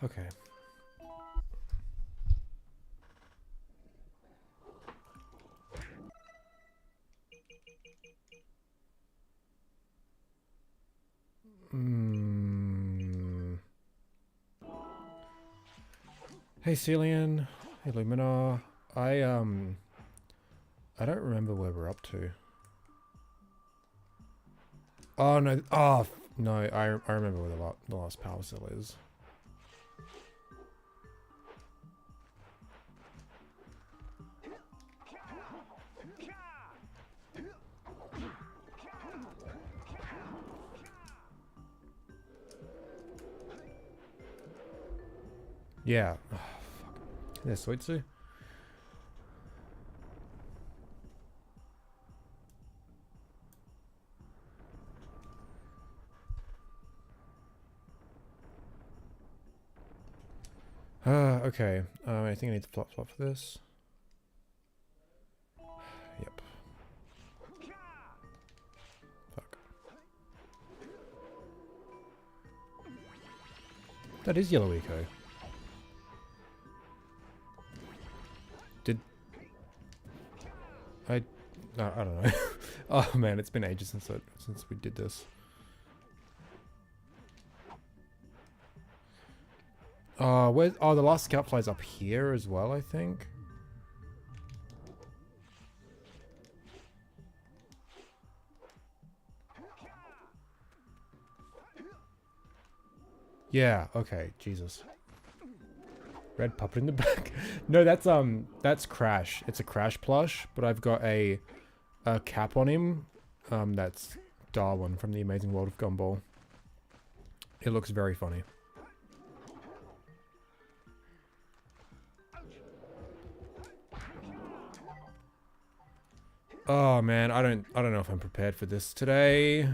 Okay. Hey Celian. Hey Lumina. I don't remember where we're up to. Oh no. Oh no. I remember where the last Powercell is. Yeah. Oh, fuck. There's Suitsu. Okay. I think I need to flop for this. Yep. Fuck. That is Yellow Eco. Did I don't know. Oh man, it's been ages since we did this. Where? Oh, the last scout fly's up here as well, I think. Yeah. Okay. Jesus. Red puppet in the back. No, that's Crash. It's a Crash plush, but I've got a cap on him. That's Darwin from the Amazing World of Gumball. It looks very funny. Oh man, I don't know if I'm prepared for this today.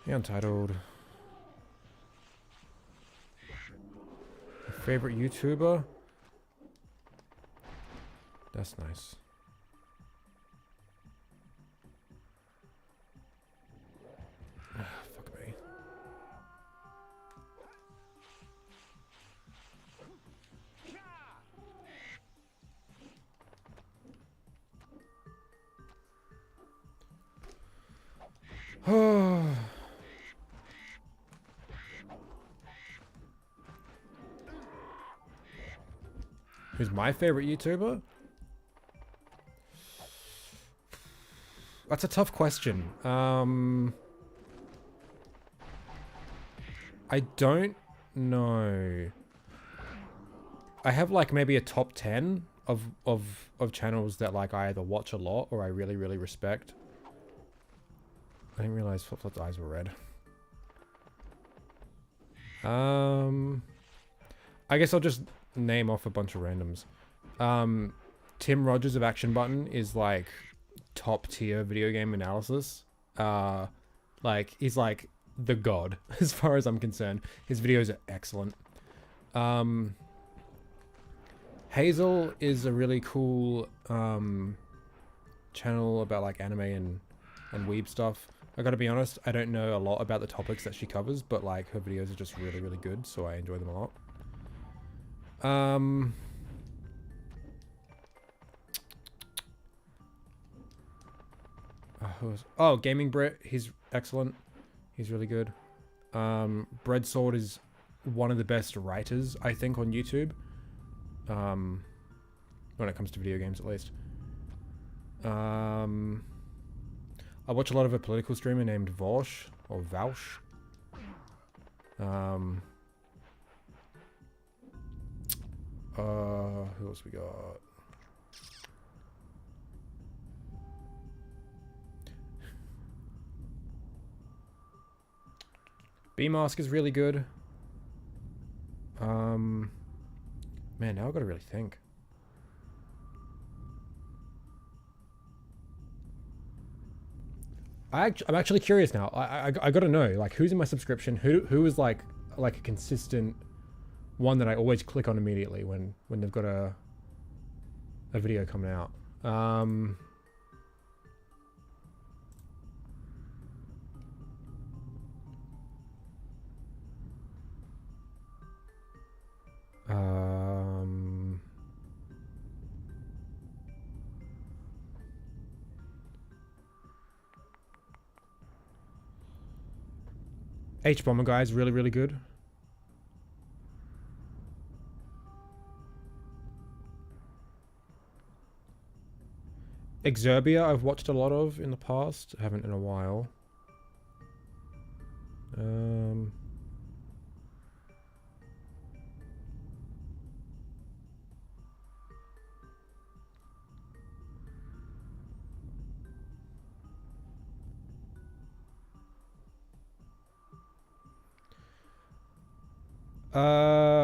Untitled. Favorite YouTuber? That's nice. Fuck me. Oh. Who's my favorite YouTuber? That's a tough question. I don't know. I have like maybe a top 10 of channels that like I either watch a lot or I really, really respect. I didn't realize Flip Flop's eyes were red. I guess I'll just name off a bunch of randoms. Tim Rogers of Action Button is like top tier video game analysis. Like he's like the god as far as I'm concerned. His videos are excellent. Hazel is a really cool channel about like anime and weeb stuff. I gotta be honest, I don't know a lot about the topics that she covers, but like her videos are just really, really good, so I enjoy them a lot. Oh, Gaming Brett, he's excellent. He's really good. Breadsword is one of the best writers, I think, on YouTube. When it comes to video games, at least. I watch a lot of a political streamer named Vosh, or Vaush. Who else we got? B-Mask is really good. Man, now I've got to really think. I'm actually curious now. I got to know, like, who's in my subscription? Who is like a consistent one that I always click on immediately when they've got a video coming out. Um, H-Bomber guy is really, really good. Exerbia I've watched a lot of in the past. I haven't in a while.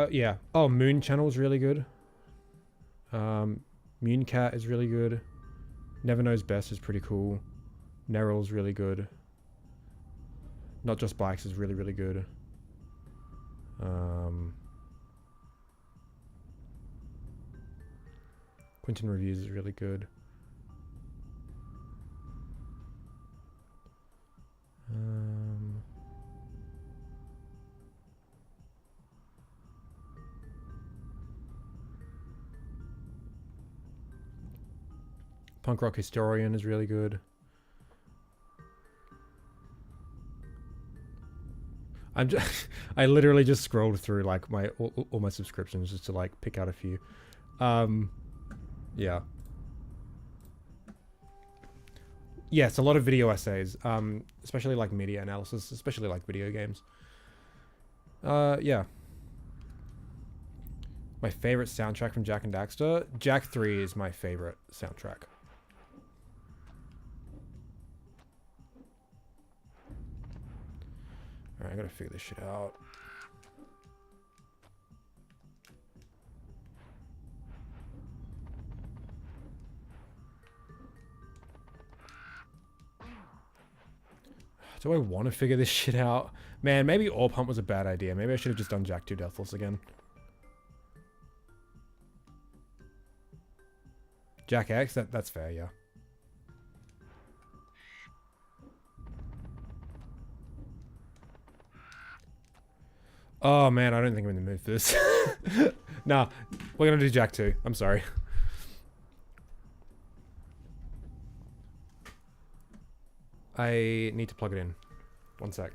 Yeah. Oh, Moon Channel's really good. Mooncat is really good. Never Knows Best is pretty cool. Neryl's really good. Not Just Bikes is really, really good. Quentin Reviews is really good. Punk Rock Historian is really good. I literally just scrolled through like my all my subscriptions just to like pick out a few. Yeah. Yes, a lot of video essays, especially like media analysis, especially like video games. Yeah. My favorite soundtrack from Jak and Daxter? Jak III is my favorite soundtrack. Alright, I gotta figure this shit out. Do I want to figure this shit out? Man, maybe Orb Hunt was a bad idea. Maybe I should have just done Jak II Deathless again. Jak X? That's fair, yeah. Oh man, I don't think I'm in the mood for this. Nah, we're gonna do Jak II. I'm sorry. I need to plug it in. One sec.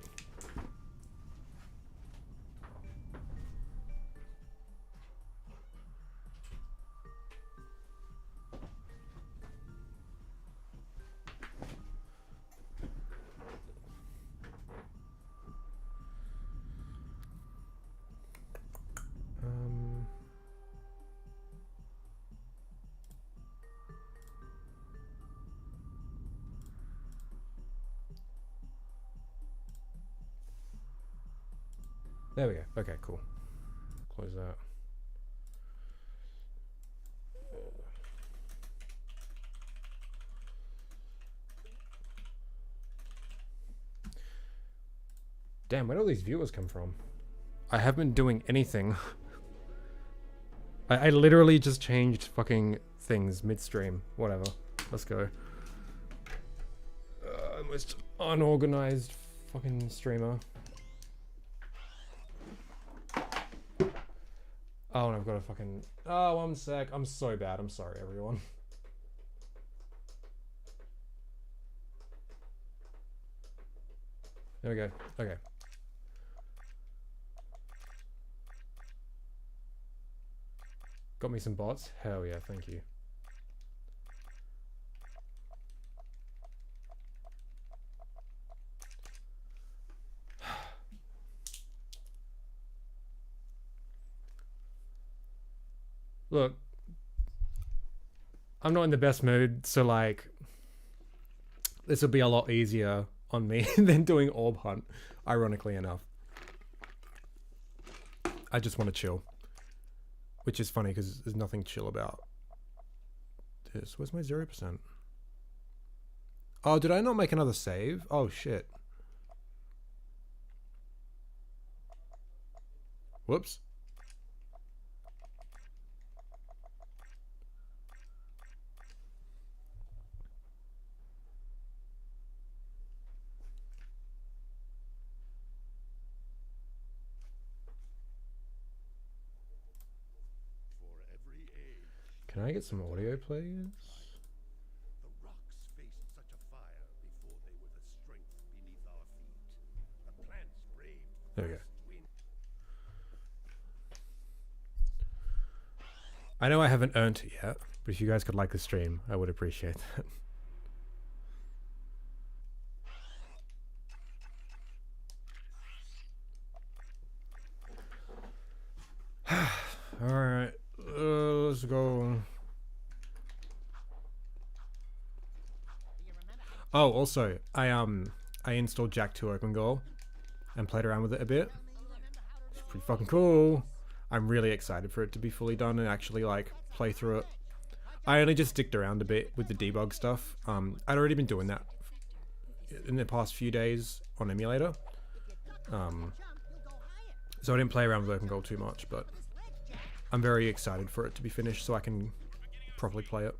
There we go. Okay, cool. Close that. Damn, where do all these viewers come from? I haven't been doing anything. I literally just changed fucking things midstream. Whatever. Let's go. Most unorganized fucking streamer. Oh, and I've got a fucking... Oh, 1 sec. I'm so bad. I'm sorry, everyone. There we go. Okay. Got me some bots? Hell yeah, thank you. Look, I'm not in the best mood, so like, this will be a lot easier on me than doing Orb Hunt, ironically enough. I just want to chill. Which is funny, because there's nothing chill about this. Where's my 0%? Oh, did I not make another save? Oh, shit. Whoops. Can I get some audio, please? The rocks faced such a fire before they were the strength beneath our feet. The plants braved There we go. wind. I know I haven't earned it yet, but if you guys could like the stream, I would appreciate that. Alright, let's go. Oh, also, I installed Jak II Open Goal and played around with it a bit. It's pretty fucking cool. I'm really excited for it to be fully done and actually like play through it. I only just sticked around a bit with the debug stuff. I'd already been doing that in the past few days on emulator. So I didn't play around with Open Goal too much, but I'm very excited for it to be finished so I can properly play it.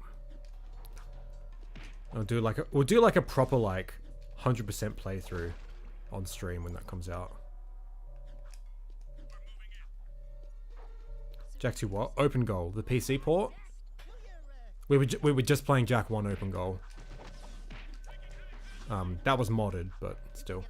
We'll do like a proper like 100% playthrough on stream when that comes out. Jak II what? Open Goal, the PC port. We were just playing Jak I Open Goal. That was modded, but still.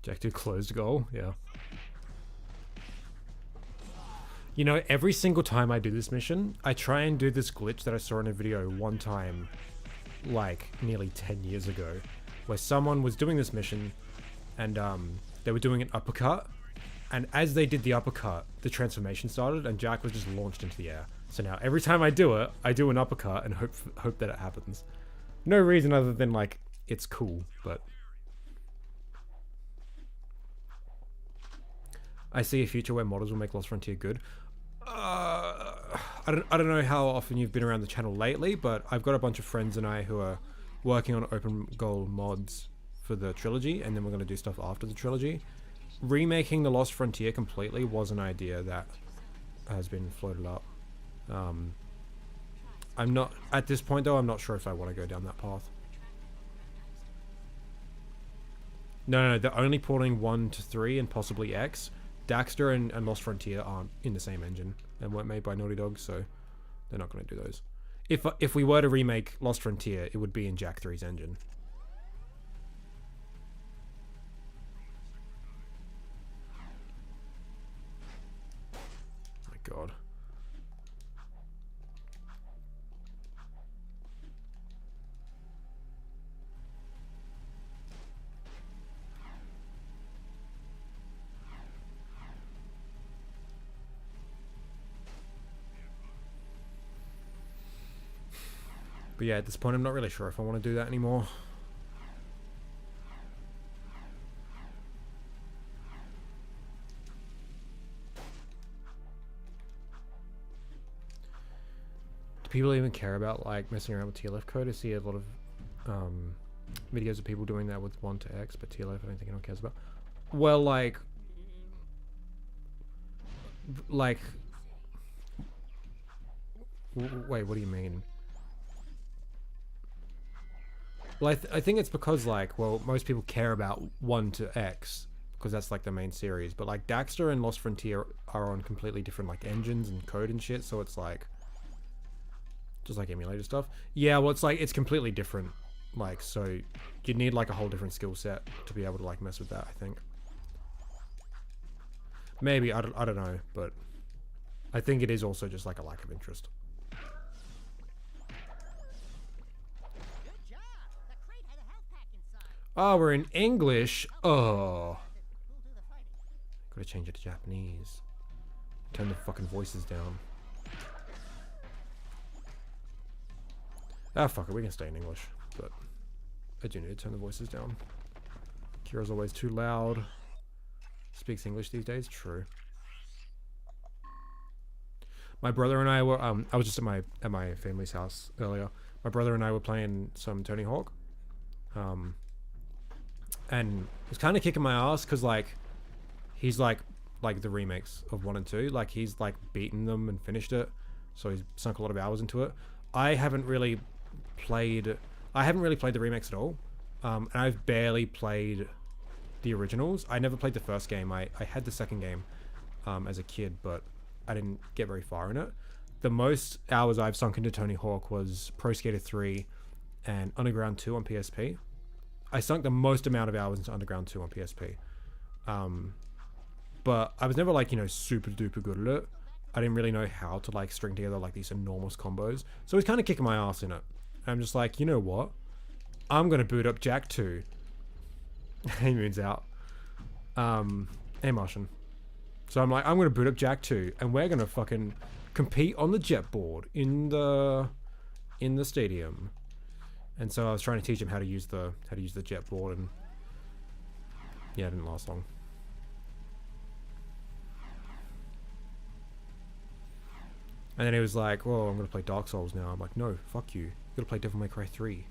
Jak II closed goal, yeah. You know, every single time I do this mission, I try and do this glitch that I saw in a video one time, like, nearly 10 years ago, where someone was doing this mission, and, they were doing an uppercut, and as they did the uppercut, the transformation started, and Jak was just launched into the air. So now, every time I do it, I do an uppercut and hope that it happens. No reason other than, like, it's cool, but... I see a future where modders will make Lost Frontier good. I don't know how often you've been around the channel lately, but I've got a bunch of friends and I who are working on open goal mods for the trilogy, and then we're going to do stuff after the trilogy. Remaking the Lost Frontier completely was an idea that has been floated up. I'm not, at this point though, I'm not sure if I want to go down that path. No, they're only porting 1 to 3 and possibly X. Daxter and Lost Frontier aren't in the same engine and weren't made by Naughty Dog, so they're not going to do those. If we were to remake Lost Frontier, it would be in Jak III's engine. My God. But yeah, at this point I'm not really sure if I want to do that anymore. Do people even care about like messing around with TLF code? I see a lot of videos of people doing that with 1 to X, but TLF I don't think anyone cares about. Well, like wait, what do you mean? Well, I think it's because, like, well, most people care about 1 to X, because that's, like, the main series. But, like, Daxter and Lost Frontier are on completely different, like, engines and code and shit, so it's, like, just, like, emulator stuff. Yeah, well, it's, like, it's completely different. Like, so you'd need, like, a whole different skill set to be able to, like, mess with that, I think. Maybe, I don't know, but I think it is also just, like, a lack of interest. Oh, we're in English. Oh. Gotta change it to Japanese. Turn the fucking voices down. Ah, fuck it. We can stay in English. But I do need to turn the voices down. Kira's always too loud. speaks English these days. True. My brother and I were I was just at my family's house earlier. My brother and I were playing some Tony Hawk. And it was kind of kicking my ass because like he's like the remakes of 1 and 2, like he's like beaten them and finished it, so he's sunk a lot of hours into it. I haven't really played the remakes at all, and I've barely played the originals. I never played the first game. I had the second game as a kid, but I didn't get very far in it. The most hours I've sunk into Tony Hawk was Pro Skater 3 and Underground 2 on PSP. I sunk the most amount of hours into Underground 2 on PSP. But I was never like, you know, super duper good at it. I didn't really know how to like string together like these enormous combos. So he's kind of kicking my ass in it. I'm just like, you know what? I'm going to boot up Jak II. He moons out. Hey Martian. So I'm like, I'm going to boot up Jak II and we're going to fucking compete on the jet board in the stadium. And so I was trying to teach him how to use the jet board, and yeah, it didn't last long. And then he was like, "Well, I'm gonna play Dark Souls now." I'm like, "No, fuck you. You gotta play Devil May Cry 3."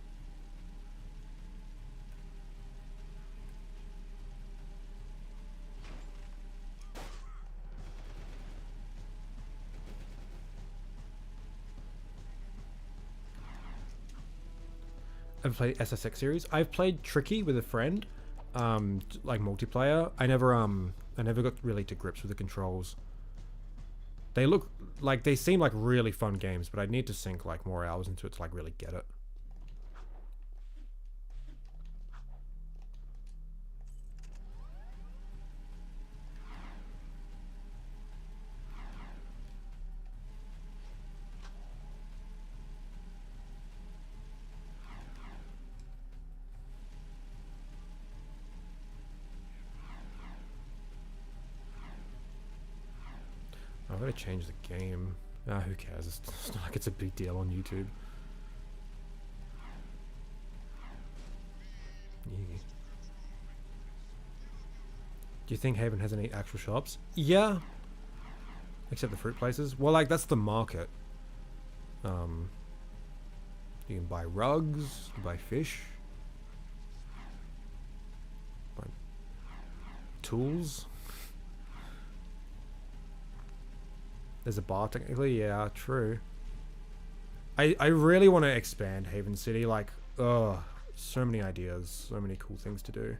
I've played SSX series. I've played Tricky with a friend, like multiplayer. I never got really to grips with the controls. They look like, they seem like really fun games, but I'd need to sink like more hours into it to like really get it. I've got to change the game. Ah, who cares? It's not like it's a big deal on YouTube. Yeah. Do you think Haven has any actual shops? Yeah. Except the fruit places. Well, like, that's the market. You can buy rugs, you can buy fish. Buy tools. There's a bar technically, yeah, true. I really want to expand Haven City, like, ugh, so many ideas, so many cool things to do.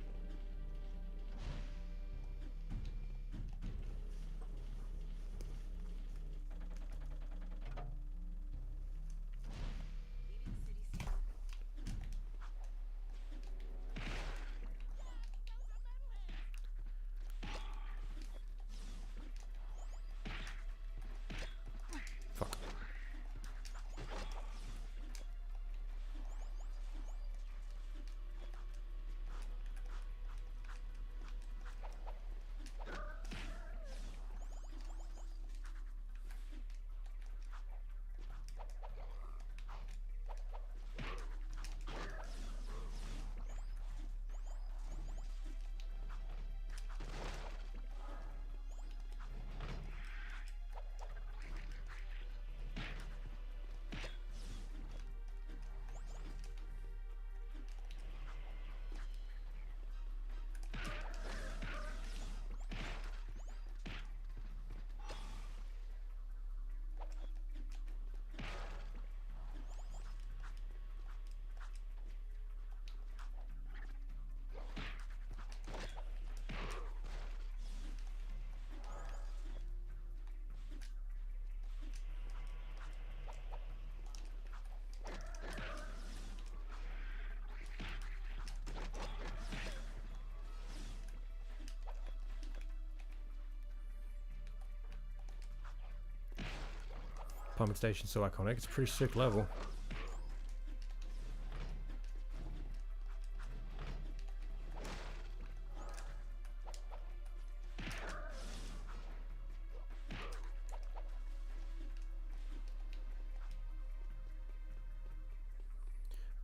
Pumping Station's so iconic, it's a pretty sick level.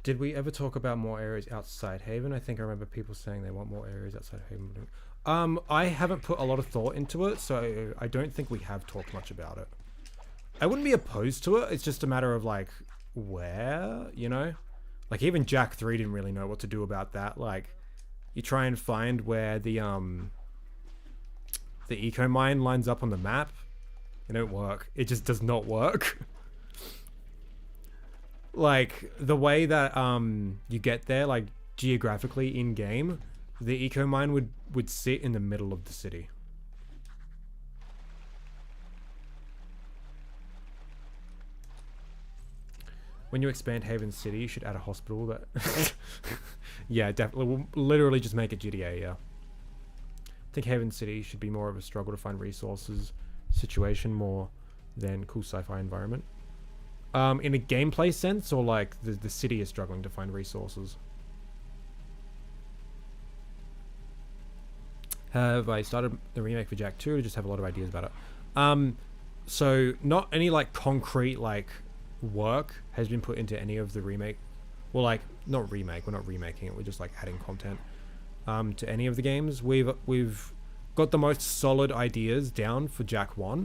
Did we ever talk about more areas outside Haven? I think I remember people saying they want more areas outside Haven. I haven't put a lot of thought into it, so I don't think we have talked much about it. I wouldn't be opposed to it. It's just a matter of like where, you know? Like even Jak III didn't really know what to do about that. Like you try and find where the eco mine lines up on the map. It don't work. It just does not work. Like the way that you get there, like geographically in game, the eco mine would sit in the middle of the city. When you expand Haven City, you should add a hospital that... Yeah, definitely. We'll literally just make it GTA, yeah. I think Haven City should be more of a struggle to find resources situation more than cool sci-fi environment. In a gameplay sense, or like the city is struggling to find resources? Have I started the remake for Jak II or just have a lot of ideas about it? So not any like concrete like work has been put into any of the remake. Well, like not remake, we're not remaking it, we're just like adding content to any of the games. We've got the most solid ideas down for Jak I.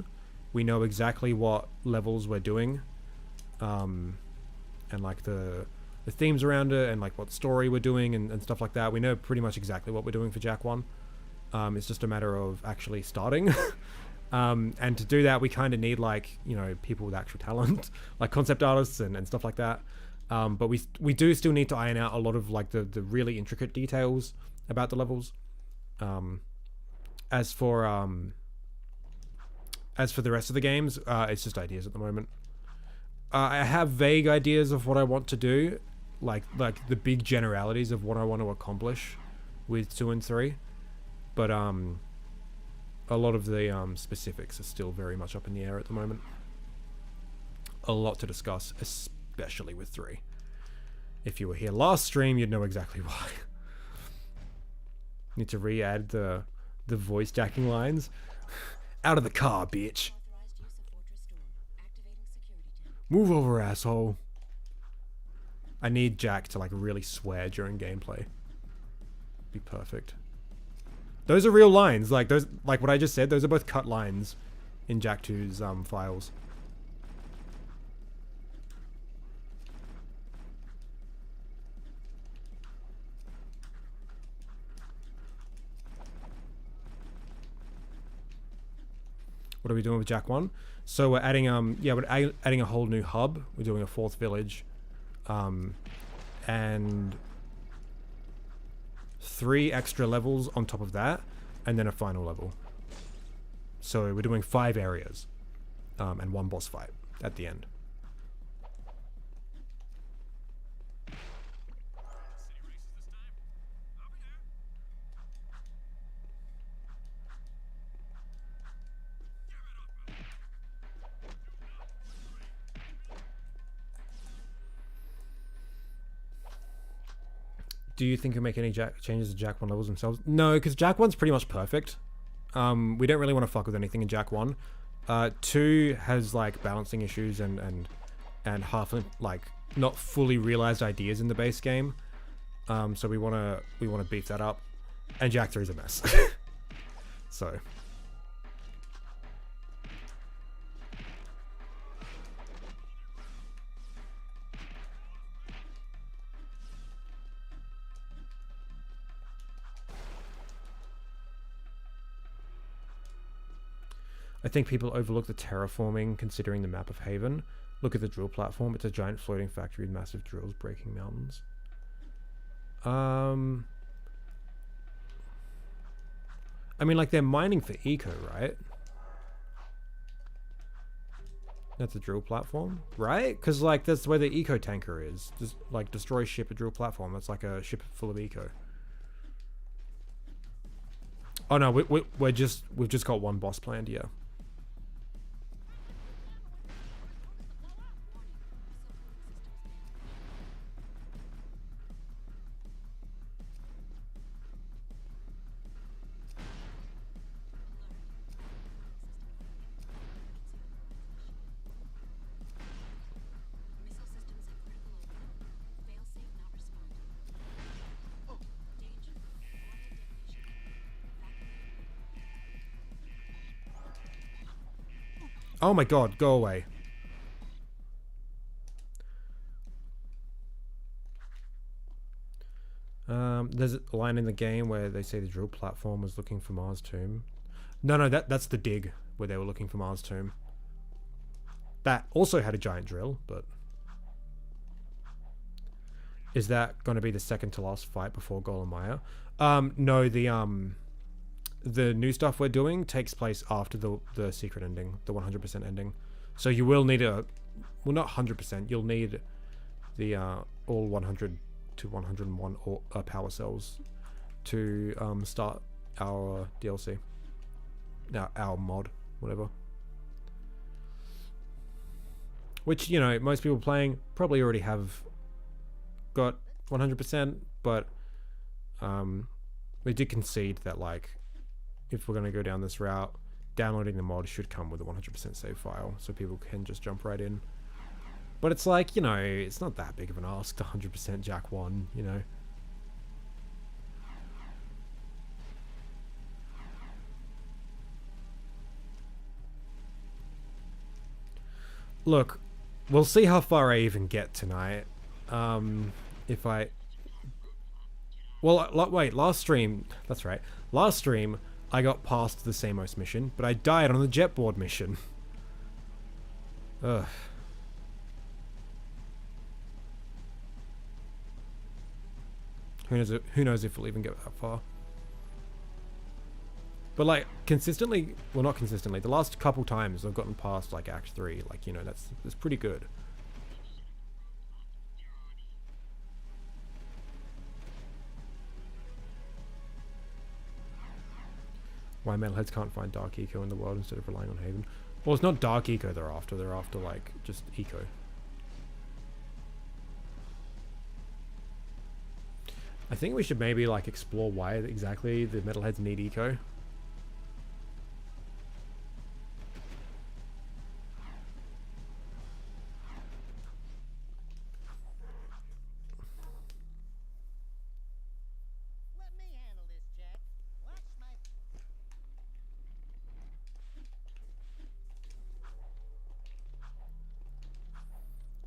We know exactly what levels we're doing, and like the themes around it, and like what story we're doing, and stuff like that. We know pretty much exactly what we're doing for Jak I. It's just a matter of actually starting. And to do that, we kind of need like, you know, people with actual talent, like concept artists and stuff like that. But we do still need to iron out a lot of like the really intricate details about the levels. As for the rest of the games, it's just ideas at the moment. I have vague ideas of what I want to do, like the big generalities of what I want to accomplish with 2 and 3, but a lot of the specifics are still very much up in the air at the moment. A lot to discuss, especially with 3. If you were here last stream, you'd know exactly why. Need to re-add the voice jacking lines. Out of the car, bitch. Move over, asshole. I need Jak to like really swear during gameplay. Be perfect. Those are real lines. Like those, like what I just said, those are both cut lines in Jak II's files. What are we doing with Jak I? So we're adding we're adding a whole new hub. We're doing a 4th village, and 3 extra levels on top of that, and then a final level. So we're doing 5 areas, and 1 boss fight at the end. Do you think you'll make any changes to Jak I levels themselves? No, because Jak I's pretty much perfect. We don't really want to fuck with anything in Jak I. 2 has like balancing issues and half like not fully realized ideas in the base game. So we wanna beef that up. And Jak III is a mess. So I think people overlook the terraforming considering the map of Haven. Look at the drill platform. It's a giant floating factory with massive drills breaking mountains. I mean, like, they're mining for eco, right? That's a drill platform, right? Because, like, that's where the eco tanker is. Just, like, destroy ship, a drill platform. That's like a ship full of eco. Oh, no, we've just got 1 boss planned, yeah. Oh my god, go away. There's a line in the game where they say the drill platform was looking for Mars tomb. No, that's the dig where they were looking for Mars tomb. That also had a giant drill, but is that going to be the second to last fight before Golem? No, the new stuff we're doing takes place after the secret ending, the 100% ending. So you will need well, not 100%. You'll need the all 100 to 101 power cells to start our DLC. Now our mod, whatever. Which, you know, most people playing probably already have got 100%, but we did concede that, like, if we're going to go down this route, downloading the mod should come with a 100% save file, so people can just jump right in. But it's like, you know, it's not that big of an ask to 100% Jak I, you know. Look, we'll see how far I even get tonight. If I... Well, wait, last stream... That's right. Last stream, I got past the Samos mission, but I died on the jetboard mission. Ugh. Who knows if we'll even get that far. But, like, consistently... Well, not consistently. The last couple times I've gotten past, like, Act 3. Like, you know, that's pretty good. Why Metalheads can't find Dark Eco in the world instead of relying on Haven. Well, it's not Dark Eco they're after, like, just Eco. I think we should maybe, like, explore why exactly the Metalheads need Eco. Let me handle this, Jak. Watch my...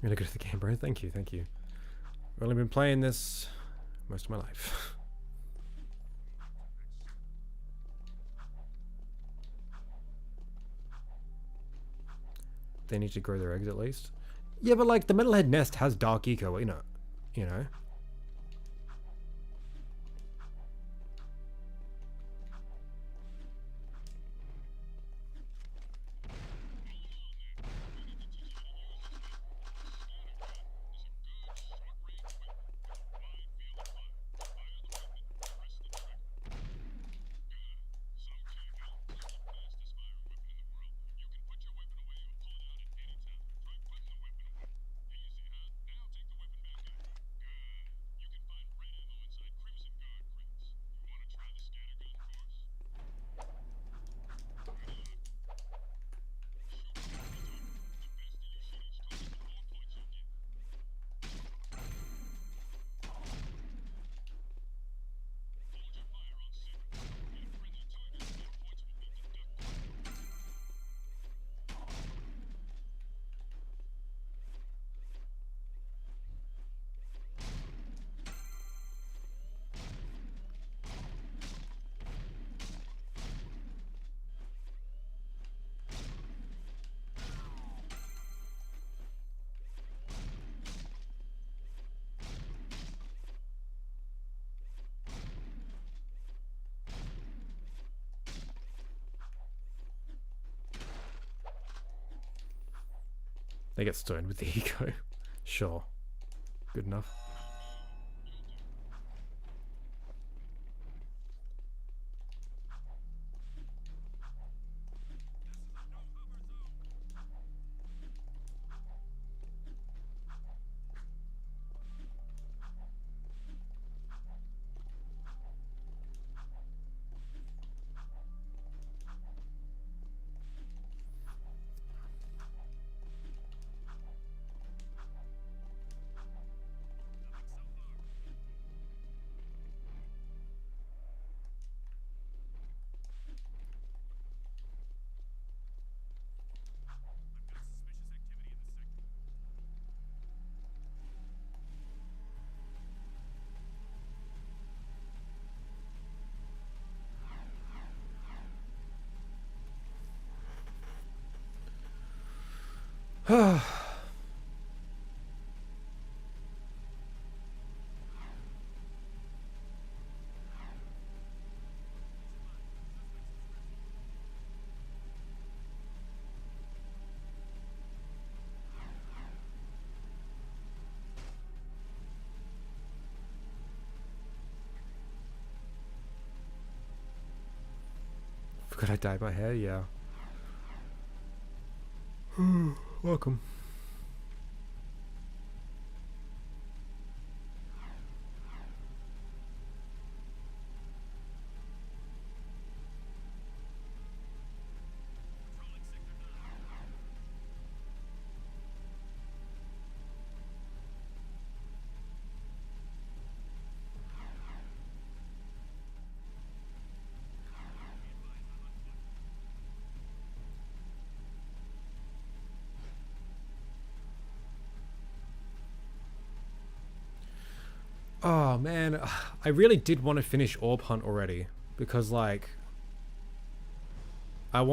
Really good at the game, bro. Thank you, thank you. I've only been playing this most of my life. They need to grow their eggs at least. Yeah, but like the Metalhead nest has Dark Eco, you know. They get stoned with the Eco. Sure. Good enough. Forgot I dyed my hair, yeah. Welcome. Oh man, I really did want to finish Orb Hunt already because like I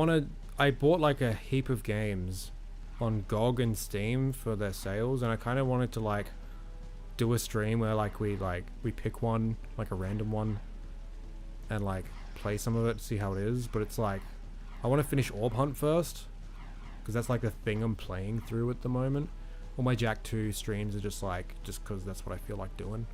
bought like a heap of games on GOG and Steam for their sales, and I kind of wanted to like do a stream where like we pick one, like a random one, and like play some of it to see how it is. But it's like I want to finish Orb Hunt first because that's like the thing I'm playing through at the moment. All my Jak II streams are just because that's what I feel like doing.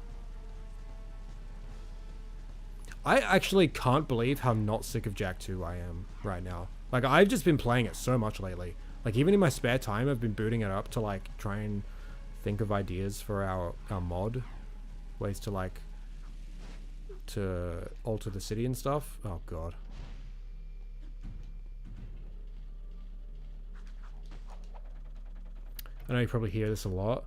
I actually can't believe how not sick of Jak II I am right now. Like, I've just been playing it so much lately. Like, even in my spare time, I've been booting it up to, like, try and think of ideas for our mod. Ways to, like, to alter the city and stuff. Oh, God. I know you probably hear this a lot.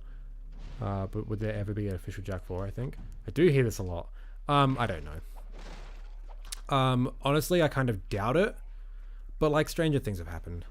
But would there ever be an official Jak IV, I think? I do hear this a lot. I don't know. Honestly, I kind of doubt it, but like stranger things have happened.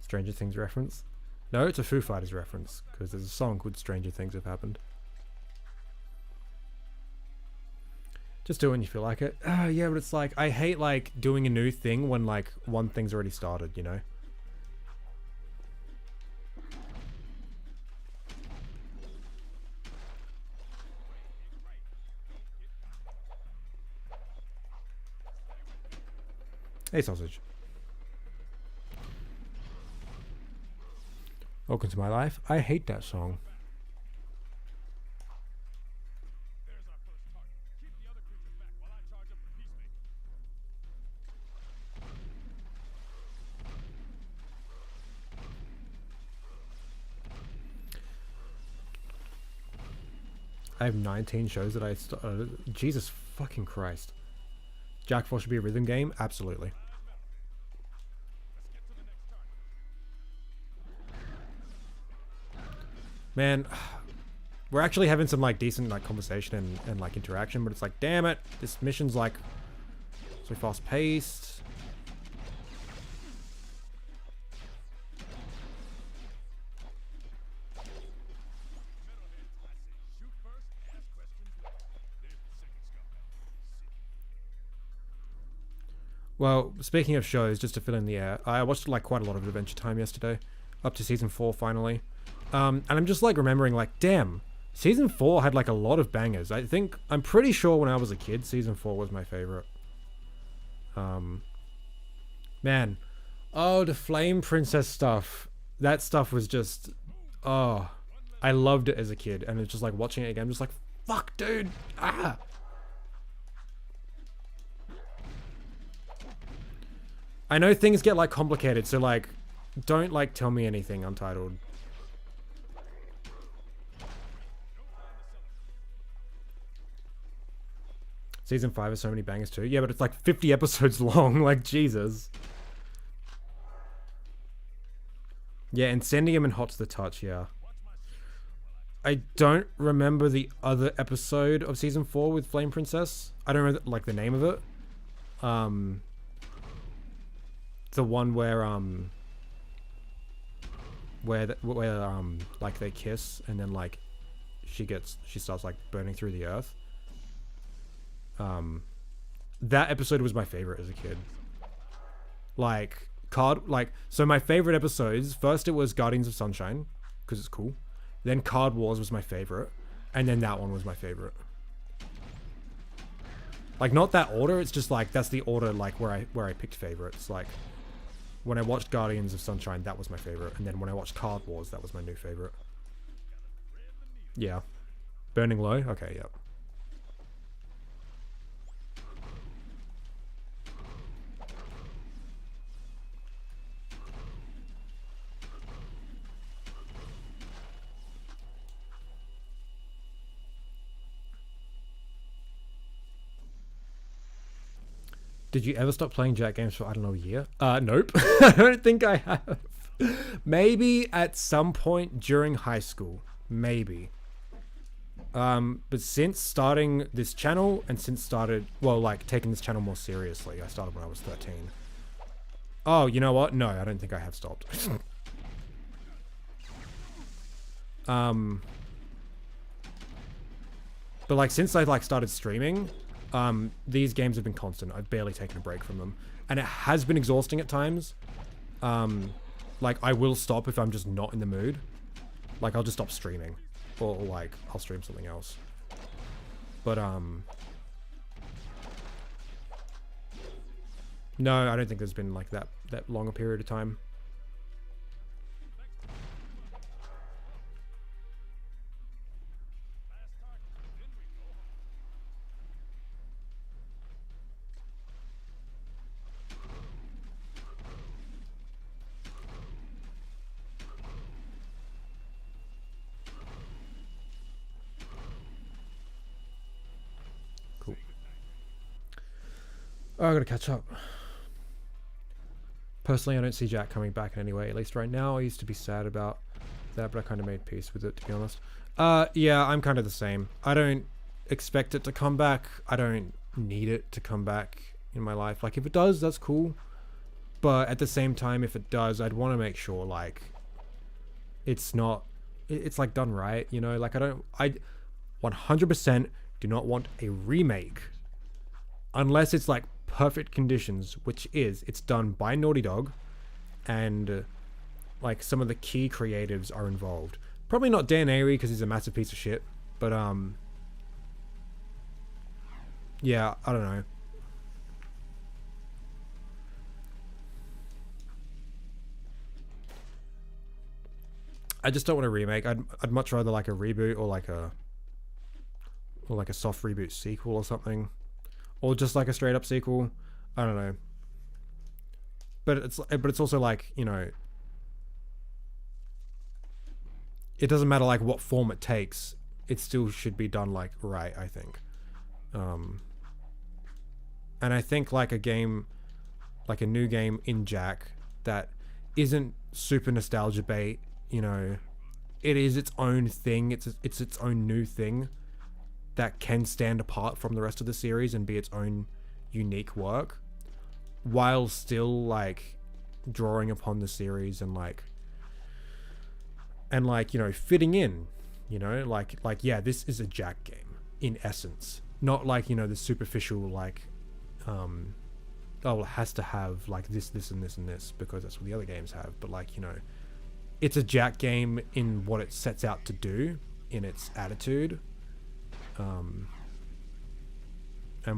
Stranger Things reference? No, it's a Foo Fighters reference, because there's a song called Stranger Things Have Happened. Just do it when you feel like it. Yeah, but it's like, I hate like doing a new thing when like one thing's already started, you know? Hey, sausage. Welcome to my life. I hate that song. I have 19 shows that I started. Jesus fucking Christ. Jak IV should be a rhythm game? Absolutely. Man, we're actually having some like decent like conversation and like interaction, but it's like, damn it, this mission's like so fast paced. Well, speaking of shows, just to fill in the air, I watched like quite a lot of Adventure Time yesterday, up to season 4 finally. And I'm just like remembering like, damn, season 4 had like a lot of bangers. I'm pretty sure when I was a kid, season 4 was my favorite. Man, oh, the Flame Princess stuff. That stuff was just, oh, I loved it as a kid. And it's just like watching it again, I'm just like, fuck, dude, ah. I know things get like complicated, so like, don't like tell me anything Untitled. Season 5 has so many bangers too. Yeah, but it's like 50 episodes long, like Jesus. Yeah, and sending him in Hot to the Touch, yeah. I don't remember the other episode of season 4 with Flame Princess. I don't remember like the name of it. The one where like they kiss and then like she starts like burning through the earth. That episode was my favorite as a kid. So my favorite episodes, first it was Guardians of Sunshine because it's cool, then Card Wars was my favorite, and then that one was my favorite. Like, not that order, it's just like that's the order like where I picked favorites. Like when I watched Guardians of Sunshine, that was my favorite, and then when I watched Card Wars, that was my new favorite. Yeah. Burning Low? Okay, yep. Did you ever stop playing Jak games for, I don't know, a year? Nope. I don't think I have. Maybe at some point during high school. Maybe. But since starting this channel and taking this channel more seriously, I started when I was 13. Oh, you know what? No, I don't think I have stopped. But like since I like started streaming, these games have been constant. I've barely taken a break from them, and it has been exhausting at times. Like I will stop if I'm just not in the mood. Like I'll just stop streaming, or like I'll stream something else. But no, I don't think there's been like that long a period of time. Oh, I gotta catch up. Personally, I don't see Jak coming back in any way, at least right now. I used to be sad about that, but I kind of made peace with it, to be honest. Yeah, I'm kind of the same. I don't expect it to come back. I don't need it to come back in my life. Like, if it does, that's cool. But at the same time, if it does, I'd want to make sure, like, it's not... It's, like, done right, you know? Like, I 100% do not want a remake. Unless it's, like, perfect conditions, which it's done by Naughty Dog, and like some of the key creatives are involved. Probably not Dan Avery because he's a massive piece of shit, but yeah, I don't know. I just don't want a remake. I'd much rather like a reboot or like a soft reboot sequel or something. Or just like a straight up sequel. I don't know. But it's also like, you know, it doesn't matter like what form it takes. It still should be done like right, I think. And I think like a game, like a new game in Jak that isn't super nostalgia bait, you know, it is its own thing. It's its own new thing that can stand apart from the rest of the series and be its own unique work, while still like drawing upon the series and like you know, fitting in, you know, like yeah, this is a Jak game in essence, not like, you know, the superficial like oh, it has to have like this and this and this because that's what the other games have, but like, you know, it's a Jak game in what it sets out to do, in its attitude, and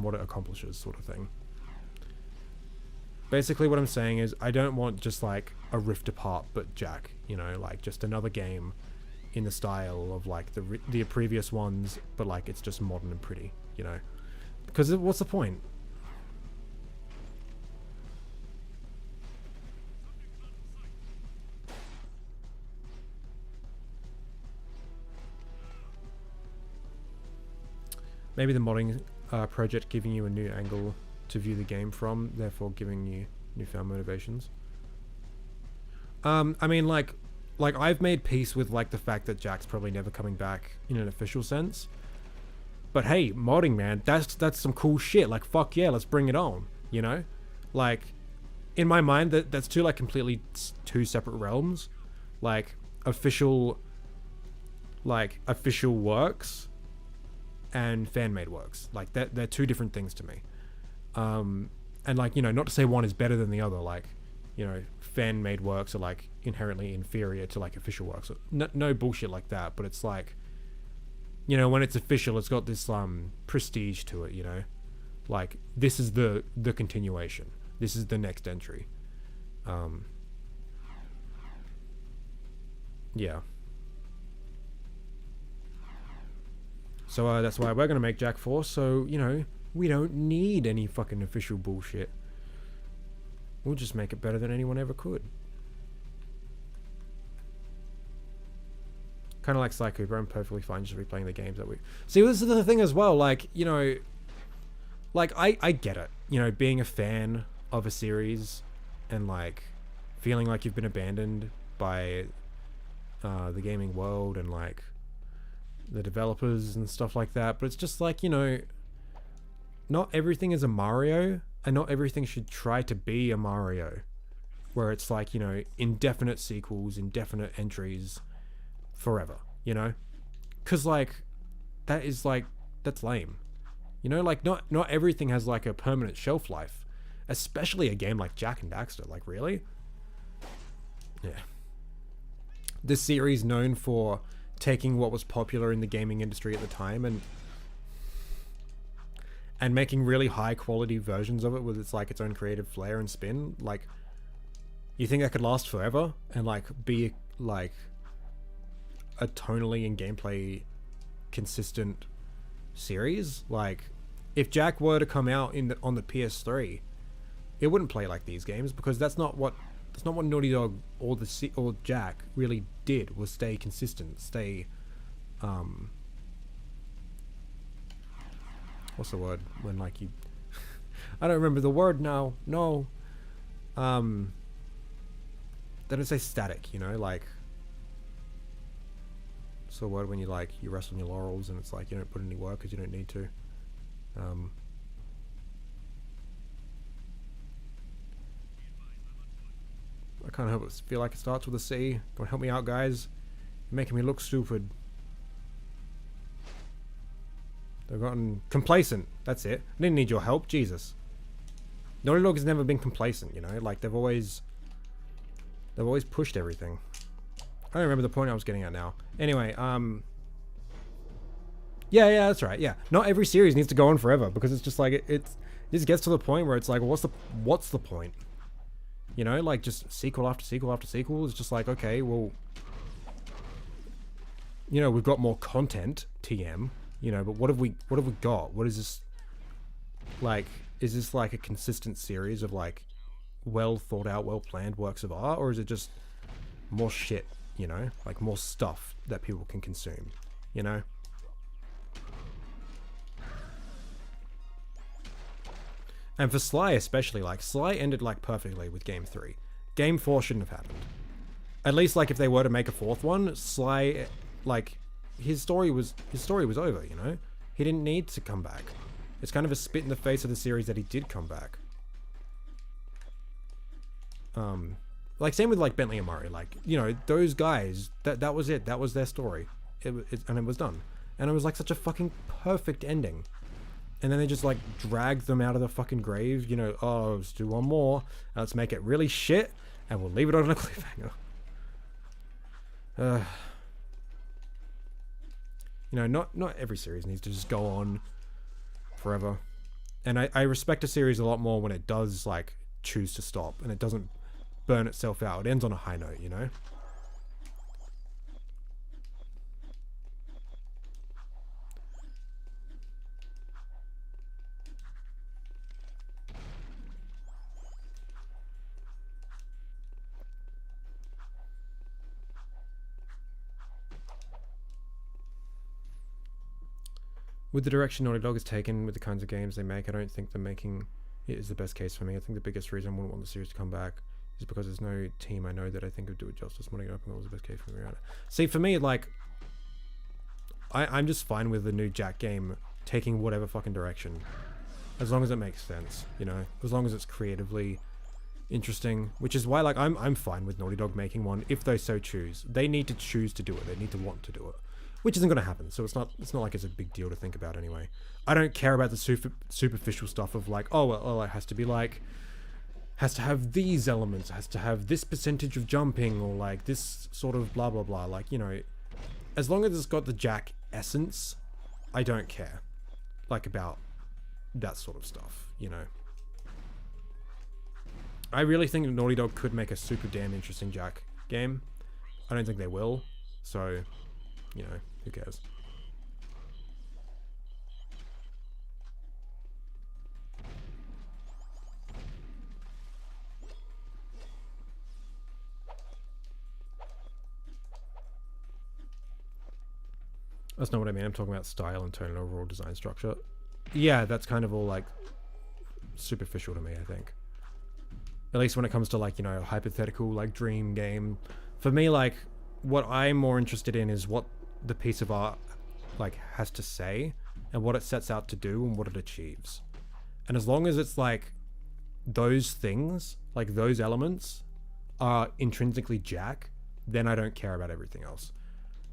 what it accomplishes, sort of thing. Basically what I'm saying is I don't want just like a Rift Apart but Jak, you know, like just another game in the style of like the previous ones, but like it's just modern and pretty, you know, because what's the point? Maybe the modding project giving you a new angle to view the game from, therefore giving you newfound motivations. I mean, like I've made peace with like the fact that Jak's probably never coming back in an official sense. But hey, modding, man, that's some cool shit. Like, fuck yeah, let's bring it on. you know? Like, in my mind, that's two, like, completely two separate realms. Like, official works and fan-made works. Like, they're two different things to me. And, like, you know, not to say one is better than the other. Like, you know, fan-made works are, like, inherently inferior to, like, official works. No bullshit like that, but it's like, you know, when it's official, it's got this prestige to it, you know? Like, this is the continuation. This is the next entry. Yeah. So that's why we're gonna make Jak 4, so, you know, we don't need any fucking official bullshit. We'll just make it better than anyone ever could. Kind of like Psycho, but I'm perfectly fine just replaying the games that we... See, this is the thing as well, like, you know... Like, I get it. You know, being a fan of a series and, like, feeling like you've been abandoned by the gaming world and, like, the developers and stuff like that. But it's just like, you know, not everything is a Mario, and not everything should try to be a Mario. Where it's like, you know, indefinite sequels, indefinite entries... forever, you know? Because, like, that is, like, that's lame. You know, like, not everything has, like, a permanent shelf life. Especially a game like Jak and Daxter. Like, really? Yeah. This series known for taking what was popular in the gaming industry at the time and making really high quality versions of it with its, like, its own creative flair and spin. Like, you think that could last forever and, like, be, like... a tonally and gameplay consistent series? Like, if Jak were to come out on the PS3, it wouldn't play like these games, because that's not what Naughty Dog or Jak really did, was stay consistent, stay what's the word when, like, you I don't remember the word now. No. They don't say static, you know, like, so word when you, like, you rest on your laurels and it's like you don't put any work because you don't need to. I can't help but feel like it starts with a C. Go and help me out, guys. You're making me look stupid. They've gotten complacent. That's it. I didn't need your help. Jesus. Naughty Dog has never been complacent, you know? Like, they've always pushed everything. I don't remember the point I was getting at now. Anyway, yeah, that's right. Yeah, not every series needs to go on forever, because it's just like it just gets to the point where it's like, well, what's the point? You know, like, just sequel after sequel after sequel is just like, okay, well, you know, we've got more content, TM, you know, but what have we got? What is this? Like, is this like a consistent series of, like, well thought out, well planned works of art, or is it just more shit? You know, like, more stuff that people can consume, you know? And for Sly especially, like, Sly ended, like, perfectly with Game 3. Game 4 shouldn't have happened. At least, like, if they were to make a fourth one, Sly, like, his story was over, you know? He didn't need to come back. It's kind of a spit in the face of the series that he did come back. Like, same with, like, Bentley and Murray. Like, you know, those guys, that was it. That was their story. And it was done. And it was, like, such a fucking perfect ending. And then they just, like, dragged them out of the fucking grave. You know, oh, let's do one more. Let's make it really shit. And we'll leave it on a cliffhanger. You know, not every series needs to just go on forever. And I respect a series a lot more when it does, like, choose to stop. And it doesn't burn itself out. It ends on a high note, you know? With the direction Naughty Dog has taken with the kinds of games they make, I don't think the making it is the best case for me. I think the biggest reason I wouldn't want the series to come back is because there's no team I know that I think would do it justice. Modding it up and that was the best case for me. Right? See, for me, like, I'm just fine with the new Jak game taking whatever fucking direction as long as it makes sense, you know, as long as it's creatively interesting, which is why, like, I'm fine with Naughty Dog making one if they so choose. They need to choose to do it. They need to want to do it, which isn't going to happen. So it's not like it's a big deal to think about anyway. I don't care about the superficial stuff of like, oh, well, it has to be like, has to have these elements, has to have this percentage of jumping, or like this sort of blah blah blah. Like, you know, as long as it's got the Jak essence, I don't care, like, about that sort of stuff, you know. I really think Naughty Dog could make a super damn interesting Jak game. I don't think they will, so, you know, who cares? That's not what I mean. I'm talking about style and tone and overall design structure. Yeah, that's kind of all, like, superficial to me, I think. At least when it comes to, like, you know, hypothetical, like, dream game. For me, like, what I'm more interested in is what the piece of art, like, has to say, and what it sets out to do, and what it achieves. And as long as it's, like, those things, like, those elements are intrinsically Jak, then I don't care about everything else.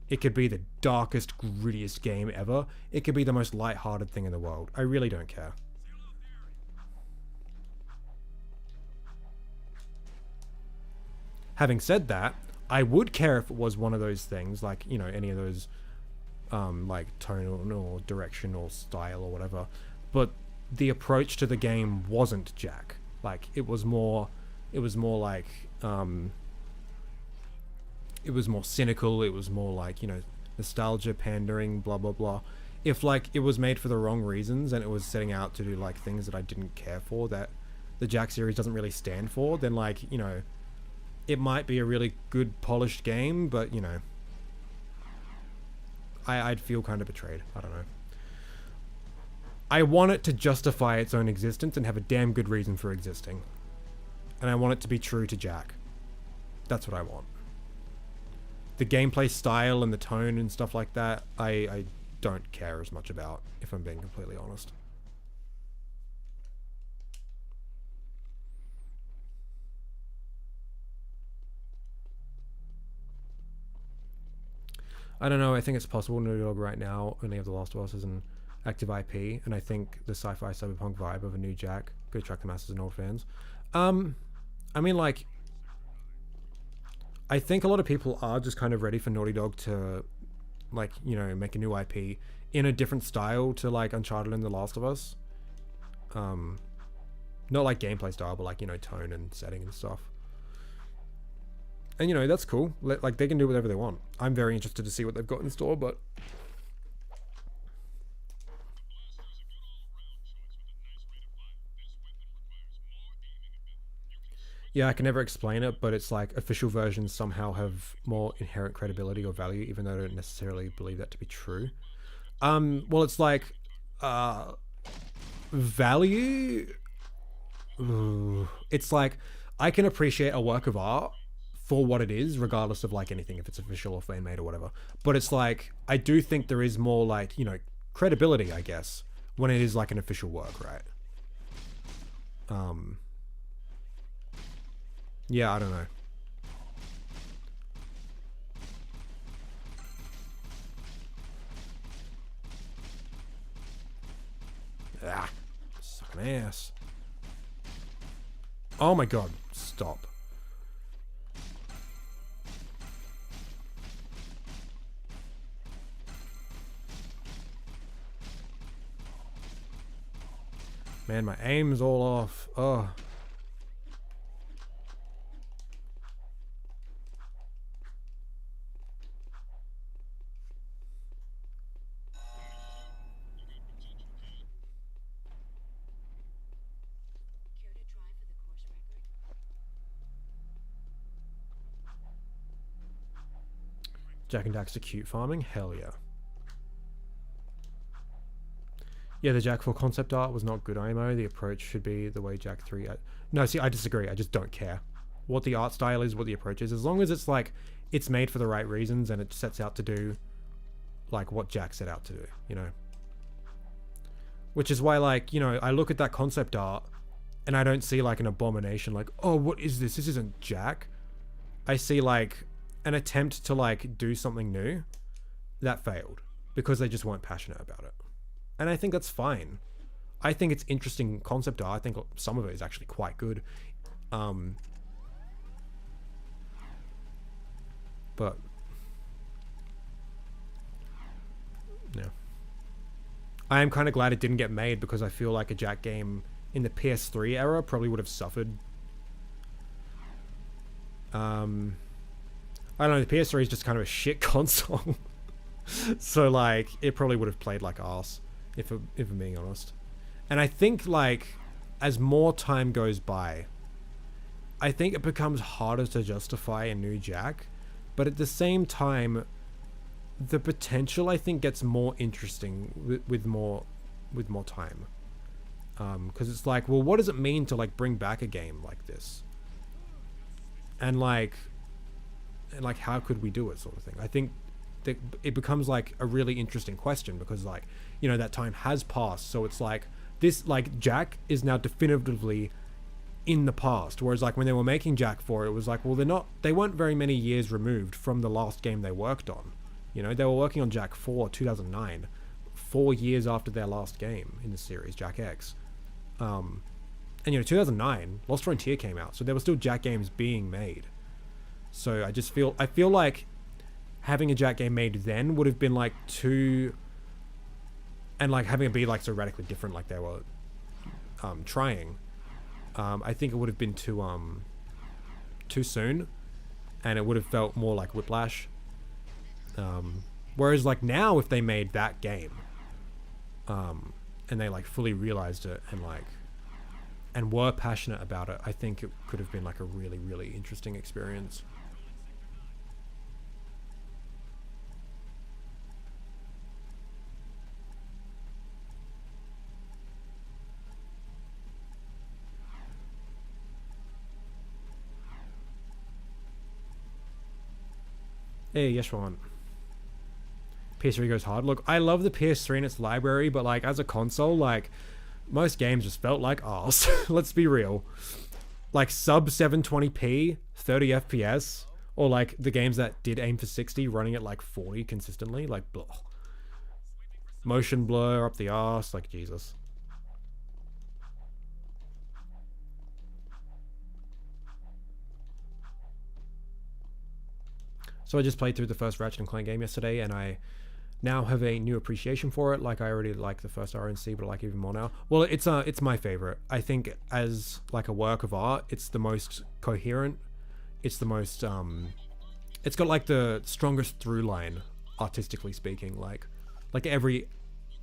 It could be the darkest, grittiest game ever. It could be the most light-hearted thing in the world. I really don't care. Having said that, I would care if it was one of those things, like, you know, any of those, like, tone or direction or style or whatever. But the approach to the game wasn't Jak. Like, it was more like, it was more cynical, it was more like, you know, nostalgia, pandering, blah, blah, blah. If, like, it was made for the wrong reasons and it was setting out to do, like, things that I didn't care for, that the Jak series doesn't really stand for, then, like, you know, it might be a really good, polished game, but, you know, I'd feel kind of betrayed. I don't know. I want it to justify its own existence and have a damn good reason for existing. And I want it to be true to Jak. That's what I want. The gameplay style and the tone and stuff like that, I don't care as much about, if I'm being completely honest. I don't know, I think it's possible Naughty Dog right now only have The Last of Us as an active IP, and I think the sci-fi cyberpunk vibe of a new Jak could attract the masses and old fans. I mean, like, I think a lot of people are just kind of ready for Naughty Dog to, like, you know, make a new IP in a different style to, like, Uncharted and The Last of Us. Not like gameplay style, but like, you know, tone and setting and stuff. And, you know, that's cool. Like, they can do whatever they want. I'm very interested to see what they've got in store, but... Yeah, I can never explain it, but it's like official versions somehow have more inherent credibility or value, even though I don't necessarily believe that to be true. Well, it's like, value? Ooh. It's like, I can appreciate a work of art for what it is, regardless of, like, anything, if it's official or fan-made or whatever. But it's like, I do think there is more, like, you know, credibility, I guess, when it is, like, an official work, right? Yeah, I don't know. Ah, sucking ass. Oh my god, stop. Man, my aim's all off. Oh. Jak and Daxter cute farming? Hell yeah. Yeah, the Jak 4 concept art was not good IMO. The approach should be the way Jak 3... No, see, I disagree. I just don't care what the art style is, what the approach is. As long as it's, like, it's made for the right reasons and it sets out to do, like, what Jak set out to do, you know? Which is why, like, you know, I look at that concept art and I don't see like an abomination, like, oh, what is this? This isn't Jak. I see like an attempt to like do something new that failed because they just weren't passionate about it. And I think that's fine. I think it's interesting concept art. I think some of it is actually quite good. But yeah. I am kind of glad it didn't get made because I feel like a Jak game in the PS3 era probably would have suffered. I don't know, the PS3 is just kind of a shit console. So like it probably would have played like arse if I'm being honest. And I think like as more time goes by, I think it becomes harder to justify a new Jak, but at the same time the potential I think gets more interesting with more time. Because it's like, well, what does it mean to like bring back a game like this? And like how could we do it, sort of thing. I think that it becomes like a really interesting question because like, you know, that time has passed. So it's like this, like Jak is now definitively in the past. Whereas like when they were making Jak 4, it was like, well, they weren't very many years removed from the last game they worked on. You know, they were working on Jak 4 2009, 4 years after their last game in the series, Jak X. And you know, 2009, Lost Frontier came out, so there were still Jak games being made. So I feel like having a Jak game made then would have been like too, and like having it be like so radically different, like they were trying. I think it would have been too soon, and it would have felt more like whiplash. Whereas like now, if they made that game, and they like fully realized it and were passionate about it, I think it could have been like a really, really interesting experience. Hey, Yeshwan. PS3 goes hard. Look, I love the PS3 and its library, but like as a console, like most games just felt like arse. Let's be real. Like sub 720p, 30 FPS, or like the games that did aim for 60 running at like 40 consistently, like blah. Motion blur up the arse, like Jesus. So I just played through the first Ratchet and Clank game yesterday, and I now have a new appreciation for it. Like I already like the first RNC, but I like it even more now. Well, it's my favorite. I think as like a work of art, it's the most coherent. It's the most it's got like the strongest through line, artistically speaking. Like every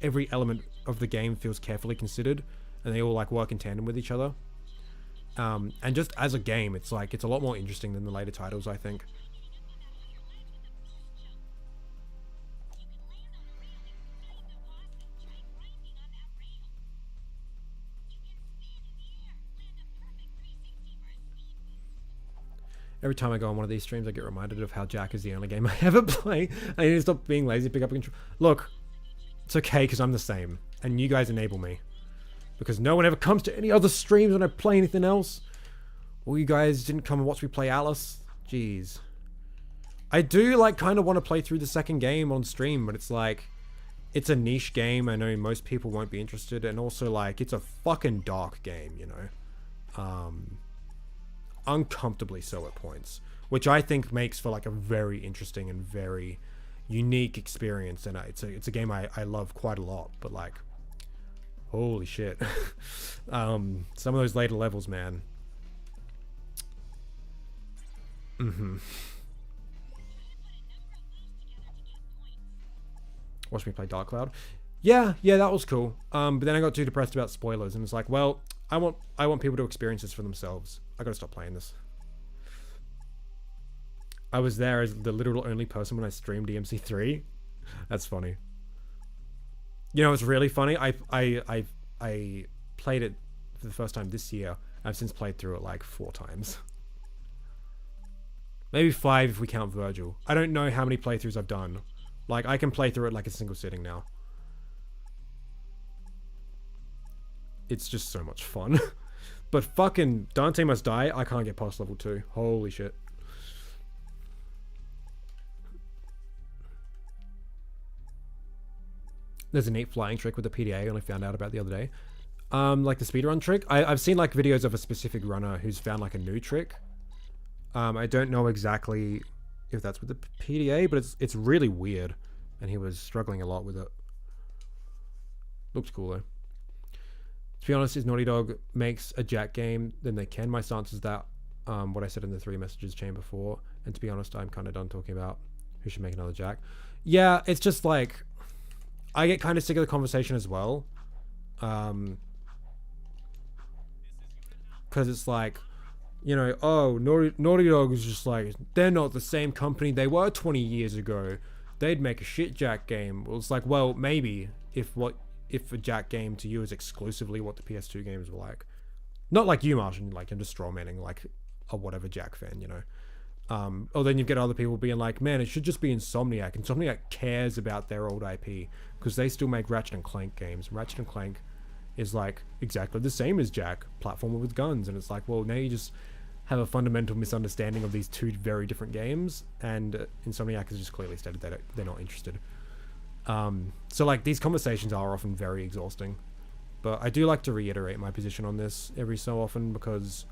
element of the game feels carefully considered, and they all like work in tandem with each other. And just as a game, it's like it's a lot more interesting than the later titles, I think. Every time I go on one of these streams, I get reminded of how Jak is the only game I ever play. I need to stop being lazy, pick up a control. Look, it's okay because I'm the same, and you guys enable me. Because no one ever comes to any other streams when I play anything else. Well, you guys didn't come and watch me play Alice. Jeez. I do like kind of want to play through the second game on stream, but it's like, it's a niche game. I know most people won't be interested, and also like it's a fucking dark game, you know. Uncomfortably so at points, which I think makes for like a very interesting and very unique experience, and it's a game I love quite a lot. But like, holy shit. Some of those later levels, man. Watch me play Dark Cloud. Yeah, that was cool. But then I got too depressed about spoilers, and it's like, well, I want people to experience this for themselves. I gotta stop playing this. I was there as the literal only person when I streamed DMC3. That's funny. You know, it's really funny. I played it for the first time this year. I've since played through it like 4 times. Maybe 5 if we count Virgil. I don't know how many playthroughs I've done. Like, I can play through it like a single sitting now. it's just so much fun. But fucking Dante Must Die, I can't get past level 2. Holy shit. There's a neat flying trick with the PDA I only found out about the other day. Like the speedrun trick. I've seen like videos of a specific runner who's found like a new trick. I don't know exactly if that's with the PDA, but it's really weird. And he was struggling a lot with it. Looks cool though. To be honest, if Naughty Dog makes a Jak game, then they can. My stance is that what I said in the 3 messages chain before. And to be honest, I'm kind of done talking about who should make another Jak. Yeah, it's just like, I get kind of sick of the conversation as well. Because it's like, you know, oh, Naughty Dog is just like, they're not the same company they were 20 years ago. They'd make a shit Jak game. Well, it's like, well, maybe if a Jak game to you is exclusively what the PS2 games were like. Not like you, Martian, like I'm just strawmanning like a whatever Jak fan, you know. Or then you get other people being like, man, it should just be Insomniac. Insomniac cares about their old IP because they still make Ratchet and Clank games. Ratchet and Clank is like exactly the same as Jak, platformer with guns, and it's like, well, now you just have a fundamental misunderstanding of these two very different games, and Insomniac has just clearly stated that they're not interested. So like these conversations are often very exhausting, but I do like to reiterate my position on this every so often because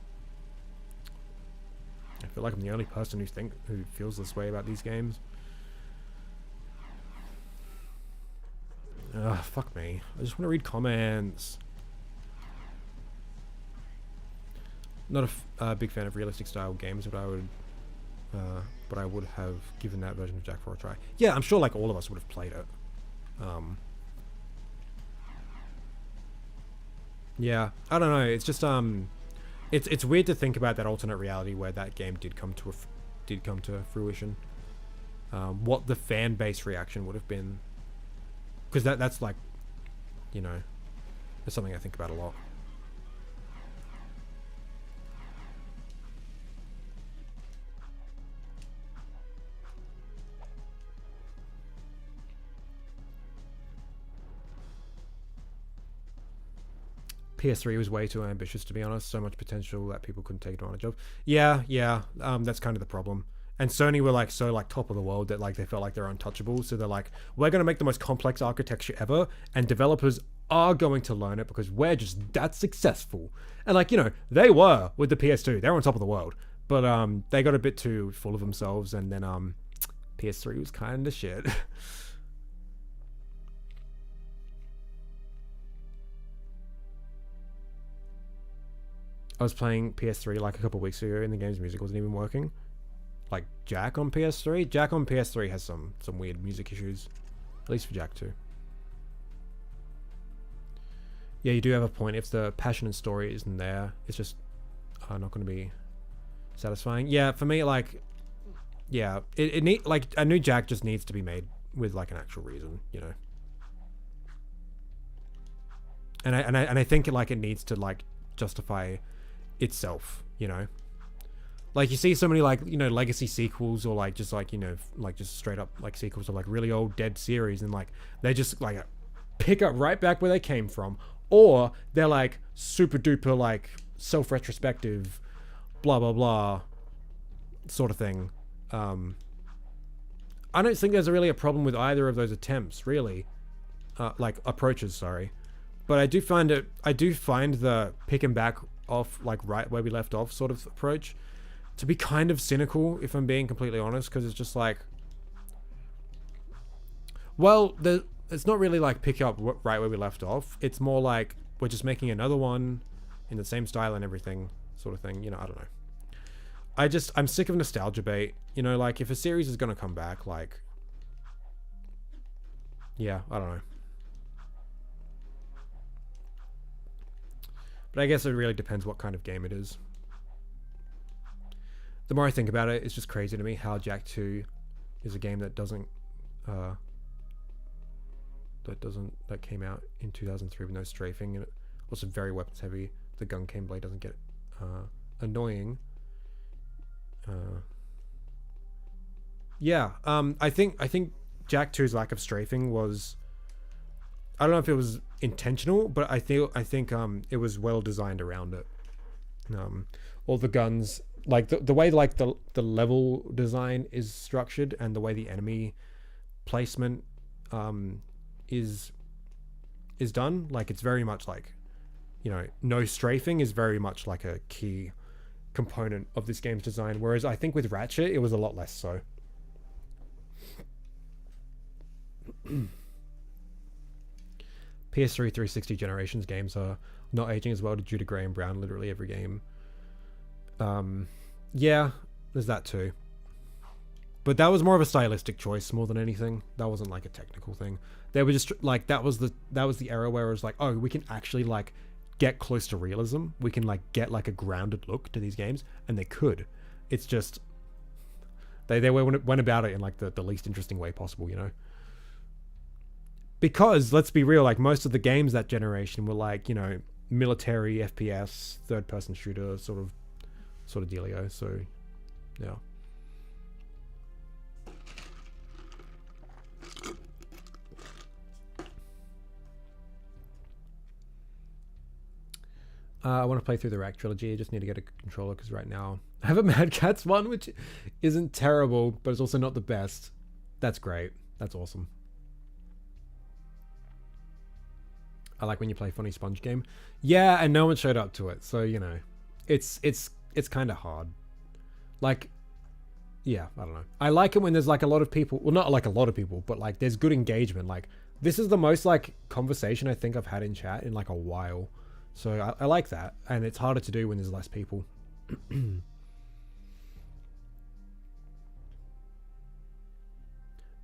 I feel like I'm the only person who feels this way about these games. Ugh, fuck me. I just want to read comments. Not a big fan of realistic style games, but I would have given that version of Jak 4 a try. Yeah, I'm sure like all of us would have played it. Yeah, I don't know. It's just it's weird to think about that alternate reality where that game did come to fruition. What the fan base reaction would have been, because that's like, you know, that's something I think about a lot. PS3 was way too ambitious, to be honest. So much potential that people couldn't take advantage of. Yeah. That's kind of the problem. And Sony were like so like top of the world that like they felt like they're untouchable. So they're like, we're going to make the most complex architecture ever, and developers are going to learn it because we're just that successful. And like, you know, they were with the PS2. They were on top of the world, but they got a bit too full of themselves, and then PS3 was kind of shit. I was playing PS3 like a couple weeks ago and the game's music wasn't even working. Like Jak on PS3? Jak on PS3 has some weird music issues. At least for Jak II. Yeah, you do have a point. If the passion and story isn't there, it's just not going to be satisfying. Yeah, for me, like, yeah, it need like a new Jak just needs to be made with like an actual reason, you know. And I think like it needs to like justify itself, you know. Like you see so many like, you know, legacy sequels or like just like, you know, like just straight up like sequels of like really old dead series, and like they just like pick up right back where they came from, or they're like super duper like self-retrospective blah blah blah sort of thing. I don't think there's really a problem with either of those attempts, really, like approaches, sorry. But I do find the picking back off like right where we left off sort of approach to be kind of cynical, if I'm being completely honest, because it's just like, well, it's not really like pick up right where we left off. It's more like we're just making another one in the same style and everything sort of thing. You know, I don't know. I'm sick of nostalgia bait. You know, like if a series is going to come back, like, yeah, I don't know. But I guess it really depends what kind of game it is. The more I think about it, it's just crazy to me how Jak II is a game that came out in 2003 with no strafing, and it also very weapons heavy. The gun gameplay doesn't get annoying. Yeah, I think Jak II's lack of strafing was I don't know if it was intentional, but I think it was well designed around it. All the guns, like the way like the level design is structured and the way the enemy placement is done, like it's very much like, you know, no strafing is very much like a key component of this game's design, whereas I think with Ratchet it was a lot less so. PS3 360 generations games are not aging as well due to grey and brown literally every game. Yeah, there's that too. But that was more of a stylistic choice more than anything. That wasn't like a technical thing. They were just like, that was the era where it was like, oh, we can actually like get close to realism. We can like get like a grounded look to these games, and they could. It's just they went about it in like the least interesting way possible, you know. Because let's be real, like most of the games that generation were like, you know, military FPS, third person shooter sort of dealio. So yeah. I want to play through the Rack trilogy. I just need to get a controller because right now I have a Mad Catz one, which isn't terrible, but it's also not the best. That's great. That's awesome. I like when you play Funny Sponge Game. Yeah, and no one showed up to it, so you know, it's kind of hard. Like, yeah, I don't know. I like it when there's like a lot of people. Well, not like a lot of people, but like there's good engagement. Like this is the most like conversation I think I've had in chat in like a while. So I like that, and it's harder to do when there's less people.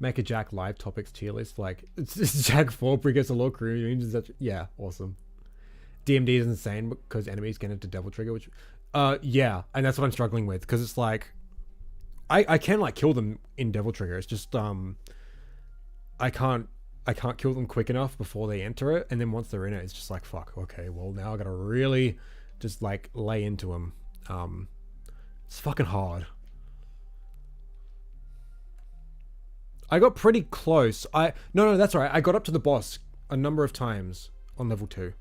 Make a Jak live topics tier list, like it's Jak 4 gets a lot crew. Yeah, awesome. DMD is insane because enemies get into Devil Trigger, which yeah, and that's what I'm struggling with, because it's like I can like kill them in Devil Trigger. It's just I can't kill them quick enough before they enter it, and then once they're in it, it's just like, fuck, okay, well now I gotta really just like lay into them. It's fucking hard. I got pretty close. No, that's all right. I got up to the boss a number of times on level 2,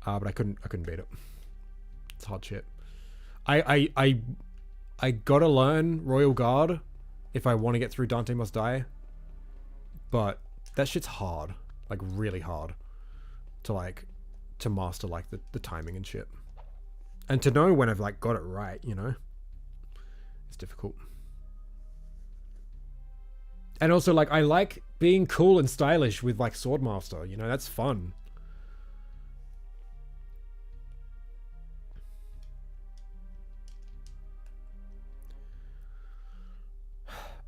but I couldn't beat it. It's hard shit. I gotta learn Royal Guard if I want to get through Dante Must Die, but that shit's hard, like really hard to master like the timing and shit, and to know when I've like got it right, you know. It's difficult. And also, like, I like being cool and stylish with, like, Swordmaster. You know, that's fun.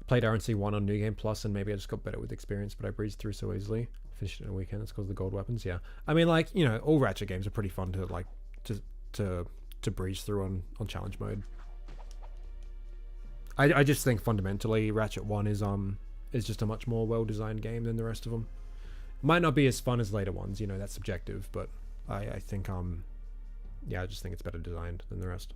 Played RNC 1 on New Game Plus, and maybe I just got better with experience, but I breezed through so easily. Finished it in a weekend. It's because of the gold weapons, yeah. I mean, like, you know, all Ratchet games are pretty fun to, like, to breeze through on challenge mode. I just think fundamentally Ratchet 1 is just a much more well-designed game than the rest of them. Might not be as fun as later ones, you know, that's subjective, but I think, yeah, I just think it's better designed than the rest.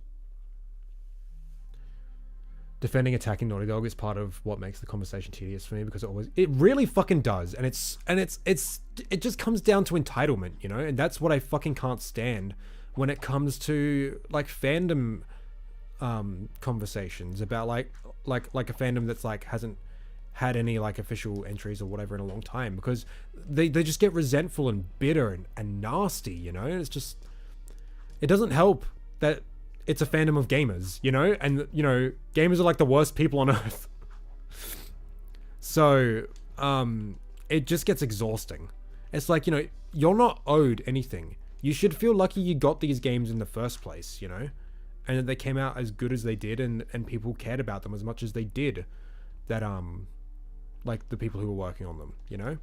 Defending attacking Naughty Dog is part of what makes the conversation tedious for me, because it really fucking does, and it just comes down to entitlement, you know, and that's what I fucking can't stand when it comes to, like, fandom conversations about like a fandom that's like hasn't had any like official entries or whatever in a long time, because they just get resentful and bitter and nasty, you know. It's just, it doesn't help that it's a fandom of gamers, you know, and you know, gamers are like the worst people on earth. So it just gets exhausting. It's like, you know, you're not owed anything. You should feel lucky you got these games in the first place, you know, and that they came out as good as they did, and people cared about them as much as they did. That like the people who were working on them, you know?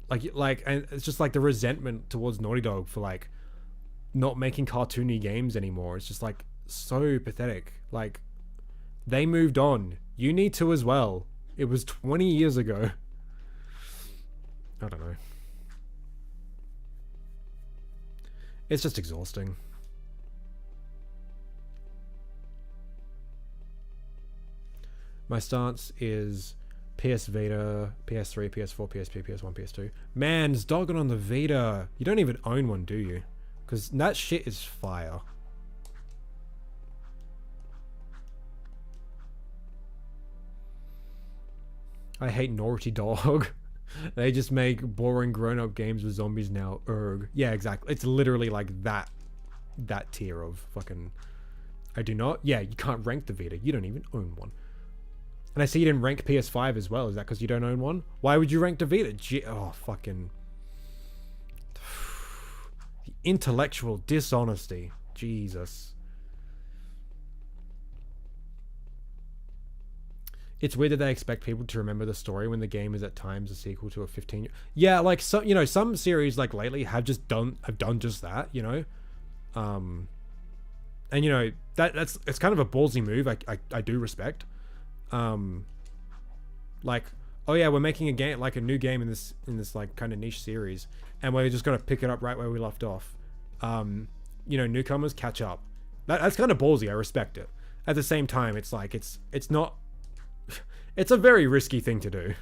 Like, and it's just like the resentment towards Naughty Dog for like not making cartoony games anymore. It's just like so pathetic. Like, they moved on. You need to as well. It was 20 years ago. I don't know. It's just exhausting. My stance is PS Vita, PS3, PS4, PSP, PS1, PS2. Man, it's dogging on the Vita. You don't even own one, do you? Because that shit is fire. I hate Naughty Dog. They just make boring grown-up games with zombies now. Erg. Yeah, exactly. It's literally like that tier of fucking... I do not... Yeah, you can't rank the Vita. You don't even own one. And I see you didn't rank PS5 as well. Is that because you don't own one? Why would you rank the Vita? Oh, fucking... The intellectual dishonesty. Jesus. It's weird that they expect people to remember the story when the game is at times a sequel to a 15-year... Yeah, like, some, you know, some series, like, lately have done just that, you know? And, you know, it's kind of a ballsy move. I do respect. Like, oh yeah, we're making a game, like a new game in this like kind of niche series, and we're just gonna pick it up right where we left off. You know, newcomers catch up. That's kind of ballsy. I respect it. At the same time, it's like it's not. It's a very risky thing to do.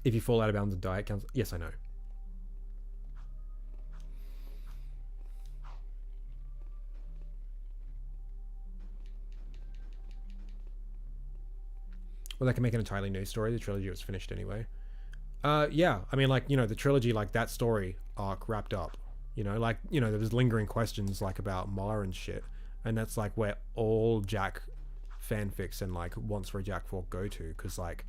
If you fall out of bounds and die, it counts. Yes, I know. Well, they can make an entirely new story. The trilogy was finished anyway. Yeah, I mean, like, you know, the trilogy, like, that story arc wrapped up. You know, like, you know, there was lingering questions, like, about Ma and shit. And that's, like, where all Jak fanfics and, like, wants for a Jak 4 go to. Because, like,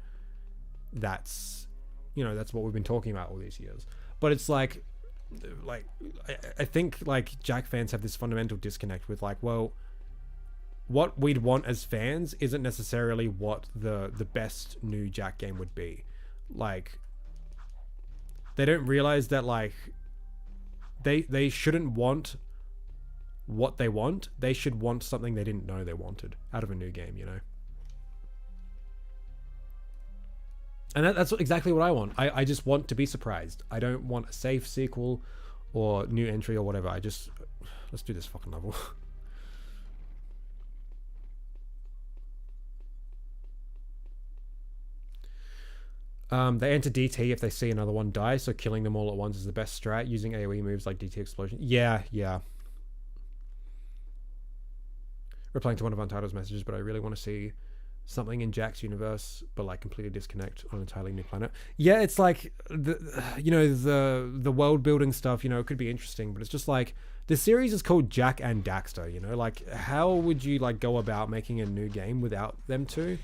that's, you know, that's what we've been talking about all these years. But it's, like I think, like, Jak fans have this fundamental disconnect with, like, well... what we'd want as fans isn't necessarily what the best new Jak game would be. Like, they don't realize that, like, they shouldn't want what they want. They should want something they didn't know they wanted out of a new game, you know? And that's exactly what I want. I just want to be surprised. I don't want a safe sequel or new entry or whatever. Let's do this fucking level. They enter DT if they see another one die, so killing them all at once is the best strat, using AoE moves like DT Explosion. Yeah. Replying to one of Untitled's messages, but I really want to see something in Jak's universe, but like completely disconnect on an entirely new planet. Yeah, it's like, the world building stuff, you know, it could be interesting, but it's just like, the series is called Jak and Daxter, you know? Like, how would you, like, go about making a new game without them two?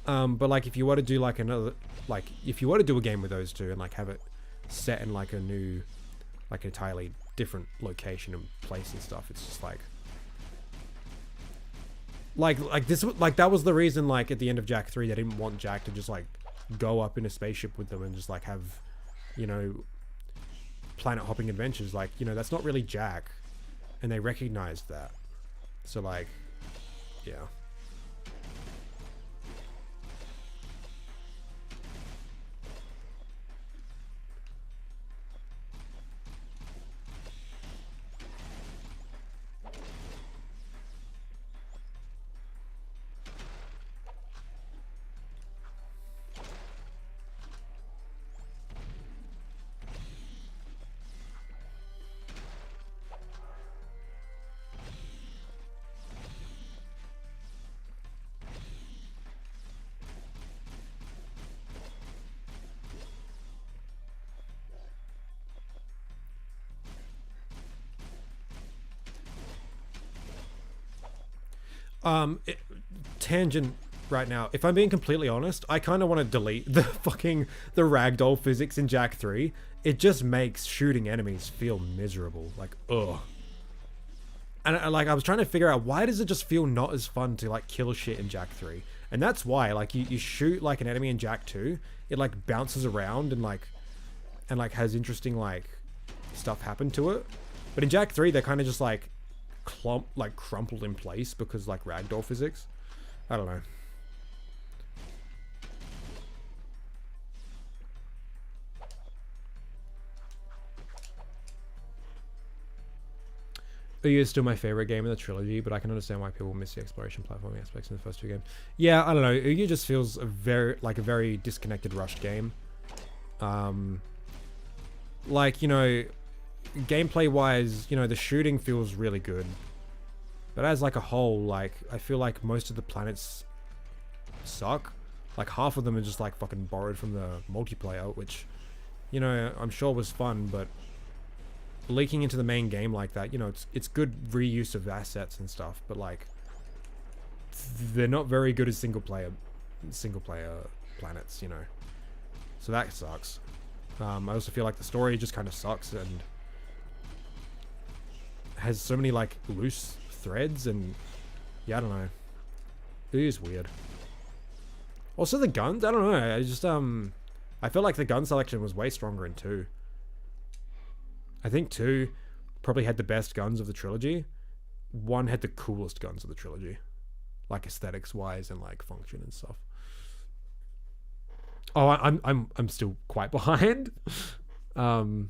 But like if you were to do like another, like if you were to do a game with those two and like have it set in like a new, like entirely different location and place and stuff, it's just like this, like that was the reason, like at the end of Jak 3 they didn't want Jak to just like go up in a spaceship with them and just like have, you know, planet hopping adventures. Like, you know, that's not really Jak, and they recognized that. So like, yeah. Tangent right now. If I'm being completely honest, I kind of want to delete the ragdoll physics in Jak 3. It just makes shooting enemies feel miserable. Like, ugh. And I was trying to figure out, why does it just feel not as fun to like kill shit in Jak 3? And that's why, like, you shoot like an enemy in Jak 2, it like bounces around and like has interesting like stuff happen to it. But in Jak 3, they're kind of just like crumpled in place because like ragdoll physics. I don't know. OU is still my favorite game in the trilogy, but I can understand why people miss the exploration platforming aspects in the first two games. Yeah, I don't know. OU just feels a very disconnected rushed game. Like, you know, gameplay wise, you know, the shooting feels really good. But as like a whole, like, I feel like most of the planets suck. Like half of them are just like fucking borrowed from the multiplayer, which, you know, I'm sure was fun, but leaking into the main game like that, you know, it's good reuse of assets and stuff, but like they're not very good as single player planets, you know. So that sucks. I also feel like the story just kind of sucks and has so many like loose threads, and yeah, I don't know. It is weird. Also the guns, I don't know. I just I feel like the gun selection was way stronger in 2. I think 2 probably had the best guns of the trilogy. 1 had the coolest guns of the trilogy, like aesthetics wise and like function and stuff. Oh, I'm still quite behind. Gamers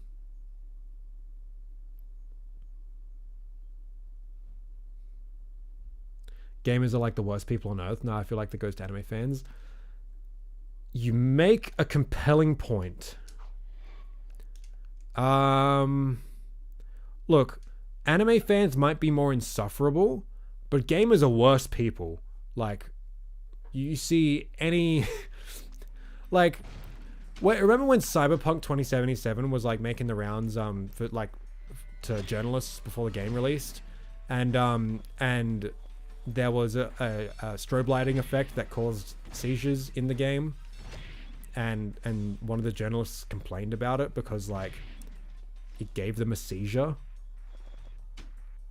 are like the worst people on earth. No, I feel like that goes to anime fans. You make a compelling point. Look, anime fans might be more insufferable, but gamers are worse people. Like, you see any... like, remember when Cyberpunk 2077 was like making the rounds for like to journalists before the game released, and there was a strobe lighting effect that caused seizures in the game, and one of the journalists complained about it because like it gave them a seizure.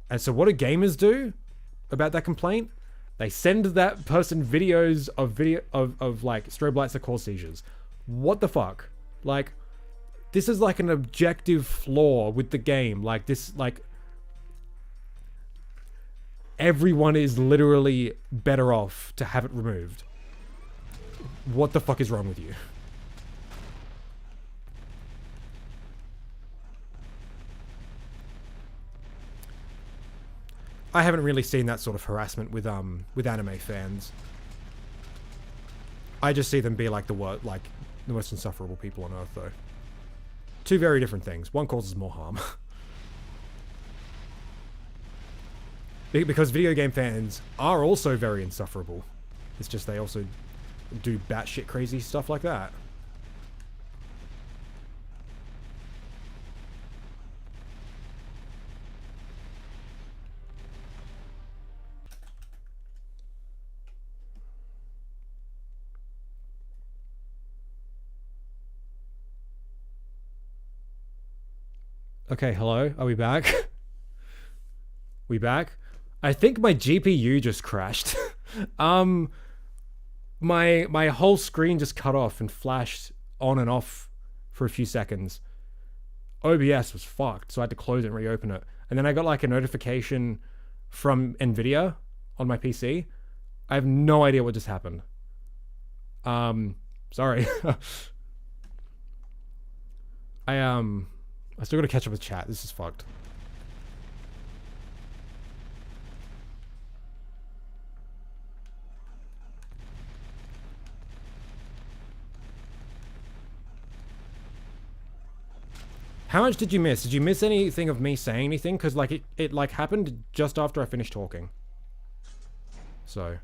And so what do gamers do about that complaint? They send that person videos of like strobe lights that cause seizures. What the fuck? Like, this is like an objective flaw with the game. Like this, like everyone is literally better off to have it removed. What the fuck is wrong with you? I haven't really seen that sort of harassment with anime fans. I just see them be like the most insufferable people on earth, though. Two very different things. One causes more harm. Because video game fans are also very insufferable. It's just they also do batshit crazy stuff like that. Okay, hello. Are we back? We back? I think my GPU just crashed. My whole screen just cut off and flashed on and off for a few seconds. OBS was fucked, so I had to close it and reopen it. And then I got like a notification from Nvidia on my PC. I have no idea what just happened. Sorry. I still gotta catch up with chat. This is fucked. How much did you miss? Did you miss anything of me saying anything? Because like it like happened just after I finished talking. So.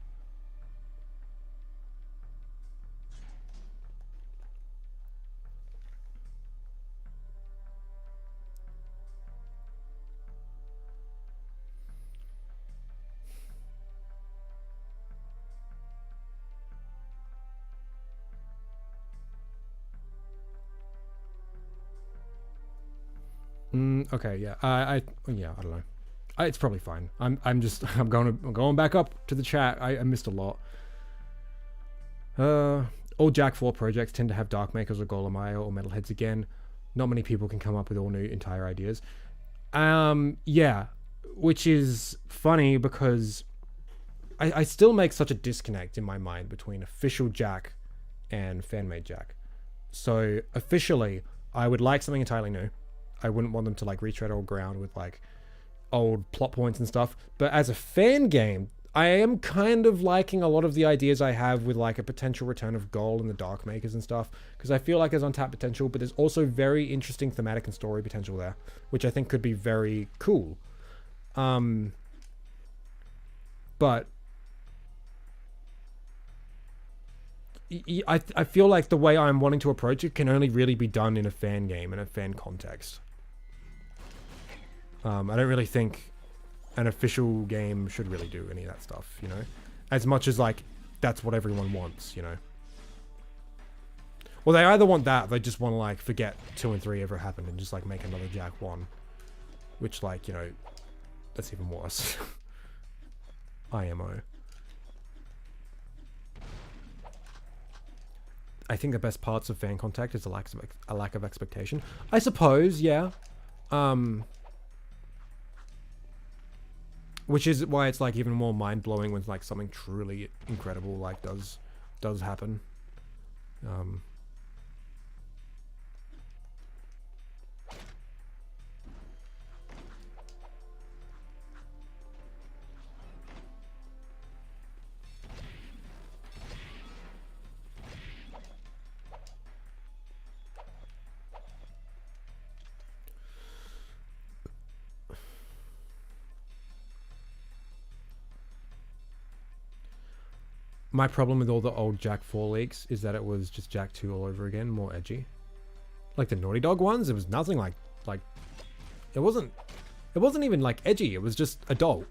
Okay, yeah. I don't know. It's probably fine. I'm going back up to the chat. I missed a lot. All Jak IV projects tend to have Dark Makers or lmao or Metalheads again. Not many people can come up with all new entire ideas. Yeah, which is funny because I still make such a disconnect in my mind between official Jak and fan-made Jak. So officially, I would like something entirely new. I wouldn't want them to like retread old ground with like old plot points and stuff. But as a fan game, I am kind of liking a lot of the ideas I have with like a potential return of Gold and the Dark Makers and stuff, because I feel like there's untapped potential, but there's also very interesting thematic and story potential there, which I think could be very cool. But I feel like the way I'm wanting to approach it can only really be done in a fan game, in a fan context. I don't really think an official game should really do any of that stuff, you know? As much as, like, that's what everyone wants, you know? Well, they either want that, or they just want to, like, forget 2 and 3 ever happened and just, like, make another Jak 1. Which, like, you know, that's even worse. IMO. I think the best parts of fan contact is a lack of expectation. I suppose, yeah. Which is why it's like even more mind-blowing when like something truly incredible like does happen. My problem with all the old Jak 4 leaks is that it was just Jak 2 all over again, more edgy. Like the Naughty Dog ones, it was nothing like it wasn't even like edgy, it was just adult.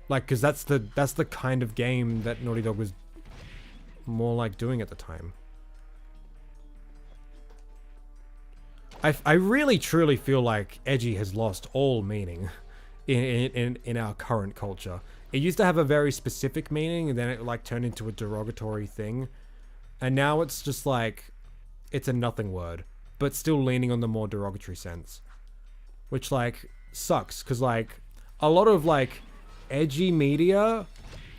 Like, cause that's the kind of game that Naughty Dog was more like doing at the time. I really truly feel like edgy has lost all meaning in our current culture. It used to have a very specific meaning, and then it like turned into a derogatory thing. And now it's just like, it's a nothing word, but still leaning on the more derogatory sense. Which like, sucks, because like, a lot of like, edgy media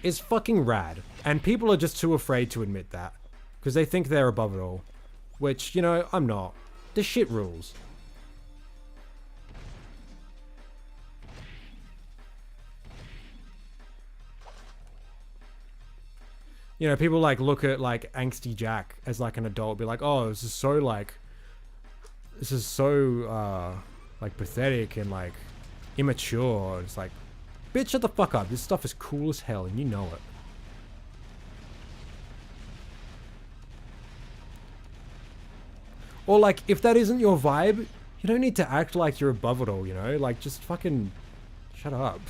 is fucking rad. And people are just too afraid to admit that. Because they think they're above it all. Which, you know, I'm not. This shit rules. You know, people like look at like angsty Jak as like an adult, be like, oh, this is so like pathetic and like immature. It's like, bitch, shut the fuck up. This stuff is cool as hell and you know it. Or like, if that isn't your vibe, you don't need to act like you're above it all, you know? Like, just fucking shut up.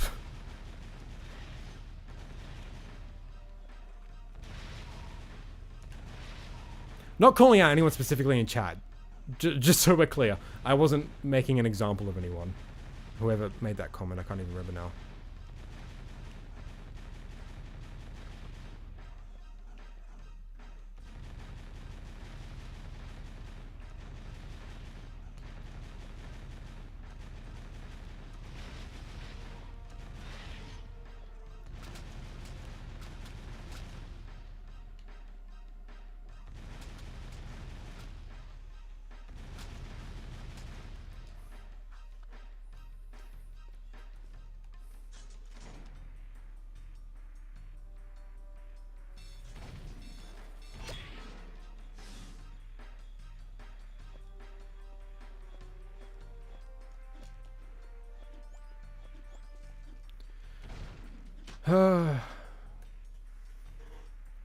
Not calling out anyone specifically in chat. Just so we're clear. I wasn't making an example of anyone. Whoever made that comment, I can't even remember now.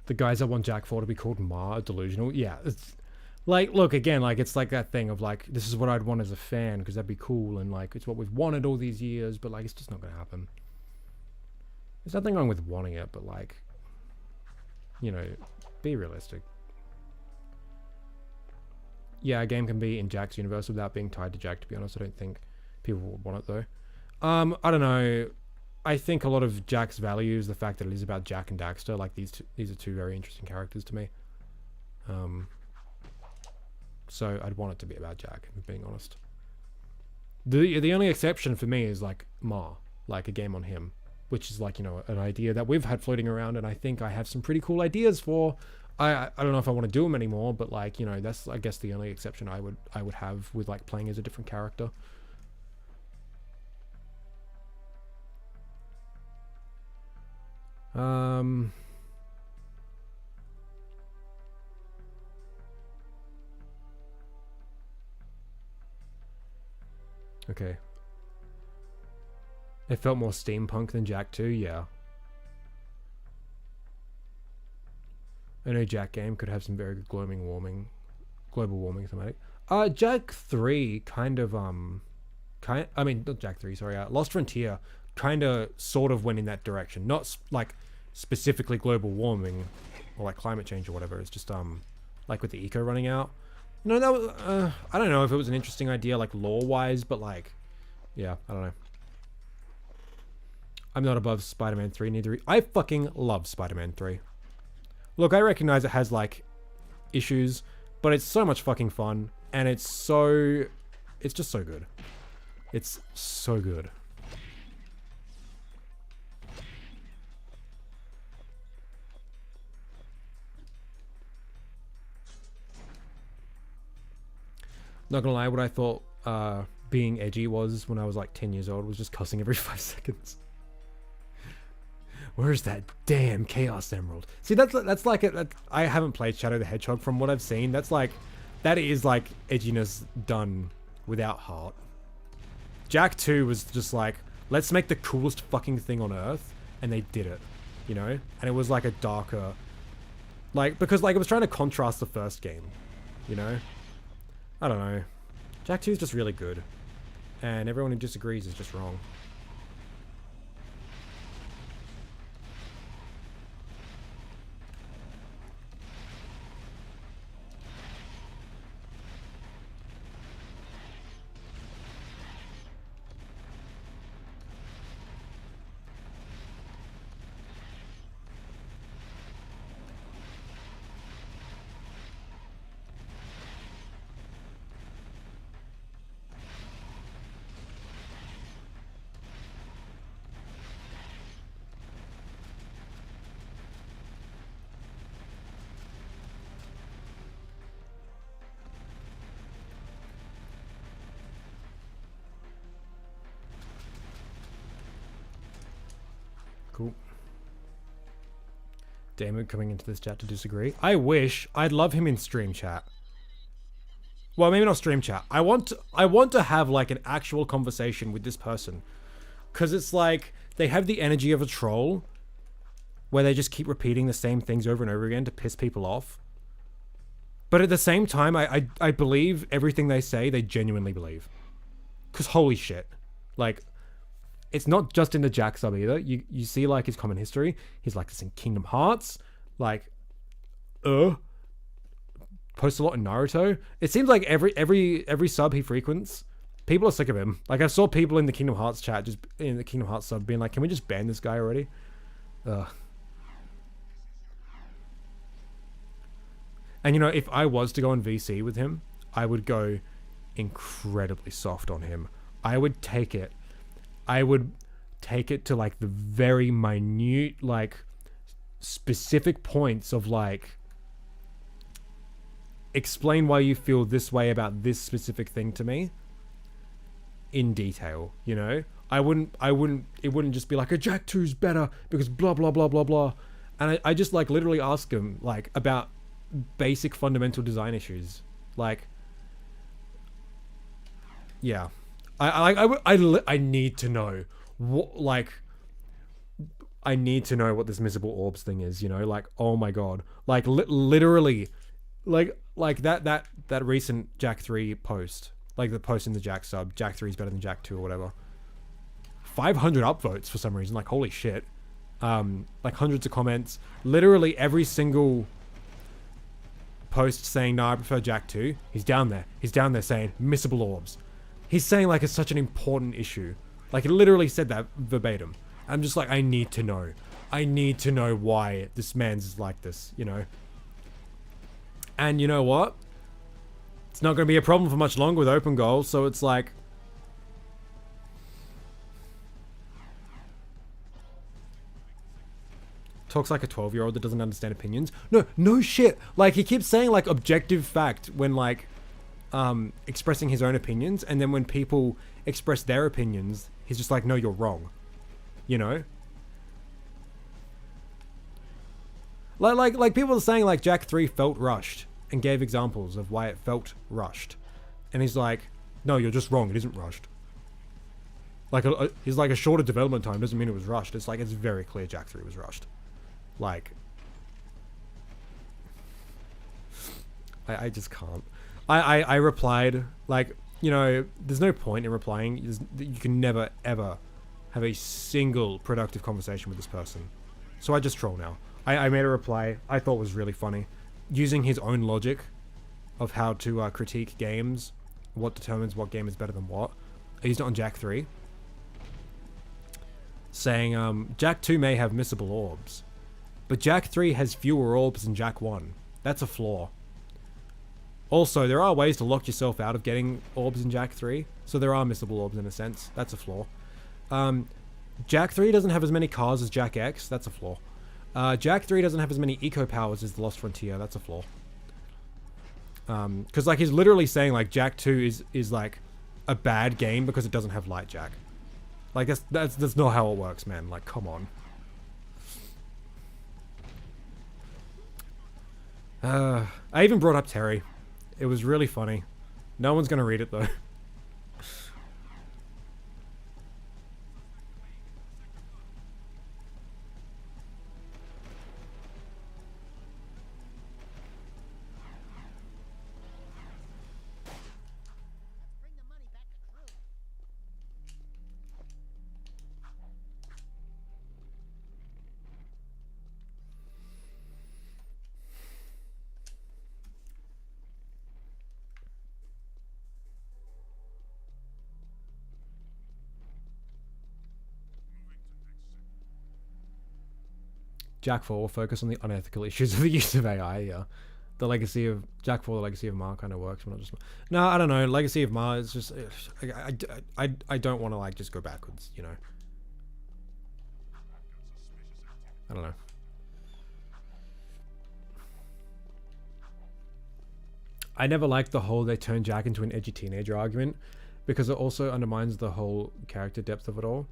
The guys that want Jak 4 to be called Ma are delusional. Yeah, it's like, look, again, like, it's like that thing of like, this is what I'd want as a fan because that'd be cool and like, it's what we've wanted all these years, but like, it's just not gonna happen. There's nothing wrong with wanting it, but like, you know, be realistic. Yeah, a game can be in Jak's universe without being tied to Jak, to be honest. I don't think people would want it though. I don't know. I think a lot of Jak's values, the fact that it is about Jak and Daxter, like these are two very interesting characters to me. So I'd want it to be about Jak, if I'm being honest. The only exception for me is like Ma, like a game on him, which is like, you know, an idea that we've had floating around, and I think I have some pretty cool ideas for. I don't know if I want to do them anymore, but like, you know, that's I guess the only exception I would have with like playing as a different character. Um. Okay. It felt more steampunk than Jak II, yeah. I know Jak game could have some very good global warming thematic. Jak III kind of I mean not Jak III, sorry, Lost Frontier kind of sort of went in that direction. Not like specifically global warming or like climate change or whatever. It's just like with the eco running out. No, that was I don't know if it was an interesting idea like lore-wise, but like yeah, I don't know. I'm not above Spider-Man 3, neither. I fucking love Spider-Man 3. Look, I recognize it has like issues, but it's so much fucking fun, and it's just so good. It's so good. Not gonna lie, what I thought being edgy was when I was like 10 years old was just cussing every 5 seconds. Where's that damn Chaos Emerald? See, that's like I haven't played Shadow the Hedgehog. From what I've seen, that is like edginess done without heart. Jak II was just like, let's make the coolest fucking thing on Earth, and they did it, you know. And it was like a darker, like because like it was trying to contrast the first game, you know. I don't know. Jak II is just really good, and everyone who disagrees is just wrong. Cool. Damon coming into this chat to disagree. I wish. I'd love him in stream chat. Well, maybe not stream chat. I want to have like an actual conversation with this person. Cause it's like they have the energy of a troll where they just keep repeating the same things over and over again to piss people off. But at the same time, I believe everything they say, they genuinely believe. Cause holy shit. Like, it's not just in the Jak sub either. You see like his common history. He's like this in Kingdom Hearts. Like, posts a lot in Naruto. It seems like every sub he frequents, people are sick of him. Like I saw people in the Kingdom Hearts chat, just in the Kingdom Hearts sub, being like, "Can we just ban this guy already?" And you know, if I was to go on VC with him, I would go incredibly soft on him. I would take it to like the very minute, like specific points of like, explain why you feel this way about this specific thing to me in detail, you know? It wouldn't just be like a Jak 2's better because blah, blah, blah, blah, blah. And I just like literally ask him like about basic fundamental design issues. Like, yeah. I need to know what, like, I need to know what this Miserable Orbs thing is, you know? Like, oh my god. Like, literally, like that recent Jak 3 post, like the post in the Jak sub, Jak 3 is better than Jak 2 or whatever. 500 upvotes for some reason, like, holy shit. Like, hundreds of comments. Literally every single post saying, no, I prefer Jak 2. He's down there. He's down there saying, Missable Orbs. He's saying like it's such an important issue. Like it literally said that verbatim. I'm just like, I need to know. I need to know why this man's like this, you know? And you know what? It's not going to be a problem for much longer with open goals, so it's like... Talks like a 12-year-old that doesn't understand opinions. No shit. Like he keeps saying like objective fact when like... expressing his own opinions, and then when people express their opinions, he's just like, no, you're wrong, you know? Like people are saying like Jak 3 felt rushed and gave examples of why it felt rushed. And he's like, no, you're just wrong. It isn't rushed. Like, he's like, a shorter development time doesn't mean it was rushed. It's like, it's very clear Jak 3 was rushed. Like, I just can't. I replied, like, you know, there's no point in replying. You can never, ever have a single productive conversation with this person. So I just troll now. I made a reply I thought was really funny. Using his own logic of how to critique games, what determines what game is better than what. I used it on Jak 3. Saying, Jak 2 may have missable orbs, but Jak 3 has fewer orbs than Jak 1. That's a flaw. Also, there are ways to lock yourself out of getting orbs in Jak 3, so there are missable orbs in a sense. That's a flaw. Jak 3 doesn't have as many cars as Jak X. That's a flaw. Jak 3 doesn't have as many eco powers as the Lost Frontier. That's a flaw. Because like he's literally saying like Jak 2 is like a bad game because it doesn't have light Jak. Like that's not how it works, man. Like, come on. I even brought up Terry. It was really funny. No one's gonna read it though. Bring the money back to crew. Jak 4 will focus on the unethical issues of the use of AI, yeah. The legacy of Jak 4, the legacy of Ma kind of works, but not just. No, I don't know. Legacy of Ma is just. I don't want to like just go backwards, you know. I don't know. I never liked the whole they turn Jak into an edgy teenager argument because it also undermines the whole character depth of it all.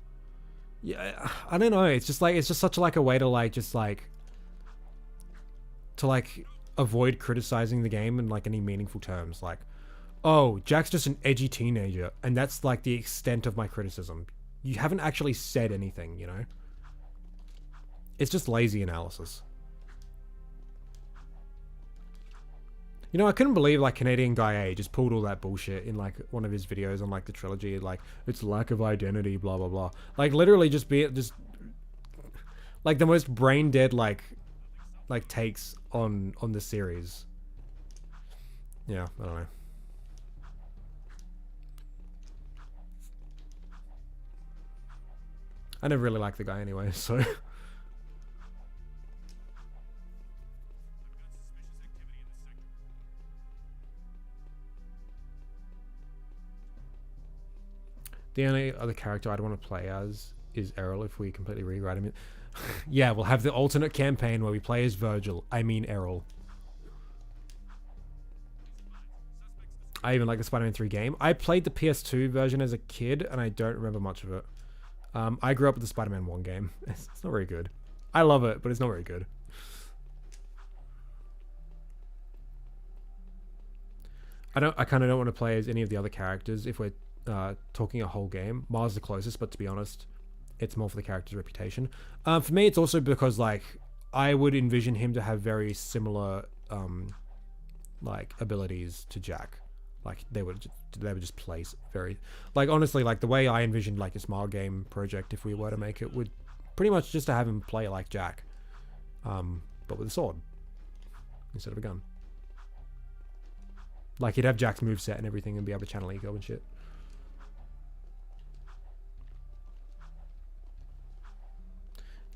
Yeah, I don't know. It's just like it's just such like a way to like just like to like avoid criticizing the game in like any meaningful terms. Like, oh, Jak's just an edgy teenager, and that's like the extent of my criticism. You haven't actually said anything, you know. It's just lazy analysis. You know, I couldn't believe like Canadian guy A just pulled all that bullshit in like one of his videos on like the trilogy, like it's lack of identity, blah blah blah. Like literally just like the most brain dead like takes on the series. Yeah, I don't know. I never really liked the guy anyway, so. The only other character I'd want to play as is Errol if we completely rewrite him. Yeah, we'll have the alternate campaign where we play as Virgil. I mean Errol. I even like the Spider-Man 3 game. I played the PS2 version as a kid, and I don't remember much of it. I grew up with the Spider-Man 1 game. It's not very good. I love it, but it's not very good. I kind of don't want to play as any of the other characters if we're talking a whole game. Mars the closest, but to be honest, it's more for the character's reputation. For me, it's also because like I would envision him to have very similar like abilities to Jak. Like they would just play very like honestly like the way I envisioned like a small game project if we were to make it would pretty much just to have him play like Jak, but with a sword instead of a gun. Like he'd have Jak's moveset and everything and be able to channel ego and shit.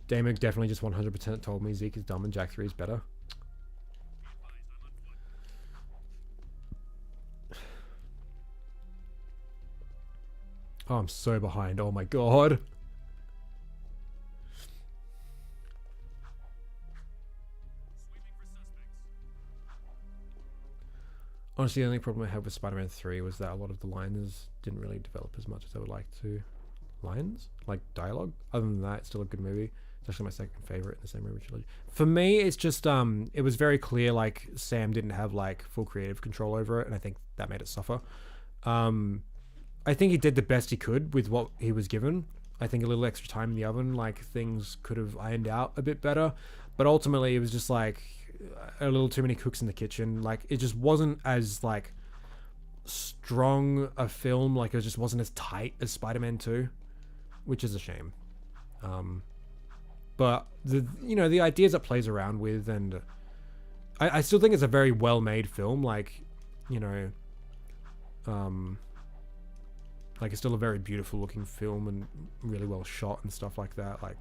Damon definitely just 100% told me Zeke is dumb and Jak 3 is better. Oh, I'm so behind. Oh my god. Honestly, the only problem I had with Spider-Man 3 was that a lot of the lines didn't really develop as much as I would like to. Lines? Like dialogue? Other than that, it's still a good movie. It's actually my second favorite in the same movie trilogy. For me, it's just it was very clear like Sam didn't have like full creative control over it, and I think that made it suffer. I think he did the best he could with what he was given. I think a little extra time in the oven, like things could have ironed out a bit better, but ultimately it was just like a little too many cooks in the kitchen. Like it just wasn't as like strong a film. Like it just wasn't as tight as Spider-Man 2, which is a shame. But the ideas it plays around with, and I still think it's a very well-made film. Like, like it's still a very beautiful looking film and really well shot and stuff like that. Like,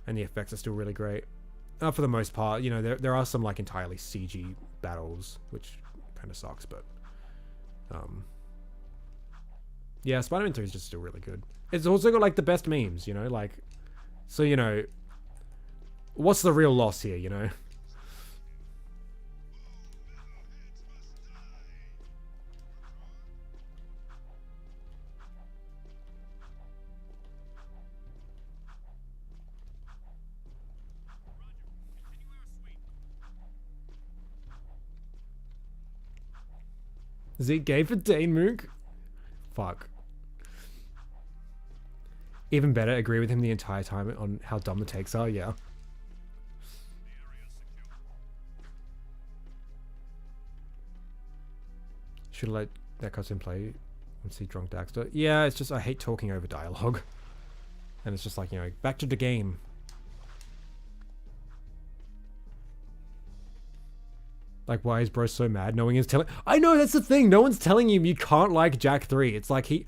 and the effects are still really great. For the most part, there are some like entirely CG battles, which kind of sucks, but yeah, Spider-Man 3 is just still really good. It's also got like the best memes, like, so what's the real loss here, Zeke gay for Dane Mook? Fuck. Even better, agree with him the entire time on how dumb the takes are, yeah. Should I let that cutscene play and see drunk Daxter? Yeah, it's just I hate talking over dialogue. And it's just like, back to the game. Like, why is bro so mad? No one is telling... I know, that's the thing. No one's telling you can't like Jak III. It's like he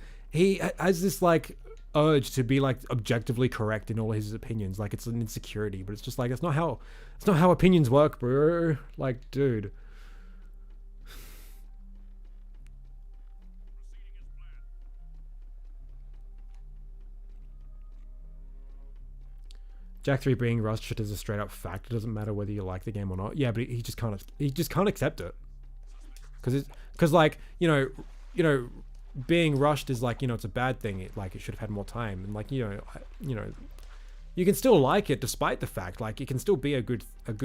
has this, like, urge to be, like, objectively correct in all his opinions. Like, it's an insecurity. But it's just like, it's not how opinions work, bro. Like, dude. Jak 3 being rushed is a straight up fact. It doesn't matter whether you like the game or not. Yeah, but he just can't accept it. Because like, being rushed is like, it's a bad thing. It should have had more time. And like, you can still like it despite the fact, like it can still be a good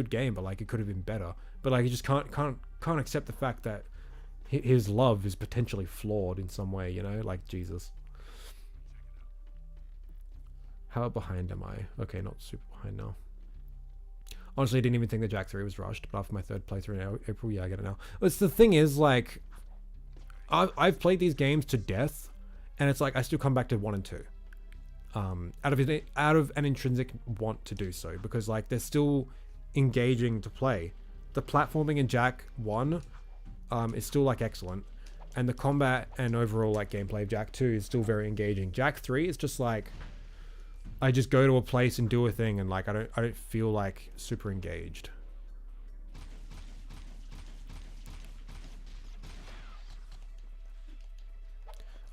game, but like it could have been better. But like, you just can't accept the fact that his love is potentially flawed in some way, like Jesus. How behind am I? Okay, not super behind now. Honestly, I didn't even think that Jak 3 was rushed, but after my third playthrough in April, yeah, I get it now. It's the thing is, like, I've played these games to death, and it's like I still come back to 1 and 2, out of an intrinsic want to do so, because like they're still engaging to play. The platforming in Jak 1 is still like excellent, and the combat and overall like gameplay of Jak 2 is still very engaging. Jak 3 is just like, I just go to a place and do a thing, and like I don't feel like super engaged.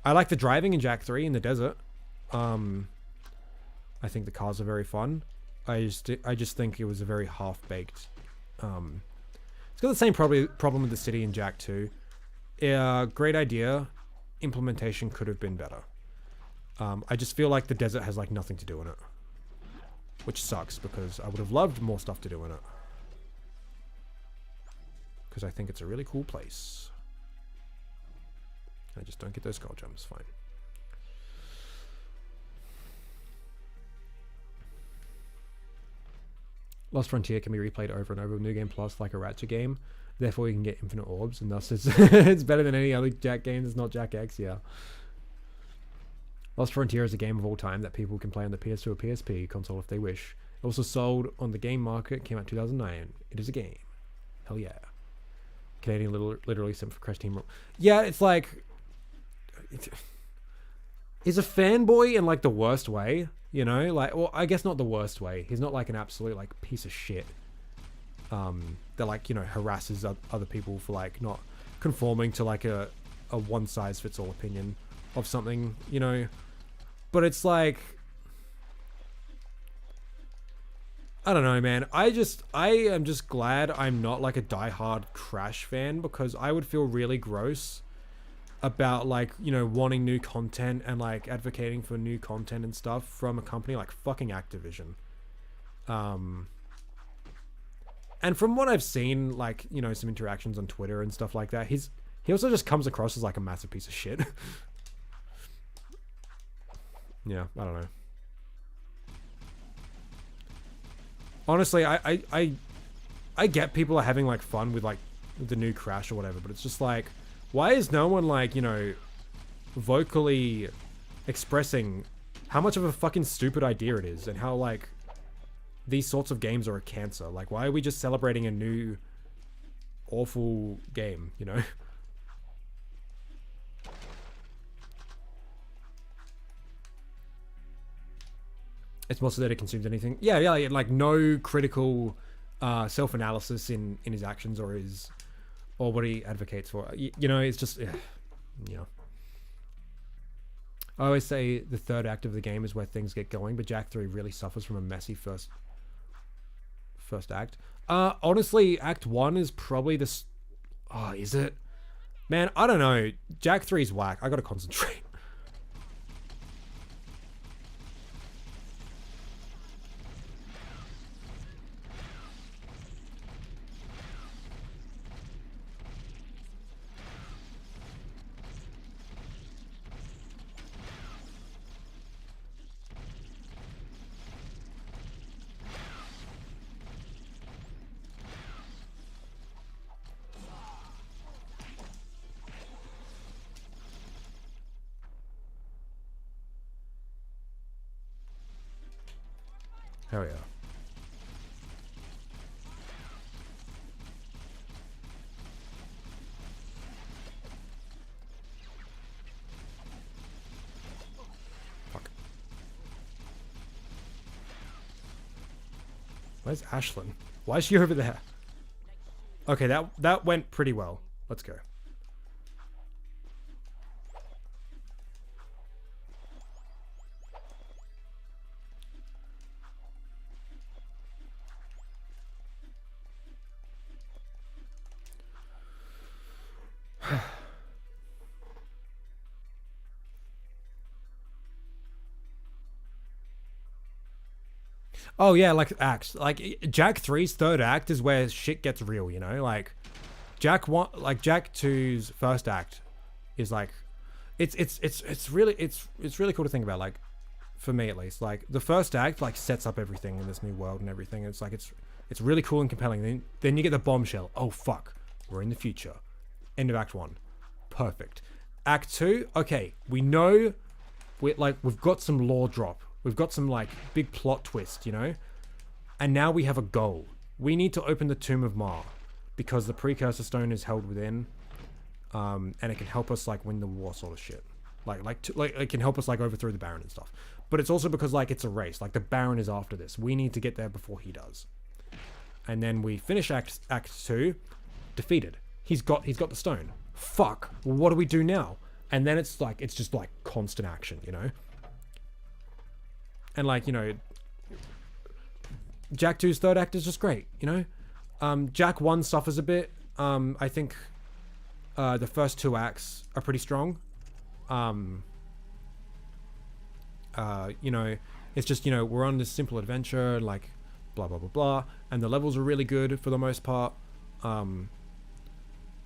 I like the driving in Jak 3 in the desert. I think the cars are very fun. I just think it was a very half-baked. It's got the same problem with the city in Jak 2. Great idea. Implementation could have been better. I just feel like the desert has like nothing to do in it, which sucks because I would have loved more stuff to do in it, because I think it's a really cool place. I just don't get those gold gems. Fine. Lost Frontier can be replayed over and over with New Game Plus like a Ratchet game. Therefore, you can get infinite orbs, and thus it's, it's better than any other Jak game. It's not Jak X, yeah. Lost Frontier is a game of all time that people can play on the PS2 or PSP console if they wish. It also sold on the game market, came out 2009. It is a game. Hell yeah. Canadian literally sent for Crash Team. Yeah, it's like... He's a fanboy in like the worst way, Like, well, I guess not the worst way. He's not like an absolute like piece of shit. That like, harasses other people for like not conforming to like a one-size-fits-all opinion of something, but it's like, I don't know, man. I am just glad I'm not like a diehard Crash fan, because I would feel really gross about like, wanting new content and like advocating for new content and stuff from a company like fucking Activision. And from what I've seen, like, you know, some interactions on Twitter and stuff like that, he also just comes across as like a massive piece of shit. Yeah, I don't know. Honestly, I get people are having like fun with like the new Crash or whatever, but it's just like, why is no one like, you know, vocally expressing how much of a fucking stupid idea it is and how like these sorts of games are a cancer? Like, why are we just celebrating a new awful game, you know? It's more so that it consumes anything. Yeah, like no critical self-analysis in his actions or what he advocates for. You know, it's just, you know. I always say the third act of the game is where things get going, but Jak II really suffers from a messy first act. Honestly, Act 1 is probably the... Oh, is it? Man, I don't know. Jak 3's whack. I gotta concentrate. Hell yeah. Fuck. Where's Ashlyn? Why is she over there? Okay, that went pretty well. Let's go. Oh yeah, like acts. Like Jak 3's third act is where shit gets real, you know? Like Jak 2's first act is like it's really cool to think about, like for me at least. Like the first act like sets up everything in this new world and everything. It's like it's really cool and compelling. Then you get the bombshell. Oh fuck. We're in the future. End of Act 1. Perfect. Act 2, okay, we know we've got some lore drop. We've got some like big plot twist, you know? And now we have a goal. We need to open the Tomb of Ma because the precursor stone is held within, and it can help us like win the war sort of shit. Like it can help us like overthrow the Baron and stuff. But it's also because like it's a race. Like the Baron is after this. We need to get there before he does. And then we finish Act 2, defeated. He's got the stone. Fuck. Well, what do we do now? And then it's just like constant action, you know? And like, you know, Jak 2's third act is just great, you know? Jak 1 suffers a bit. I think the first two acts are pretty strong. You know, it's just, you know, we're on this simple adventure, like blah, blah, blah, blah. And the levels are really good for the most part.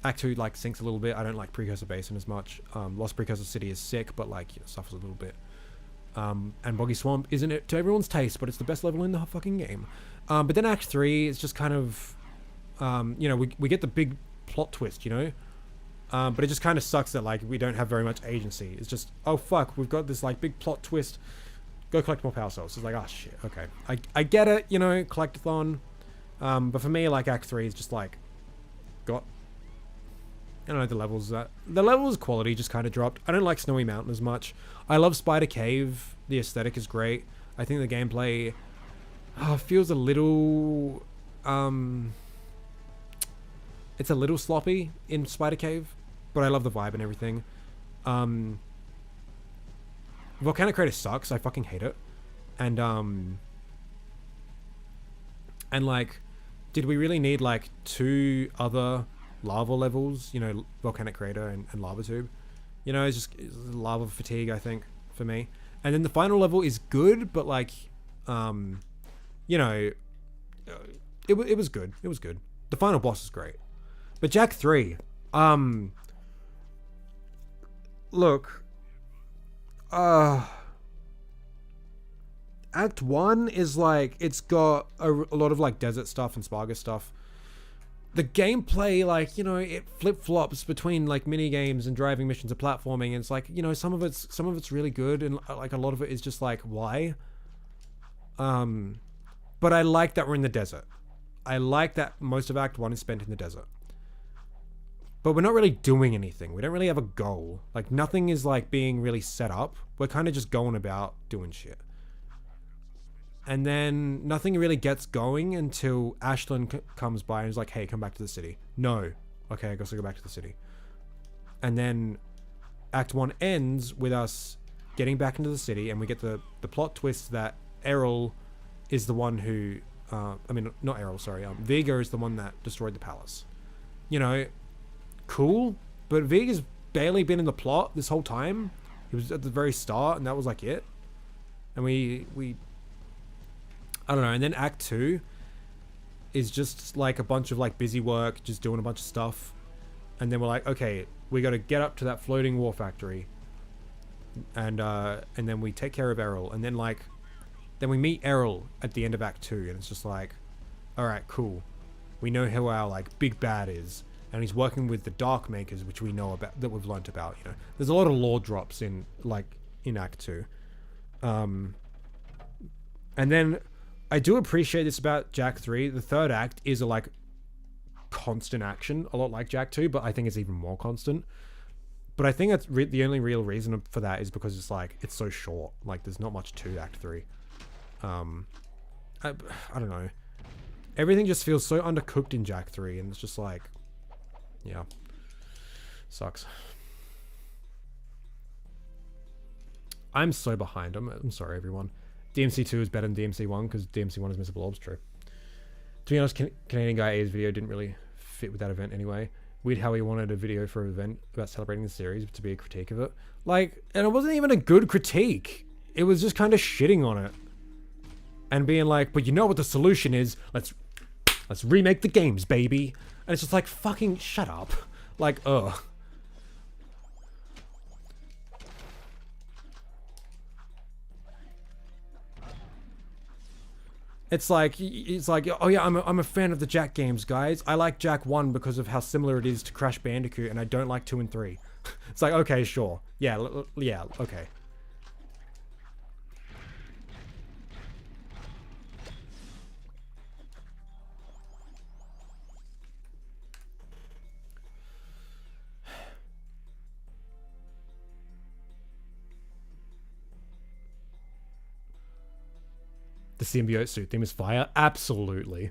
Act 2 like sinks a little bit. I don't like Precursor Basin as much. Lost Precursor City is sick, but like, you know, suffers a little bit. And Boggy Swamp isn't it to everyone's taste, but it's the best level in the fucking game. But then Act 3 is just kind of, you know, we get the big plot twist, you know? But it just kind of sucks that like we don't have very much agency. It's just, oh fuck, we've got this like big plot twist. Go collect more power cells. It's like, oh shit, okay. I get it, you know, collectathon. But for me, like Act 3 is just like, got, I don't know, the levels quality just kind of dropped. I don't like Snowy Mountain as much. I love Spider Cave. The aesthetic is great. I think the gameplay feels a little, it's a little sloppy in Spider Cave, but I love the vibe and everything. Volcanic Crater sucks. I fucking hate it. And like, did we really need like two other lava levels, you know, Volcanic Crater and Lava Tube? You know, it's lava fatigue, I think, for me. And then the final level is good, but like, you know, it was good. It was good. The final boss is great. But Jak 3, look, Act 1 is like, it's got a lot of like desert stuff and Sparga stuff. The gameplay, like, you know, it flip-flops between like mini games and driving missions and platforming, and it's like, you know, some of it's really good, and like a lot of it is just like, why? But I like that we're in the desert. I like that most of Act 1 is spent in the desert. But we're not really doing anything. We don't really have a goal. Like, nothing is like being really set up. We're kind of just going about doing shit. And then nothing really gets going until Ashlyn comes by and is like, hey, come back to the city. No. Okay, I guess I'll go back to the city. And then Act 1 ends with us getting back into the city, and we get the plot twist that Errol is the one who... I mean, not Errol, sorry. Vega is the one that destroyed the palace. You know, cool. But Vega's barely been in the plot this whole time. He was at the very start, and that was like it. And we I don't know. And then Act 2 is just like a bunch of like busy work, just doing a bunch of stuff. And then we're like, okay, we got to get up to that floating war factory. And then we take care of Errol. And then like, then we meet Errol at the end of Act 2. And it's just like, all right, cool. We know who our like big bad is. And he's working with the Dark Makers, which we know about, that we've learnt about, you know. There's a lot of lore drops in Act 2. And then I do appreciate this about Jak 3. The third act is a like constant action, a lot like Jak 2, but I think it's even more constant. But I think that's the only real reason for that is because it's like, it's so short. Like, there's not much to Act 3. I don't know. Everything just feels so undercooked in Jak 3, and it's just like, yeah, sucks. I'm so behind. I'm sorry, everyone. DMC2 is better than DMC1 because DMC1 is missable orbs, true. To be honest, Canadian Guy A's video didn't really fit with that event anyway. Weird how he wanted a video for an event about celebrating the series to be a critique of it. Like, and it wasn't even a good critique. It was just kind of shitting on it. And being like, but you know what the solution is? Let's remake the games, baby. And it's just like, fucking shut up. Like, ugh. It's like, oh yeah, I'm a fan of the Jak games, guys. I like Jak 1 because of how similar it is to Crash Bandicoot, and I don't like 2 and 3. It's like, okay, sure. Yeah, yeah, okay. The symbiote suit theme is fire. Absolutely.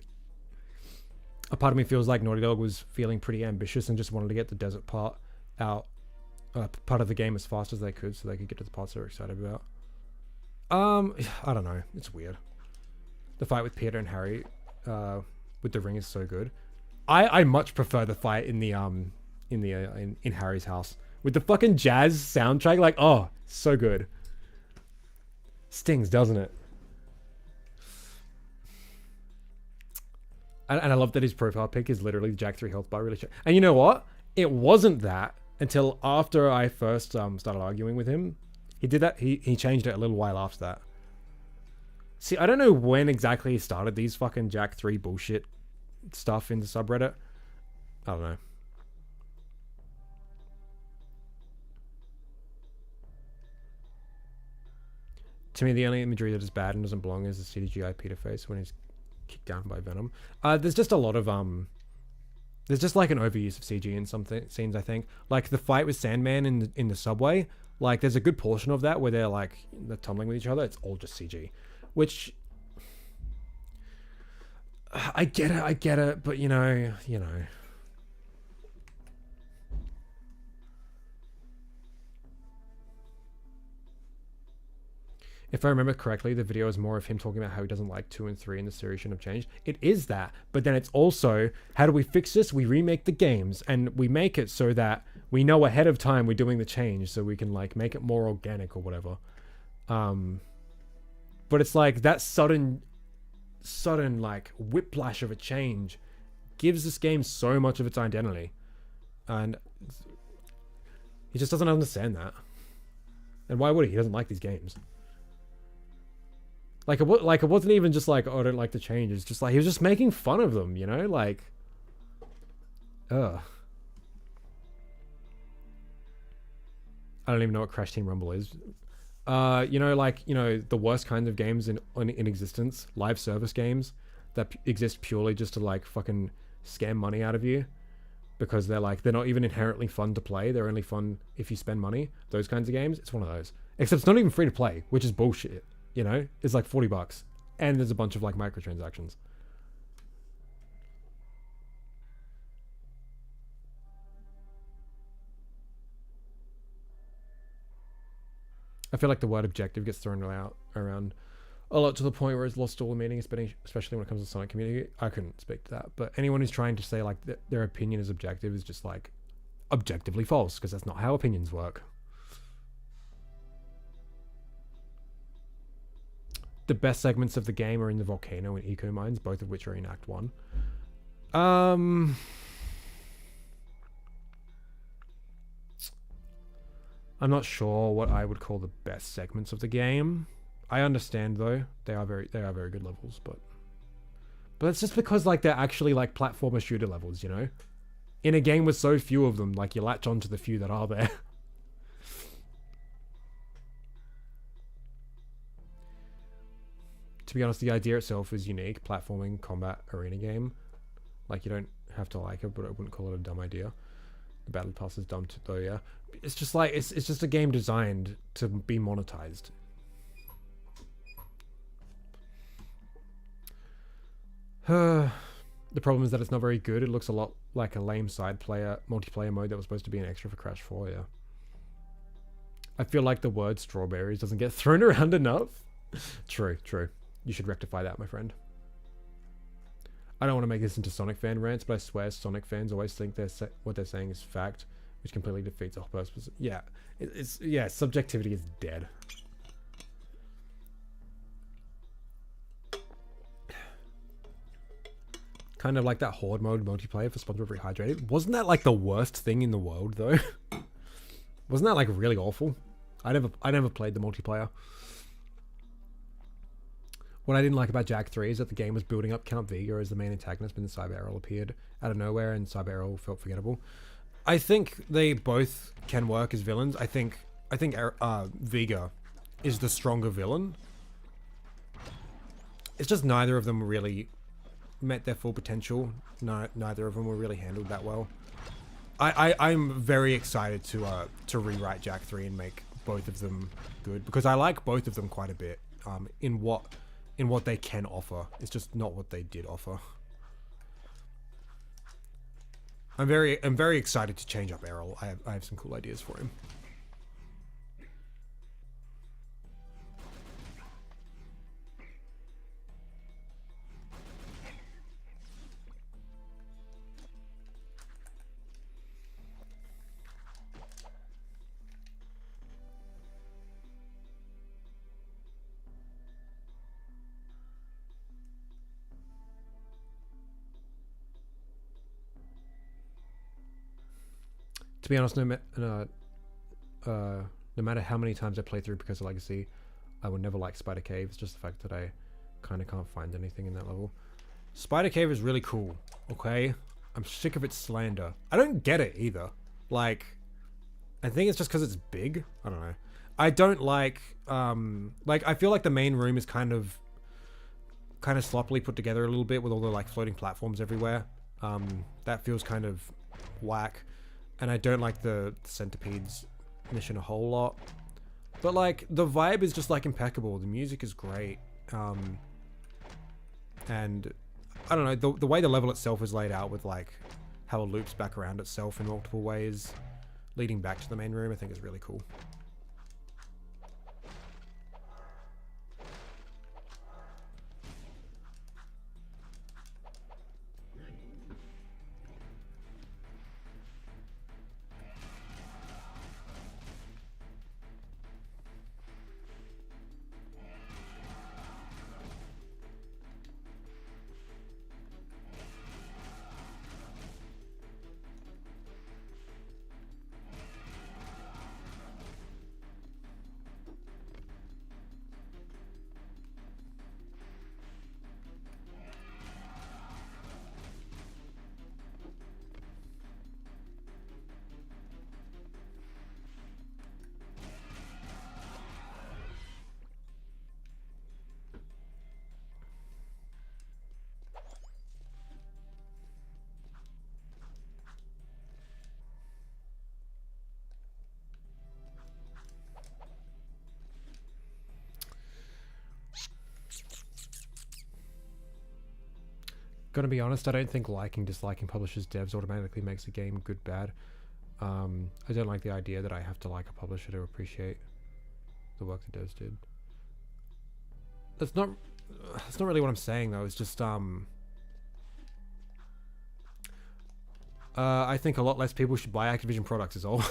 A part of me feels like Naughty Dog was feeling pretty ambitious and just wanted to get the desert part out, part of the game as fast as they could so they could get to the parts they were excited about. I don't know. It's weird. The fight with Peter and Harry with the ring is so good. I much prefer the fight in the in Harry's house with the fucking jazz soundtrack. Like, oh, so good. Stings, doesn't it? And I love that his profile pic is literally the Jak 3 health bar. Really, and you know what? It wasn't that until after I first started arguing with him. He did that. He changed it a little while after that. See, I don't know when exactly he started these fucking Jak 3 bullshit stuff in the subreddit. I don't know. To me, the only imagery that is bad and doesn't belong is the CGI Peter face when he's kicked down by Venom. There's just a lot of there's just like an overuse of CG in some scenes, I think. Like the fight with Sandman in the subway, like there's a good portion of that where they're tumbling with each other. It's all just CG, which I get it, but you know. If I remember correctly, the video is more of him talking about how he doesn't like 2 and 3 and the series shouldn't have changed. It is that, but then it's also, how do we fix this? We remake the games, and we make it so that we know ahead of time we're doing the change, so we can like make it more organic or whatever. But it's like that sudden sudden like whiplash of a change gives this game so much of its identity, and he just doesn't understand that. And why would he? He doesn't like these games. Like it wasn't even just like, oh, I don't like the change. It's just like he was just making fun of them, you know, like, ugh. I don't even know what Crash Team Rumble is. You know, like, you know, the worst kinds of games in existence, live service games that exist purely just to like fucking scam money out of you, because they're not even inherently fun to play. They're only fun if you spend money. Those kinds of games, it's one of those. Except it's not even free to play, which is bullshit. You know, it's like $40, and there's a bunch of like microtransactions. I feel like the word objective gets thrown around a lot to the point where it's lost all the meaning, especially when it comes to the Sonic community. I couldn't speak to that, but anyone who's trying to say like their opinion is objective is just like objectively false, because that's not how opinions work. The best segments of the game are in the volcano and eco mines, both of which are in Act 1. I'm not sure what I would call the best segments of the game. I understand though, they are very good levels, but it's just because like they're actually like platformer shooter levels, you know? In a game with so few of them, like you latch on to the few that are there. To be honest, the idea itself is unique. Platforming, combat, arena game. Like, you don't have to like it, but I wouldn't call it a dumb idea. The battle pass is dumb too, though, yeah. It's just like, it's just a game designed to be monetized. The problem is that it's not very good. It looks a lot like a lame multiplayer mode that was supposed to be an extra for Crash 4, yeah. I feel like the word strawberries doesn't get thrown around enough. True. You should rectify that, my friend. I don't want to make this into Sonic fan rants, but I swear Sonic fans always think what they're saying is fact, which completely defeats the whole purpose. Yeah, yeah, subjectivity is dead. Kind of like that Horde mode multiplayer for SpongeBob Rehydrated. Wasn't that like the worst thing in the world though? Wasn't that like really awful? I never played the multiplayer. What I didn't like about Jak III is that the game was building up Count Vega as the main antagonist, but then Cyber Errol appeared out of nowhere, and Cyber Errol felt forgettable. I think they both can work as villains. I think Vega is the stronger villain. It's just neither of them really met their full potential. Neither of them were really handled that well. I'm very excited to rewrite Jak III and make both of them good, because I like both of them quite a bit. In what they can offer. It's just not what they did offer. I'm very excited to change up Errol. I have some cool ideas for him. To be honest, no matter how many times I play through because of Legacy, I would never like Spider Cave. It's just the fact that I kind of can't find anything in that level. Spider Cave is really cool, okay? I'm sick of its slander. I don't get it either. Like, I think it's just because it's big. I don't know. I don't like I feel like the main room is kind of sloppily put together a little bit with all the like floating platforms everywhere. That feels kind of whack. And I don't like the Centipedes mission a whole lot. But like, the vibe is just like impeccable. The music is great. And I don't know, the way the level itself is laid out with like how it loops back around itself in multiple ways, leading back to the main room, I think is really cool. Gonna be honest, I don't think disliking publishers' devs automatically makes a game good, bad. I don't like the idea that I have to like a publisher to appreciate the work the devs did. That's not really what I'm saying though. It's just I think a lot less people should buy Activision products is all.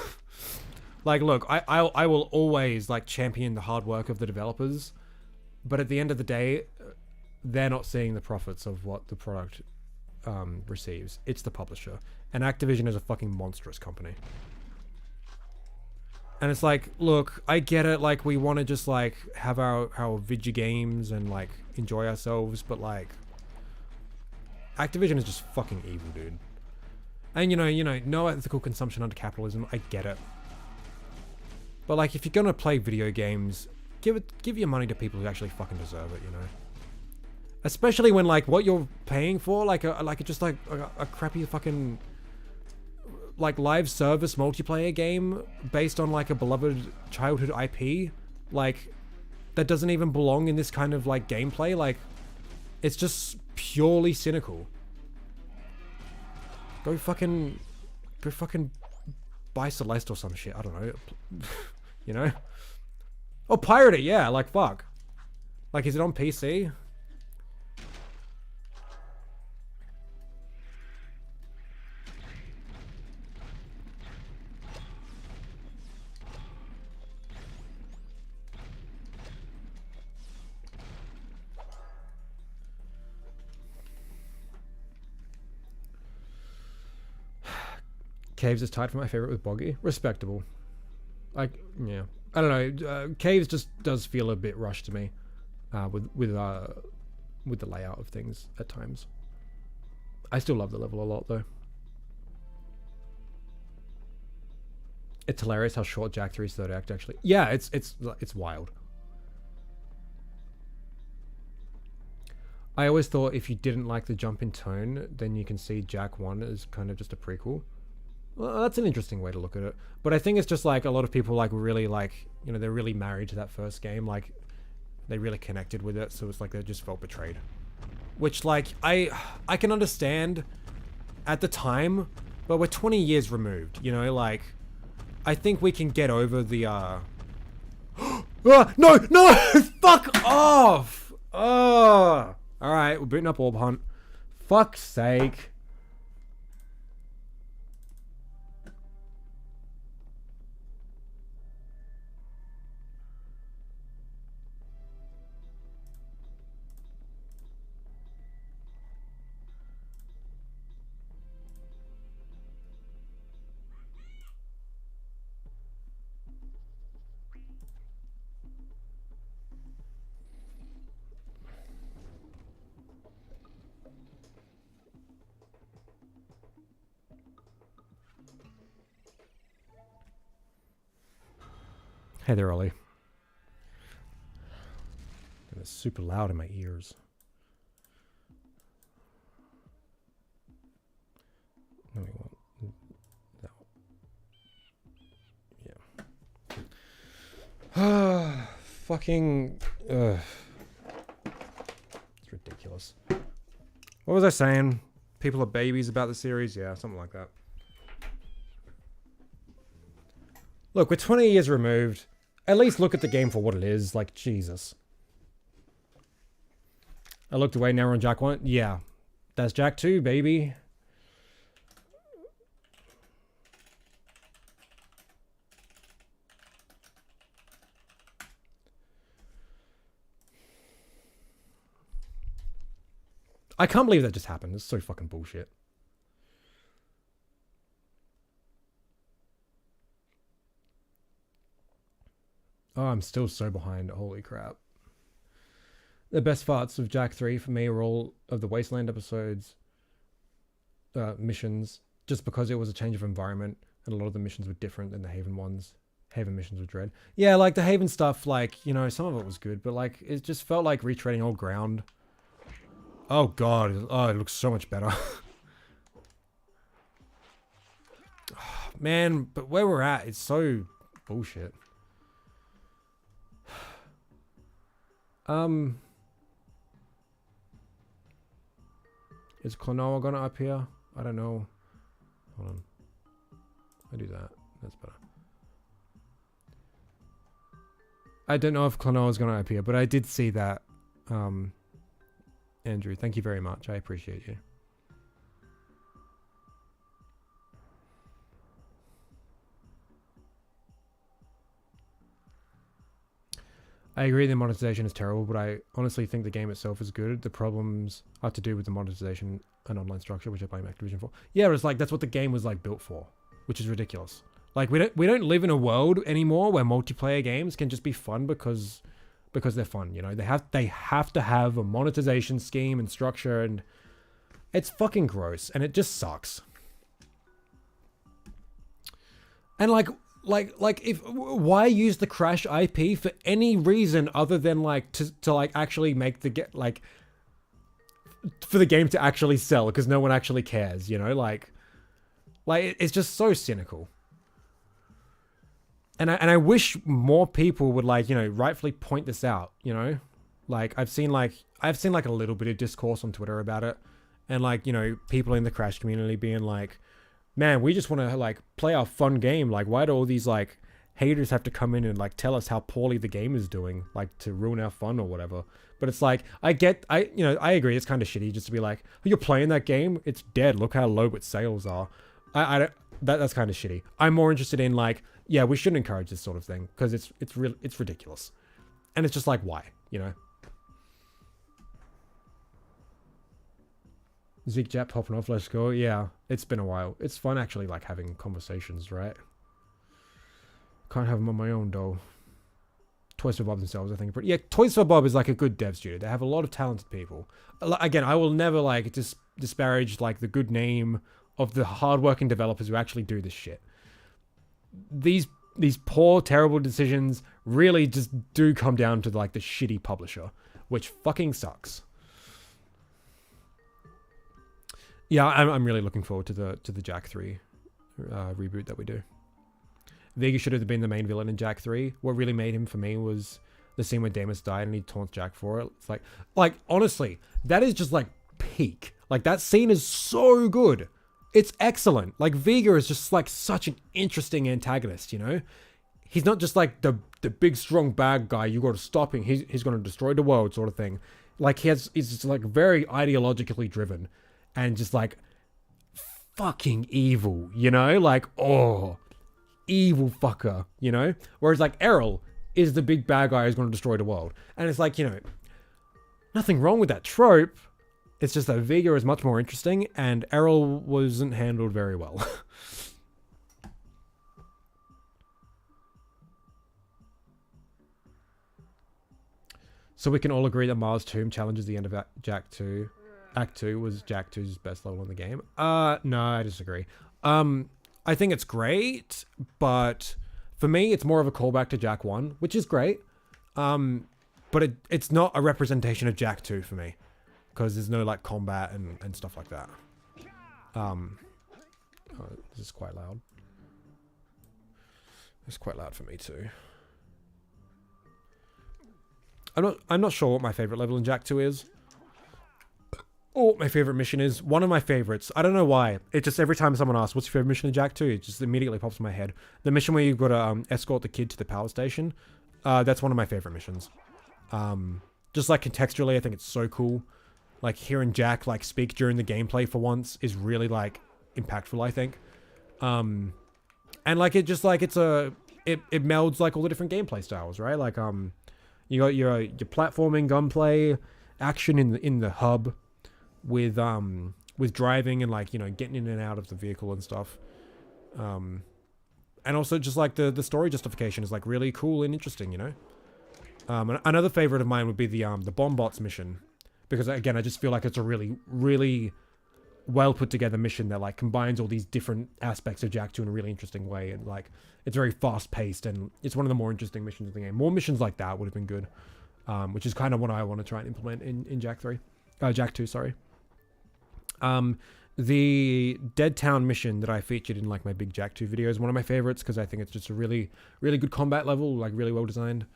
Like, look, I will always like champion the hard work of the developers, but at the end of the day, they're not seeing the profits of what the product receives. It's the publisher, and Activision is a fucking monstrous company. And it's like, look, I get it. Like, we want to just like have our video games and like enjoy ourselves, but like, Activision is just fucking evil, dude. And you know, no ethical consumption under capitalism. I get it. But like, if you're gonna play video games, give your money to people who actually fucking deserve it, you know. Especially when like what you're paying for, like a crappy fucking like live service multiplayer game based on like a beloved childhood IP, like that doesn't even belong in this kind of like gameplay. Like, it's just purely cynical. Go fucking buy Celeste or some shit. I don't know. You know? Or pirate it, yeah, like fuck. Like, is it on PC? Caves is tied for my favorite with Boggy. Respectable. Like, yeah. I don't know. Caves just does feel a bit rushed to me, with the layout of things at times. I still love the level a lot though. It's hilarious how short Jak III's third act actually. Yeah, it's wild. I always thought if you didn't like the jump in tone, then you can see Jak I as kind of just a prequel. Well, that's an interesting way to look at it. But I think it's just like a lot of people like really like, you know, they're really married to that first game. Like, they really connected with it. So it's like they just felt betrayed. Which like, I can understand at the time, but we're 20 years removed, you know, like, I think we can get over the, no, fuck off! Oh! Alright, we're booting up Orb Hunt. Fuck's sake. Hey there, Ollie. It's super loud in my ears. No, we want that one. Yeah. Fucking. It's ridiculous. What was I saying? People are babies about the series? Yeah, something like that. Look, we're 20 years removed. At least look at the game for what it is. Like, Jesus. I looked away, now we're on Jak I. Yeah. That's Jak II, baby. I can't believe that just happened. It's so fucking bullshit. Oh, I'm still so behind. Holy crap. The best parts of Jak III for me are all of the Wasteland episodes, missions, just because it was a change of environment and a lot of the missions were different than the Haven ones. Haven missions were dread. Yeah, like the Haven stuff, like, you know, some of it was good, but like, it just felt like retreading old ground. Oh god, oh, it looks so much better. Man, but where we're at, it's so bullshit. Is Klonoa gonna appear? I don't know. Hold on. I do that. That's better. I don't know if Klonoa is gonna appear, but I did see that. Andrew, thank you very much. I appreciate you. I agree the monetization is terrible, but I honestly think the game itself is good. The problems are to do with the monetization and online structure, which I blame Activision for. Yeah, it's like that's what the game was like built for, which is ridiculous. Like we don't live in a world anymore where multiplayer games can just be fun because they're fun, you know. They have to have a monetization scheme and structure, and it's fucking gross and it just sucks. And like if why use the Crash IP for any reason other than like to like actually make the like for the game to actually sell, because no one actually cares, you know, like it's just so cynical. And I wish more people would like, you know, rightfully point this out, you know? Like I've seen like a little bit of discourse on Twitter about it, and like, you know, people in the Crash community being like, man, we just want to like play our fun game. Like, why do all these like haters have to come in and like tell us how poorly the game is doing, like to ruin our fun or whatever? But it's like, I agree. It's kind of shitty just to be like, oh, you're playing that game, it's dead. Look how low its sales are. That's kind of shitty. I'm more interested in like, yeah, we shouldn't encourage this sort of thing because it's ridiculous, and it's just like, why, you know? Zeke Jap popping off, let's go. Yeah, it's been a while. It's fun actually like having conversations, right? Can't have them on my own though. Toys for Bob themselves, I think. Yeah, Toys for Bob is like a good dev studio. They have a lot of talented people. Again, I will never like disparage like the good name of the hardworking developers who actually do this shit. These poor, terrible decisions really just do come down to like the shitty publisher, which fucking sucks. Yeah, I'm really looking forward to the Jak III reboot that we do. Vega should have been the main villain in Jak III. What really made him for me was the scene where Damus died and he taunts Jak for it. It's like honestly, that is just like peak. Like that scene is so good. It's excellent. Like Vega is just like such an interesting antagonist, you know? He's not just like the big strong bad guy, you gotta stop him, he's gonna destroy the world sort of thing. Like he's just like very ideologically driven and just like fucking evil, you know? Like, oh, evil fucker, you know? Whereas like Errol is the big bad guy who's gonna destroy the world. And it's like, you know, nothing wrong with that trope. It's just that Vega is much more interesting, and Errol wasn't handled very well. So we can all agree that Mars Tomb challenges the end of Jak II. Act 2 was Jak II's best level in the game. No, I disagree. I think it's great, but for me, it's more of a callback to Jak 1, which is great. But it's not a representation of Jak 2 for me, because there's no like combat and stuff like that. Oh, this is quite loud. It's quite loud for me too. I'm not sure what my favorite level in Jak 2 is. Or what my favorite mission is. One of my favorites. I don't know why. It just every time someone asks, what's your favorite mission in Jak 2? It just immediately pops in my head. The mission where you've got to escort the kid to the power station. That's one of my favorite missions. Just like contextually, I think it's so cool. Like hearing Jak like speak during the gameplay for once is really like impactful, I think. And like it just like it melds like all the different gameplay styles, right? Like you got your platforming, gunplay, action in the hub, with driving and like, you know, getting in and out of the vehicle and stuff. And also just like the story justification is like really cool and interesting, you know. Another favorite of mine would be the Bombots mission, because again I just feel like it's a really, really well put together mission that like combines all these different aspects of Jak 2 in a really interesting way, and like it's very fast paced and it's one of the more interesting missions in the game. More missions like that would have been good, which is kind of what I want to try and implement in Jak 2, sorry. The Dead Town mission that I featured in like my big Jak 2 video is one of my favorites because I think it's just a really, really good combat level, like really well designed.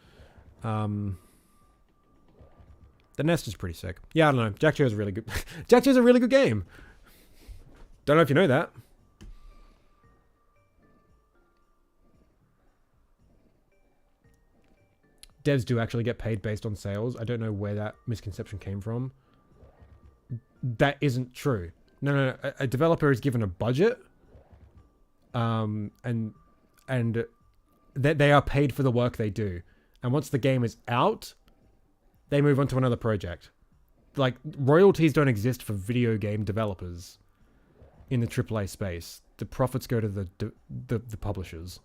The Nest is pretty sick. Yeah, I don't know. Jak II is a really good. Jak II is a really good game. Don't know if you know that. Devs do actually get paid based on sales. I don't know where that misconception came from. That isn't true. No. A developer is given a budget, and they are paid for the work they do. And once the game is out, they move on to another project. Like, royalties don't exist for video game developers in the AAA space. The profits go to the publishers.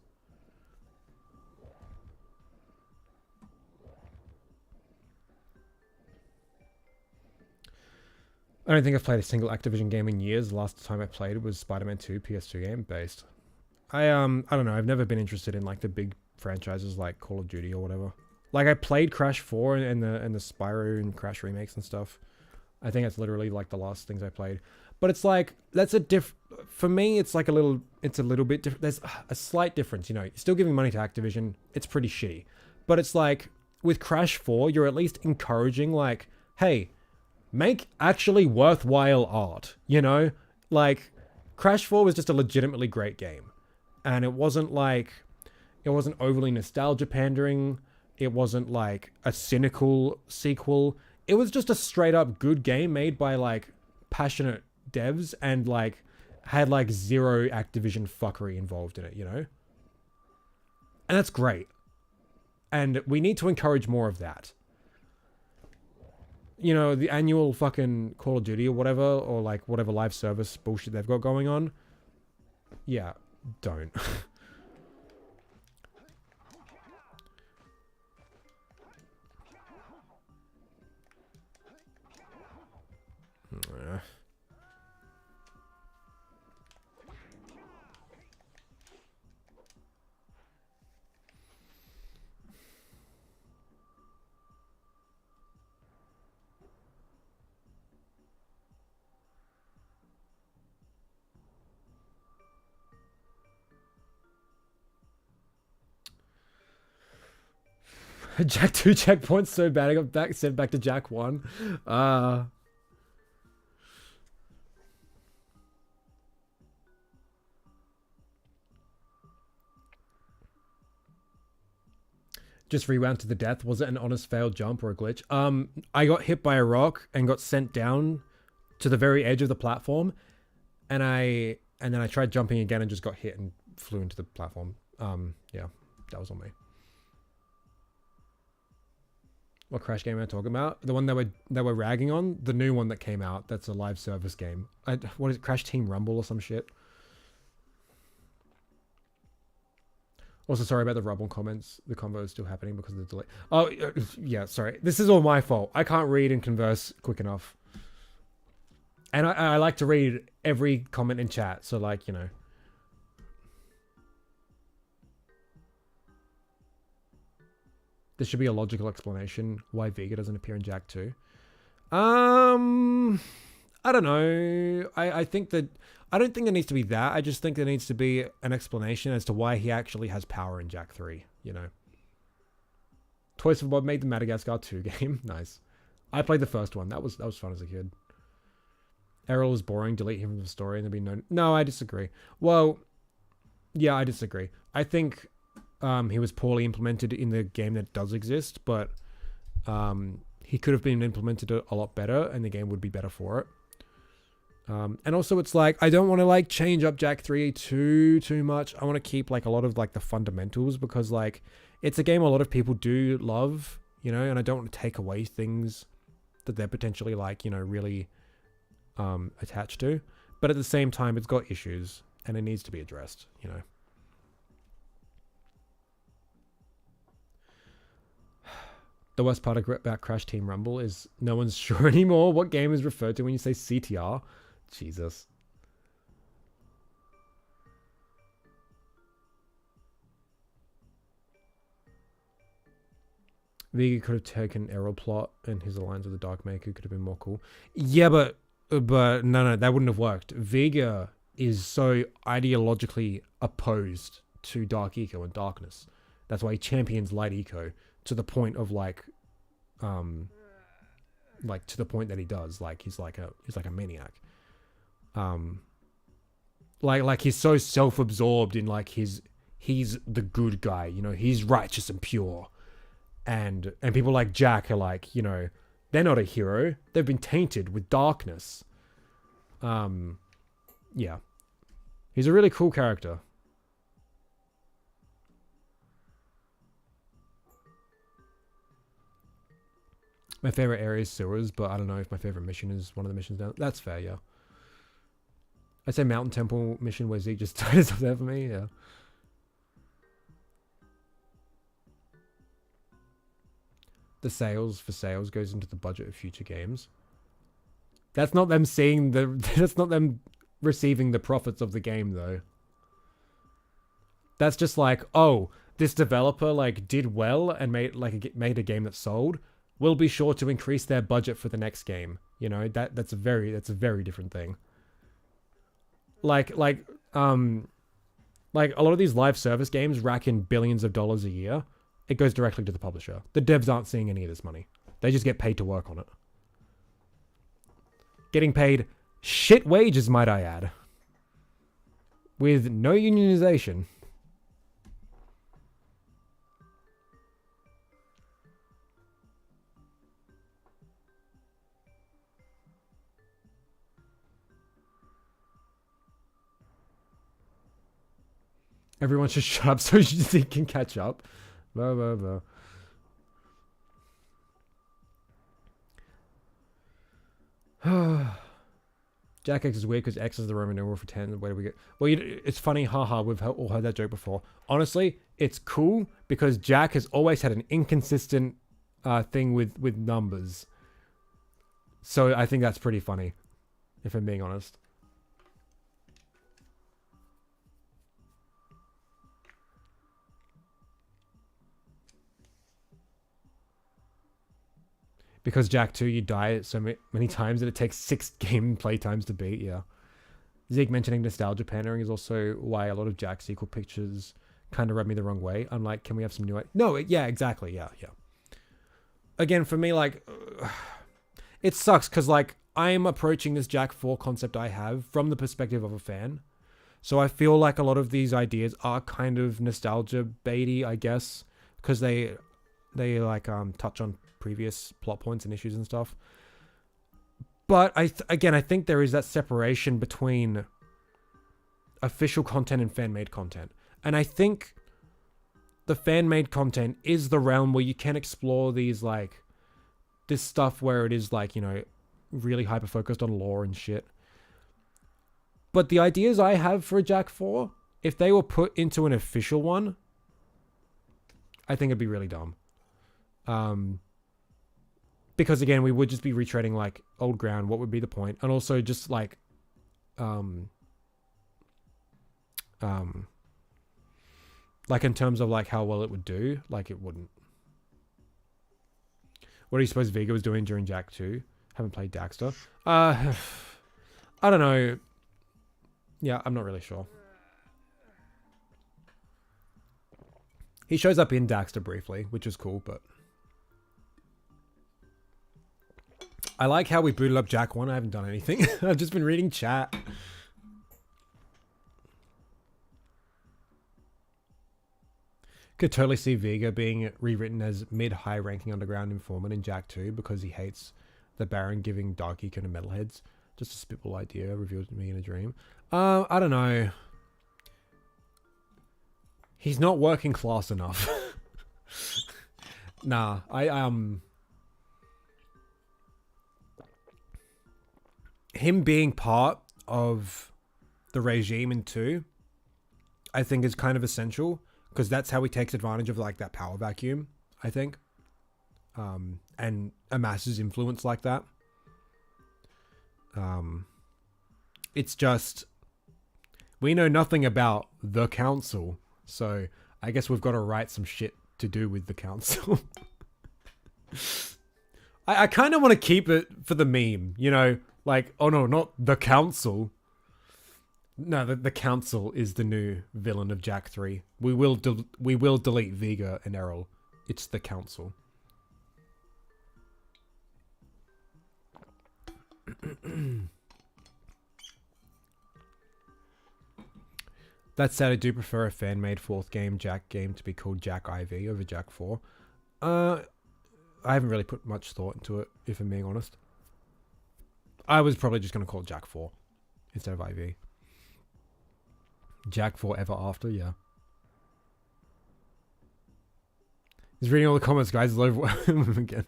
I don't think I've played a single Activision game in years. The last time I played was Spider-Man 2 PS2 game based. I don't know. I've never been interested in like the big franchises like Call of Duty or whatever. Like I played Crash 4 and the Spyro and Crash remakes and stuff. I think that's literally like the last things I played. But it's like that's for me it's like a little bit different. There's a slight difference, you know. You're still giving money to Activision. It's pretty shitty. But it's like with Crash 4, you're at least encouraging like, hey, make actually worthwhile art, you know? Like, Crash 4 was just a legitimately great game. And it wasn't overly nostalgia pandering. It wasn't like a cynical sequel. It was just a straight up good game made by like passionate devs and like had like zero Activision fuckery involved in it, you know? And that's great. And we need to encourage more of that. You know, the annual fucking Call of Duty or whatever, or like whatever live service bullshit they've got going on. Yeah, don't. Jak II checkpoint's so bad I got sent back to Jak I. Just rewound to the death. Was it an honest failed jump or a glitch? I got hit by a rock and got sent down to the very edge of the platform, and then I tried jumping again and just got hit and flew into the platform. Yeah, that was on me. What Crash game am I talking about? The one that we're ragging on? The new one that came out. That's a live service game. What is it? Crash Team Rumble or some shit? Also, sorry about the Rumble comments. The combo is still happening because of the delay. Oh, yeah, sorry. This is all my fault. I can't read and converse quick enough. And I like to read every comment in chat. So, like, you know. There should be a logical explanation why Vega doesn't appear in Jak II. I don't know. I think that I don't think there needs to be that. I just think there needs to be an explanation as to why he actually has power in Jak III, you know. Toys for Bob made the Madagascar 2 game. Nice. I played the first one. That was fun as a kid. Errol is boring. Delete him from the story and there'll be no... No, I disagree. Well, yeah, I disagree. I think he was poorly implemented in the game that does exist, but he could have been implemented a lot better and the game would be better for it. And also it's like, I don't want to like change up Jak III too much. I want to keep like a lot of like the fundamentals because like it's a game a lot of people do love, you know, and I don't want to take away things that they're potentially like, you know, really attached to. But at the same time, it's got issues and it needs to be addressed, you know. The worst part about Crash Team Rumble is no one's sure anymore what game is referred to when you say CTR. Jesus. Vega could have taken Errol plot and his alliance with the Dark Maker could have been more cool. Yeah, but no, that wouldn't have worked. Vega is so ideologically opposed to Dark Eco and Darkness. That's why he champions Light Eco to the point of like like to the point that he does. Like he's like a maniac. Like he's so self-absorbed in like he's the good guy, you know, he's righteous and pure. And people like Jak are like, you know, they're not a hero. They've been tainted with darkness. Yeah. He's a really cool character. My favorite area is sewers, but I don't know if my favorite mission is one of the missions down. That's fair, yeah. I'd say Mountain Temple mission where Zeke just ties up there for me, yeah. The sales for sales goes into the budget of future games. That's not them seeing the... That's not them receiving the profits of the game, though. That's just like, oh, this developer, like, did well and made a game that sold. We'll be sure to increase their budget for the next game. You know, that's a very different thing. Like a lot of these live service games rack in billions of dollars a year. It goes directly to the publisher. The devs aren't seeing any of this money. They just get paid to work on it. Getting paid shit wages, might I add. With no unionization. Everyone should shut up so Zeke can catch up. Blah, blah, blah. Jak X is weird because X is the Roman numeral for 10. Where do we get? Well, it's funny, haha. We've all heard that joke before. Honestly, it's cool because Jak has always had an inconsistent thing with numbers. So I think that's pretty funny, if I'm being honest. Because Jak II, you die so many times that it takes 6 game play times to beat, yeah. Zeke mentioning nostalgia pandering is also why a lot of Jak sequel pictures kind of rub me the wrong way. I'm like, can we have some new... No, yeah, exactly, yeah. Again, for me, like... it sucks, because, like, I'm approaching this Jak 4 concept I have from the perspective of a fan. So I feel like a lot of these ideas are kind of nostalgia baity, I guess. Because they like, touch on previous plot points and issues and stuff. But again, I think there is that separation between official content and fan-made content. And I think the fan-made content is the realm where you can explore these, like, this stuff where it is, like, you know, really hyper-focused on lore and shit. But the ideas I have for a Jak 4, if they were put into an official one, I think it'd be really dumb. Because again, we would just be retreading like old ground. What would be the point? And also just like, like in terms of like how well it would do, like it wouldn't. What do you suppose Vega was doing during Jak II? Haven't played Daxter. I don't know. Yeah, I'm not really sure. He shows up in Daxter briefly, which is cool, but... I like how we booted up Jak 1. I haven't done anything. I've just been reading chat. Could totally see Vega being rewritten as mid-high ranking underground informant in Jak 2 because he hates the Baron giving Dark Econ and Metalheads. Just a spitball idea revealed to me in a dream. I don't know. He's not working class enough. Nah, him being part of the regime in 2, I think is kind of essential because that's how he takes advantage of like that power vacuum, I think. And amasses influence like that. It's just, we know nothing about the council, so I guess we've got to write some shit to do with the council. I kind of want to keep it for the meme, you know, like, oh no, not the council. No, the council is the new villain of Jak 3. We will delete Vega and Errol. It's the council. That said, I do prefer a fan-made 4th Jak game to be called Jak IV over Jak 4. I haven't really put much thought into it, if I'm being honest. I was probably just going to call it Jak 4 instead of IV. Jak 4 Ever After, yeah. He's reading all the comments, guys. It's over again.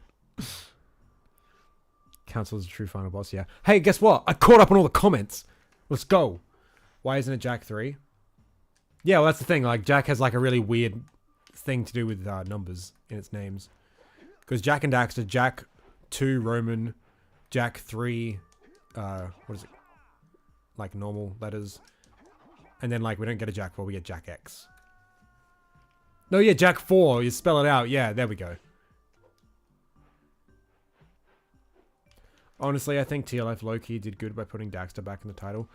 Council is a true final boss, yeah. Hey, guess what? I caught up on all the comments. Let's go. Why isn't it Jak 3? Yeah, well, that's the thing. Like, Jak has like a really weird thing to do with numbers in its names. Because Jak and Daxter, Jak II Roman, Jak 3, what is it? Like normal letters. And then like we don't get a Jak 4, we get Jak X. No, yeah, Jak 4, you spell it out. Yeah, there we go. Honestly, I think TLF low-key did good by putting Daxter back in the title.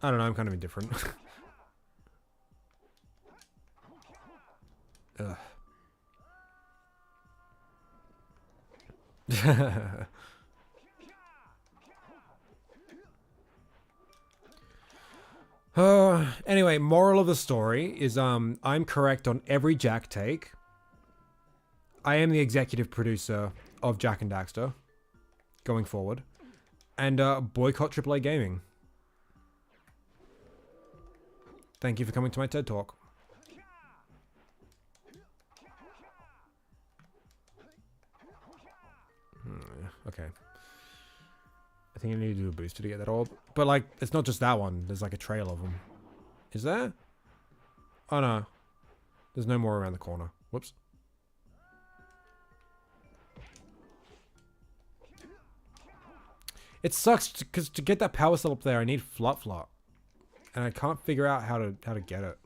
I don't know, I'm kind of indifferent. Ugh. Anyway, moral of the story is I'm correct on every Jak take. I am the executive producer of Jak and Daxter going forward. And boycott AAA gaming. Thank you for coming to my TED Talk. Okay. I think I need to do a booster to get that orb. But like, it's not just that one. There's like a trail of them. Is there? Oh no. There's no more around the corner. Whoops. It sucks because to get that Powercell up there, I need Flut. And I can't figure out how to get it.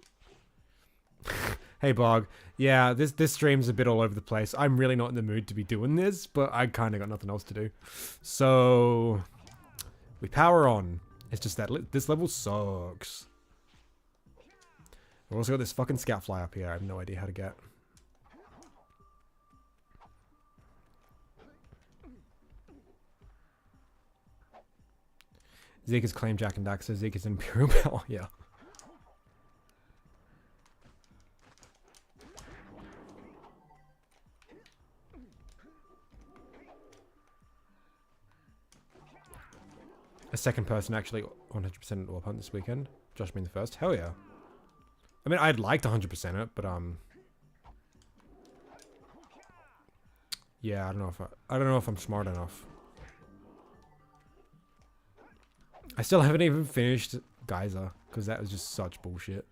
Hey Bog, yeah, this stream's a bit all over the place. I'm really not in the mood to be doing this, but I kind of got nothing else to do. So we power on. It's just that this level sucks. We've also got this fucking scout fly up here. I have no idea how to get. Zeke has claimed Jak and Daxter. Zeke is Imperial Power. Yeah. A second person actually 100% orb hunt this weekend. Josh being the first. Hell yeah. I mean, I'd like to 100% it, but yeah, I don't know if I'm smart enough. I still haven't even finished Geyser, because that was just such bullshit.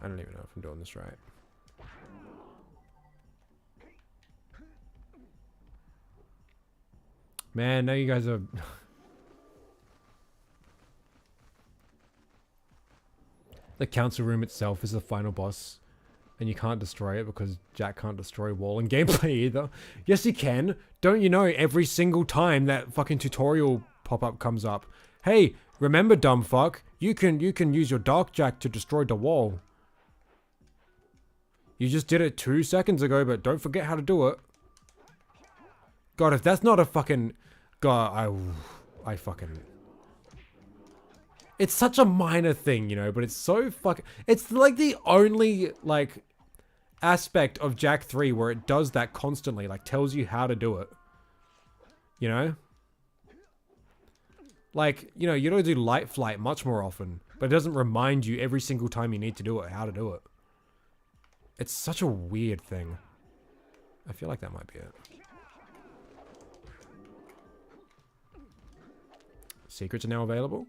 I don't even know if I'm doing this right. Man, now you guys are... The council room itself is the final boss. And you can't destroy it because Jak can't destroy wall in gameplay either. Yes, you can. Don't you know every single time that fucking tutorial pop-up comes up. Hey, remember dumb fuck, you can use your Dark Jak to destroy the wall. You just did it 2 seconds ago, but don't forget how to do it. God, if that's not a fucking... God, I fucking... It's such a minor thing, you know, but it's so fucking... It's like the only, like, aspect of Jak 3 where it does that constantly, like, tells you how to do it. You know? Like, you know, you don't do light flight much more often, but it doesn't remind you every single time you need to do it, how to do it. It's such a weird thing. I feel like that might be it. Secrets are now available.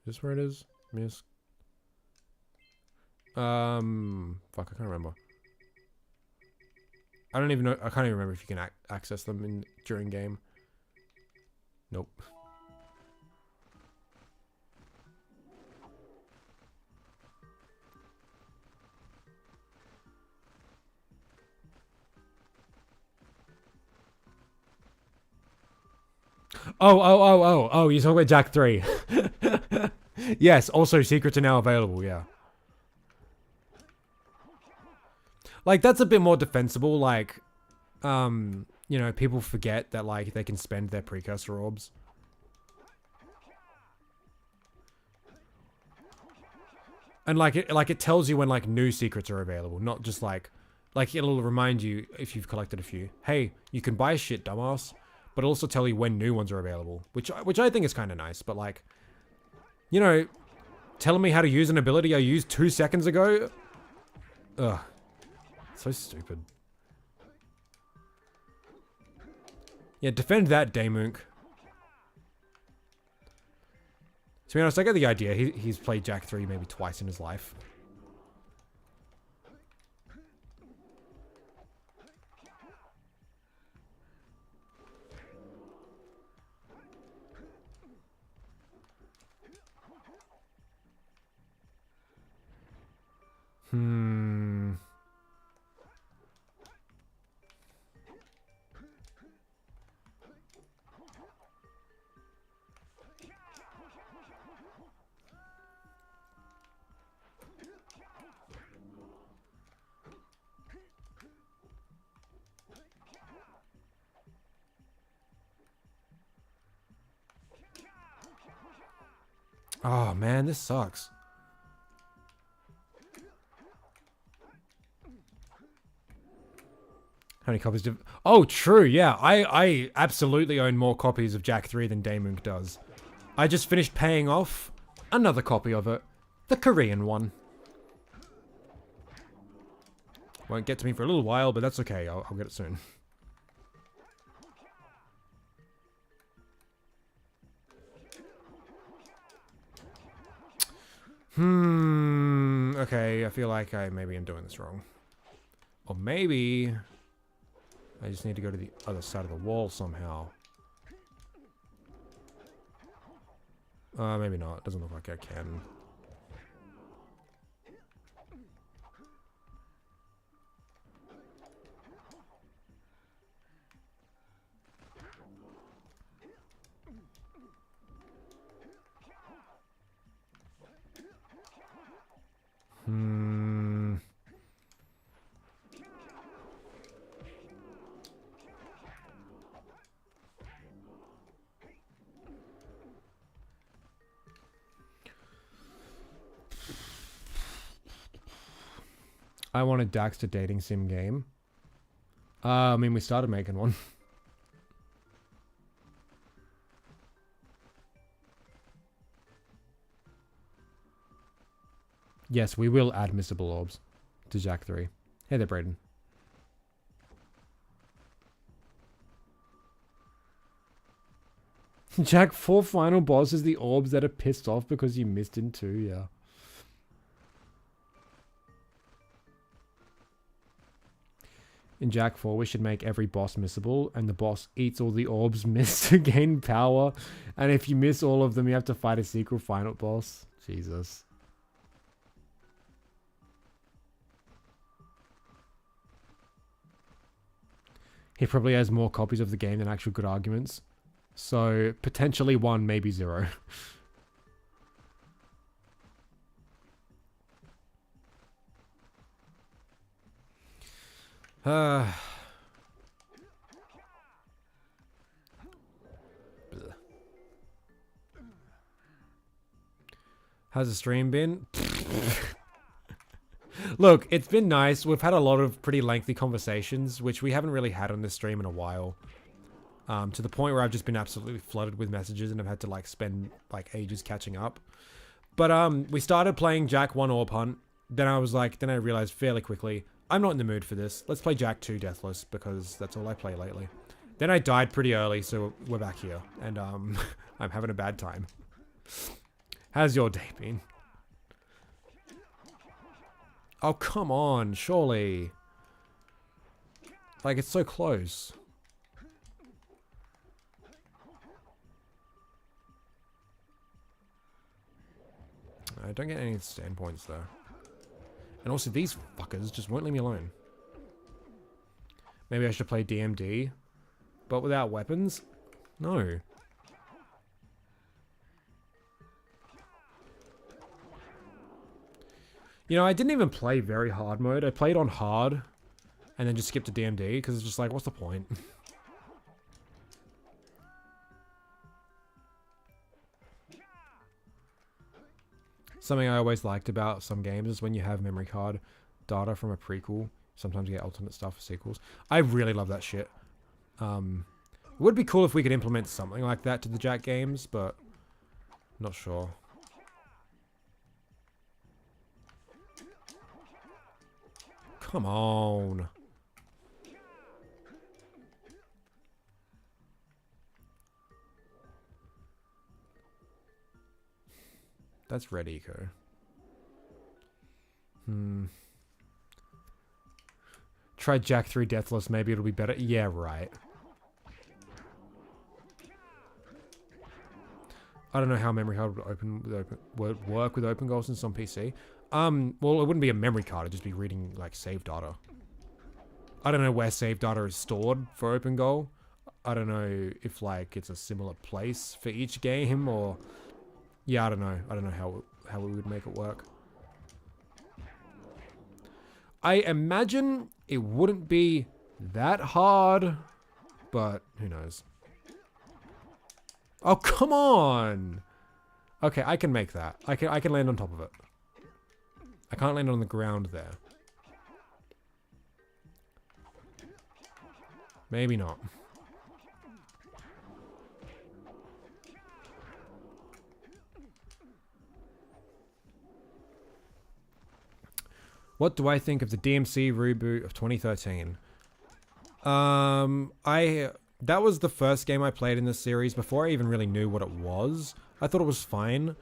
Is this where it is? Miss. Fuck, I can't remember. I don't even know. I can't even remember if you can access them during game. Nope. Oh, you're talking about Jak 3. Yes, also secrets are now available, yeah. Like, that's a bit more defensible, like, you know, people forget that, like, they can spend their precursor orbs. And, like, it tells you when, like, new secrets are available, not just, like, it'll remind you, if you've collected a few, hey, you can buy shit, dumbass, but it'll also tell you when new ones are available, which I think is kind of nice, but, like, you know, telling me how to use an ability I used 2 seconds ago? Ugh. So stupid. Yeah, defend that, Daemunk. To be honest, I get the idea. He's played Jak 3 maybe twice in his life. Oh man, this sucks. How many copies do... Oh, true, yeah. I absolutely own more copies of Jak 3 than Daemunk does. I just finished paying off another copy of it. The Korean one. Won't get to me for a little while, but that's okay. I'll get it soon. Okay, I feel like maybe I'm doing this wrong. Or maybe I just need to go to the other side of the wall somehow. Maybe not. It doesn't look like I can. I want a Daxter dating sim game. I mean, we started making one. Yes, we will add missable orbs to Jak 3. Hey there, Brayden. Jak 4 final boss is the orbs that are pissed off because you missed in 2, yeah. In Jak 4, we should make every boss missable, and the boss eats all the orbs missed to gain power. And if you miss all of them, you have to fight a secret final boss. Jesus. He probably has more copies of the game than actual good arguments. So, potentially 1, maybe 0. How's the stream been? Look, it's been nice. We've had a lot of pretty lengthy conversations, which we haven't really had on this stream in a while. To the point where I've just been absolutely flooded with messages and I've had to like spend like ages catching up. But we started playing Jak 1 Orb Hunt. Then I realized fairly quickly, I'm not in the mood for this. Let's play Jak 2 Deathless because that's all I play lately. Then I died pretty early, so we're back here. And I'm having a bad time. How's your day been? Oh, come on, surely. Like, it's so close. I don't get any stand points, though. And also, these fuckers just won't leave me alone. Maybe I should play DMD, but without weapons? No. You know, I didn't even play very hard mode. I played on hard and then just skipped to DMD because it's just like, what's the point? Something I always liked about some games is when you have memory card data from a prequel. Sometimes you get alternate stuff for sequels. I really love that shit. It would be cool if we could implement something like that to the Jak games, but not sure. Come on. That's red eco. Try Jak II deathless, maybe it'll be better. Yeah, right. I don't know how memory card would work with open goals since on PC. Well, it wouldn't be a memory card, it'd just be reading like save data. I don't know where save data is stored for open goal. I don't know if like it's a similar place for each game or yeah, I don't know. I don't know how we would make it work. I imagine it wouldn't be that hard, but who knows. Oh, come on! Okay, I can make that. I can land on top of it. I can't land on the ground there. Maybe not. What do I think of the DMC reboot of 2013? That was the first game I played in this series before I even really knew what it was. I thought it was fine.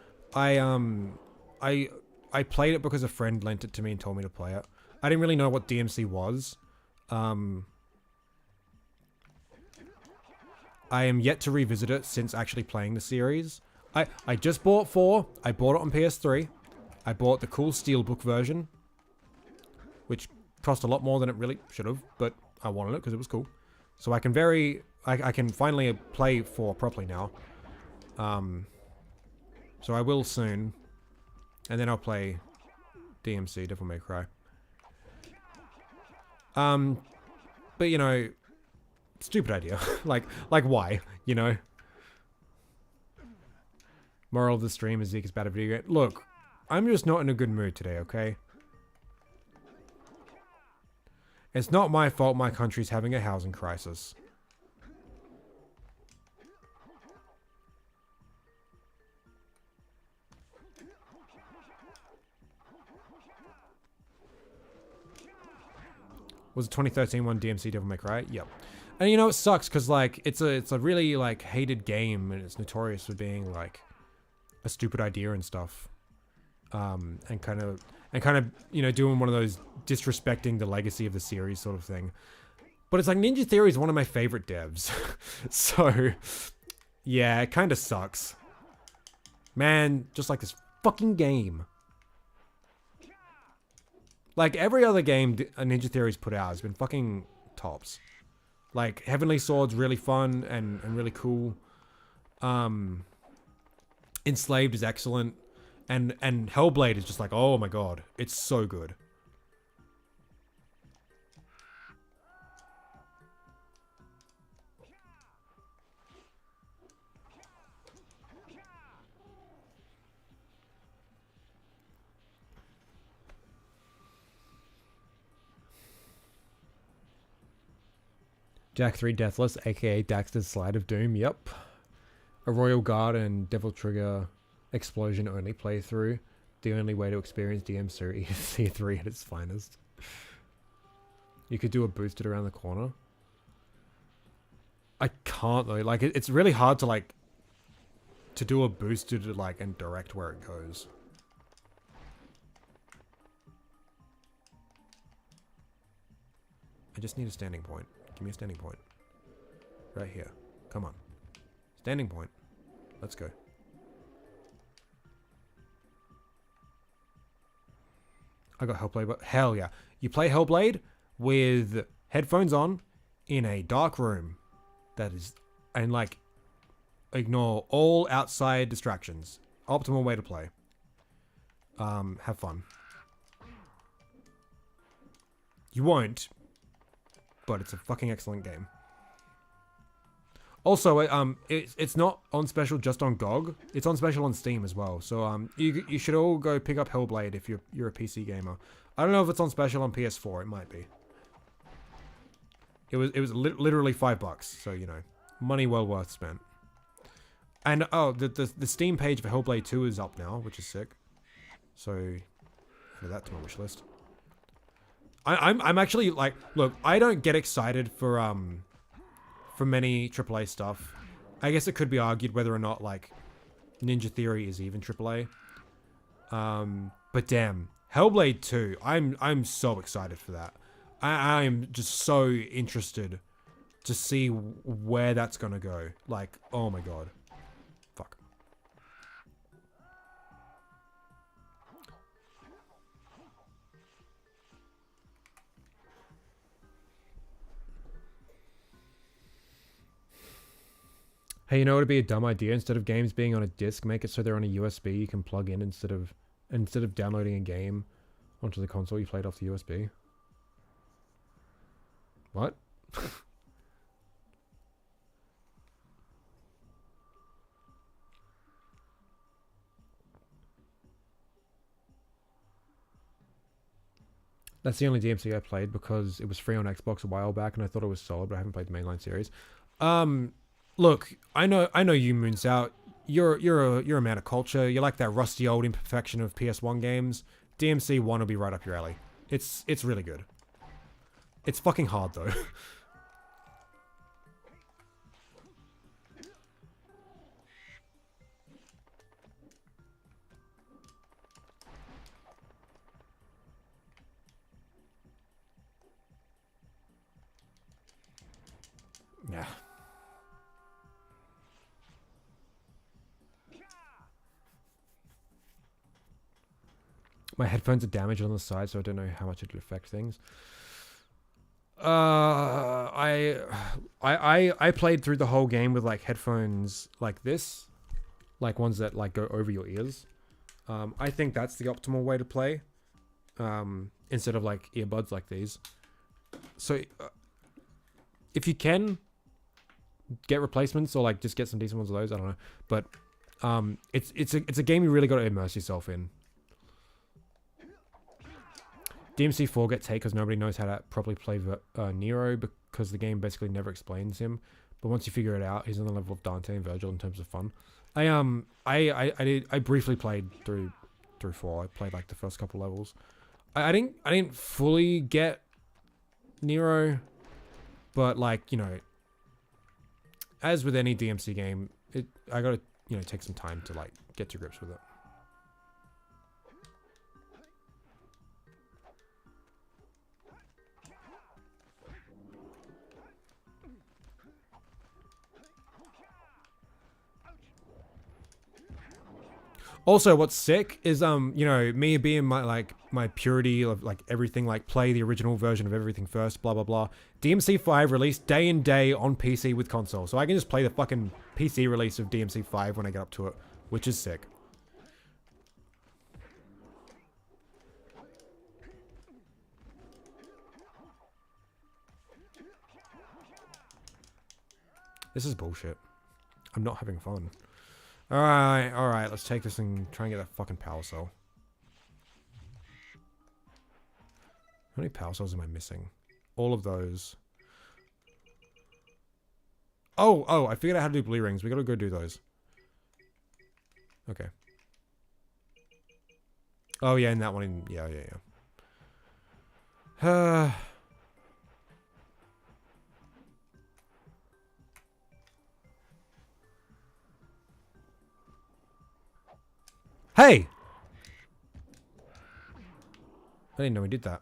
I played it because a friend lent it to me and told me to play it. I didn't really know what DMC was. I am yet to revisit it since actually playing the series. I just bought 4. I bought it on PS3. I bought the cool Steelbook version, which cost a lot more than it really should have, but I wanted it because it was cool. So I can I can finally play 4 properly now. So I will soon. And then I'll play DMC, Devil May Cry. But you know, stupid idea. like why, you know? Moral of the stream is Zeke is bad at video game. Look, I'm just not in a good mood today, okay? It's not my fault my country's having a housing crisis. Was the 2013 one DMC Devil May Cry? Yep. And you know, it sucks because like it's a really like hated game and it's notorious for being like a stupid idea and stuff. And kind of you know, doing one of those disrespecting the legacy of the series sort of thing. But it's like Ninja Theory is one of my favorite devs. So yeah, it kind of sucks. Man, just like this fucking game. Like every other game Ninja Theory's put out has been fucking tops. Like Heavenly Sword's really fun and really cool. Enslaved is excellent. And Hellblade is just like, oh my god, it's so good. Jak III Deathless, aka Daxter's Slide of Doom, yep. A Royal Guard and Devil Trigger explosion only playthrough. The only way to experience DMC 3 at its finest. You could do a boosted around the corner. I can't though. Like it's really hard to like to do a boosted like and direct where it goes. I just need a standing point. Give me a standing point. Right here. Come on. Standing point. Let's go. I got Hellblade, but hell yeah. You play Hellblade with headphones on in a dark room. That is, and like, ignore all outside distractions. Optimal way to play. Have fun. You won't, but it's a fucking excellent game. Also, it's not on special just on GOG. It's on special on Steam as well. So you should all go pick up Hellblade if you're a PC gamer. I don't know if it's on special on PS4. It might be. It was literally $5, so you know, money well worth spent. And oh, the Steam page for Hellblade 2 is up now, which is sick. So add that to my wish list. I'm actually like, look, I don't get excited for many AAA stuff. I guess it could be argued whether or not like Ninja Theory is even AAA. But damn, Hellblade 2, I'm so excited for that. I'm just so interested to see where that's gonna go. Like, oh my god. Fuck. Hey, you know what would be a dumb idea? Instead of games being on a disc, make it so they're on a USB you can plug in instead of downloading a game onto the console you played off the USB. What? That's the only DMC I played because it was free on Xbox a while back and I thought it was solid, but I haven't played the mainline series. Look, I know you Moons Out. You're a man of culture. You like that rusty old imperfection of PS1 games. DMC 1 will be right up your alley. It's really good. It's fucking hard though. Yeah. My headphones are damaged on the side, so I don't know how much it would affect things. I played through the whole game with like headphones like this, like ones that like go over your ears. I think that's the optimal way to play, instead of like earbuds like these. So if you can get replacements or like just get some decent ones of those, I don't know, but it's a game you really got to immerse yourself in. DMC 4 gets hate because nobody knows how to properly play Nero because the game basically never explains him. But once you figure it out, he's on the level of Dante and Virgil in terms of fun. I briefly played through 4. I played like the first couple levels. I didn't fully get Nero, but like, you know, as with any DMC game, I gotta, you know, take some time to like get to grips with it. Also, what's sick is, you know, me being my purity of like everything, like play the original version of everything first, blah, blah, blah. DMC 5 released day and day on PC with console. So I can just play the fucking PC release of DMC 5 when I get up to it, which is sick. This is bullshit. I'm not having fun. Alright, let's take this and try and get that fucking Powercell. How many Powercells am I missing? All of those. Oh, I figured out how to do blue rings. We gotta go do those. Okay. Oh yeah, and that one, yeah. Hey! I didn't know we did that.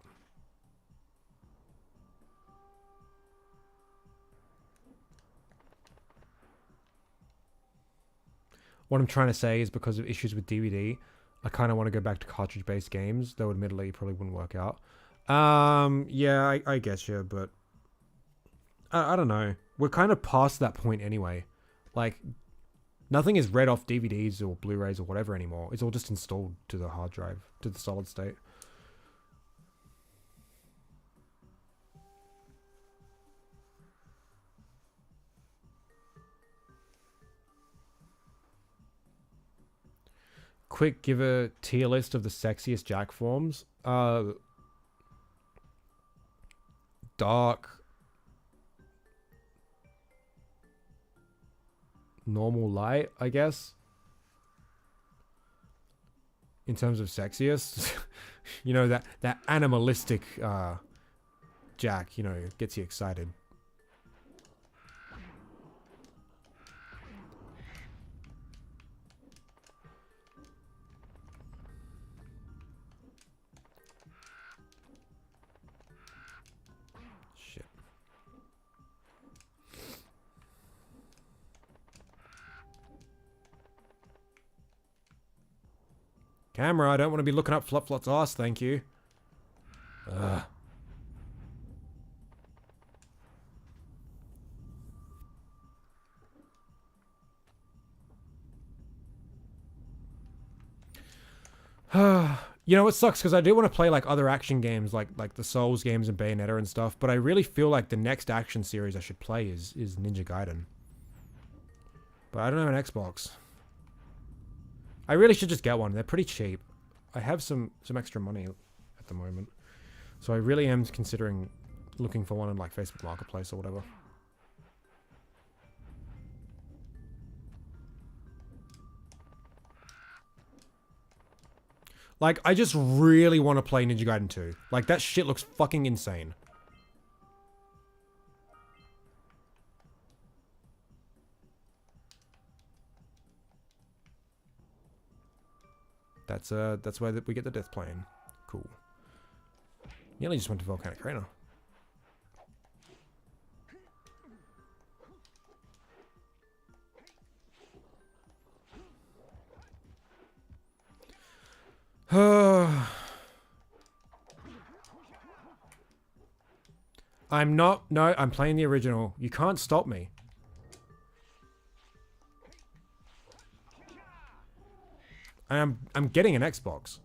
What I'm trying to say is because of issues with DVD, I kind of want to go back to cartridge-based games, though admittedly it probably wouldn't work out. Yeah, I guess, yeah, but I don't know. We're kind of past that point anyway. Like, nothing is read off DVDs or Blu-rays or whatever anymore. It's all just installed to the hard drive, to the solid state. quick give a tier list of the sexiest Jack forms. Dark, normal, light, I guess. In terms of sexiest, you know, that animalistic Jack, you know, gets you excited. Shit. Camera, I don't want to be looking up Flop-Flop's ass, thank you. Ugh. You know, it sucks because I do want to play like other action games like the Souls games and Bayonetta and stuff, but I really feel like the next action series I should play is Ninja Gaiden. But I don't have an Xbox. I really should just get one. They're pretty cheap. I have some extra money at the moment. So I really am considering looking for one on like Facebook Marketplace or whatever. Like, I just really want to play Ninja Gaiden 2. Like, that shit looks fucking insane. That's where we get the death plane. Cool. Nearly just went to Volcanic Crater. I'm not. No, I'm playing the original. You can't stop me. I'm getting an Xbox.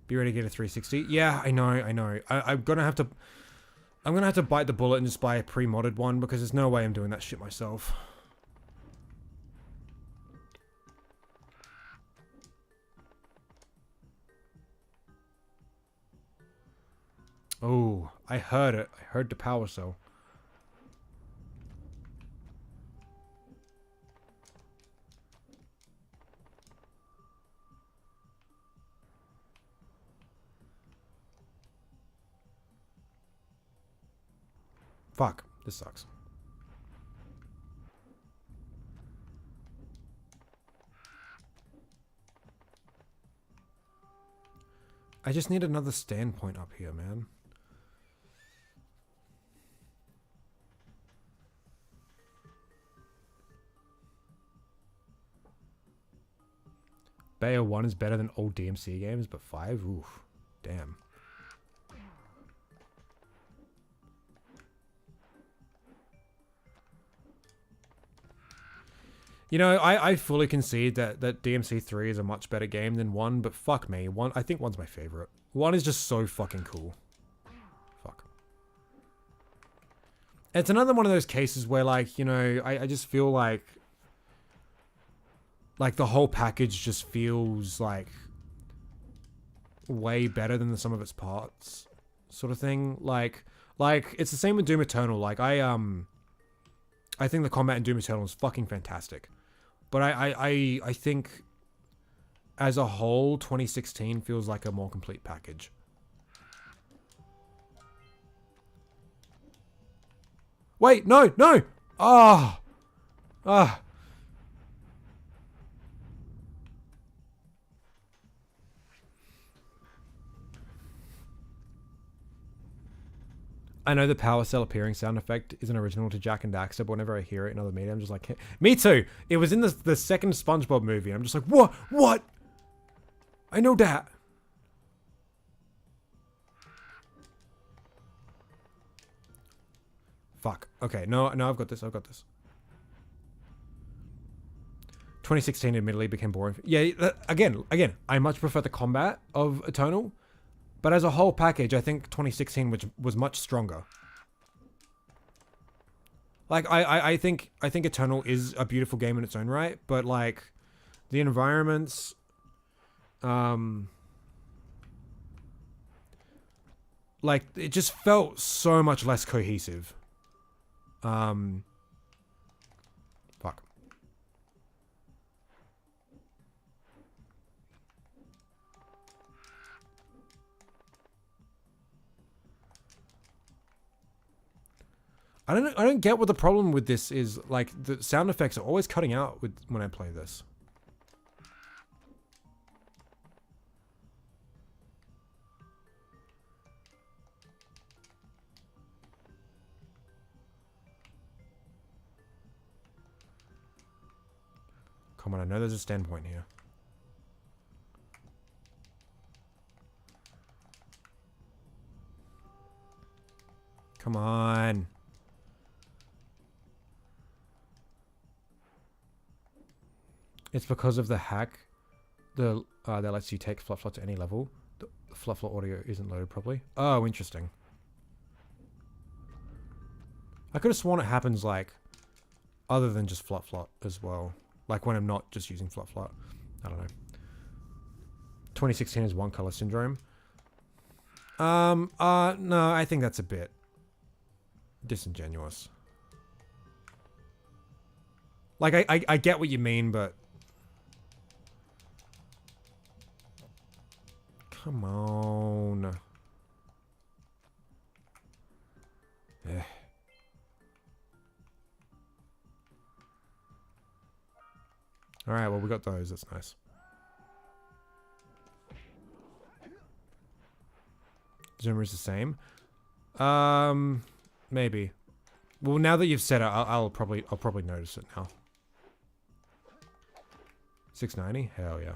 Be ready to get a 360. Yeah, I know. I'm gonna have to bite the bullet and just buy a pre-modded one because there's no way I'm doing that shit myself. Oh, I heard it. I heard the Powercell. Fuck, this sucks. I just need another standpoint up here, man. Bayo 1 is better than old DMC games, but 5? Oof. Damn. You know, I fully concede that DMC 3 is a much better game than 1, but fuck me. I think 1's my favorite. 1 is just so fucking cool. Fuck. It's another one of those cases where, like, you know, I just feel like the whole package just feels like way better than the sum of its parts sort of thing. Like it's the same with Doom Eternal. Like I think the combat in Doom Eternal is fucking fantastic. But I think as a whole 2016 feels like a more complete package. Wait, no. Ah. I know the Powercell appearing sound effect isn't original to Jak and Daxter, but whenever I hear it in other media, I'm just like, hey. Me too! It was in the second SpongeBob movie. I'm just like, what? I know that. Fuck. Okay, no, I've got this. 2016 admittedly became boring. Yeah, again, I much prefer the combat of Eternal, but as a whole package, I think 2016 was much stronger. Like I think Eternal is a beautiful game in its own right, but like the environments, like it just felt so much less cohesive. Fuck. I don't get what the problem with this is. Like the sound effects are always cutting out when I play this. Come on, I know there's a standpoint here. Come on. It's because of the hack that lets you take Fluff Flop to any level. The Fluff Flop audio isn't loaded properly. Oh, interesting. I could have sworn it happens like other than just Fluff Flop as well. Like when I'm not just using Fluff Flop. I don't know. 2016 is one color syndrome. No, I think that's a bit disingenuous. Like I get what you mean, but come on. Eh. Alright, well we got those, that's nice. Zoomer is the same. Maybe. Well, now that you've said it, I'll probably notice it now. 690? Hell yeah.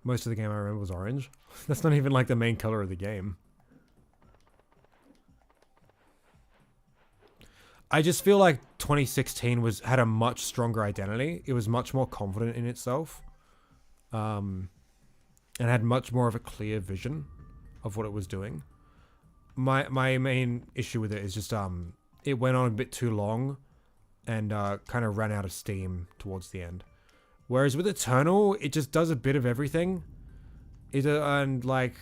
Most of the game I remember was orange. That's not even like the main color of the game. I just feel like 2016 had a much stronger identity. It was much more confident in itself. And had much more of a clear vision of what it was doing. My main issue with it is just it went on a bit too long and kind of ran out of steam towards the end. Whereas with Eternal, it just does a bit of everything. And like,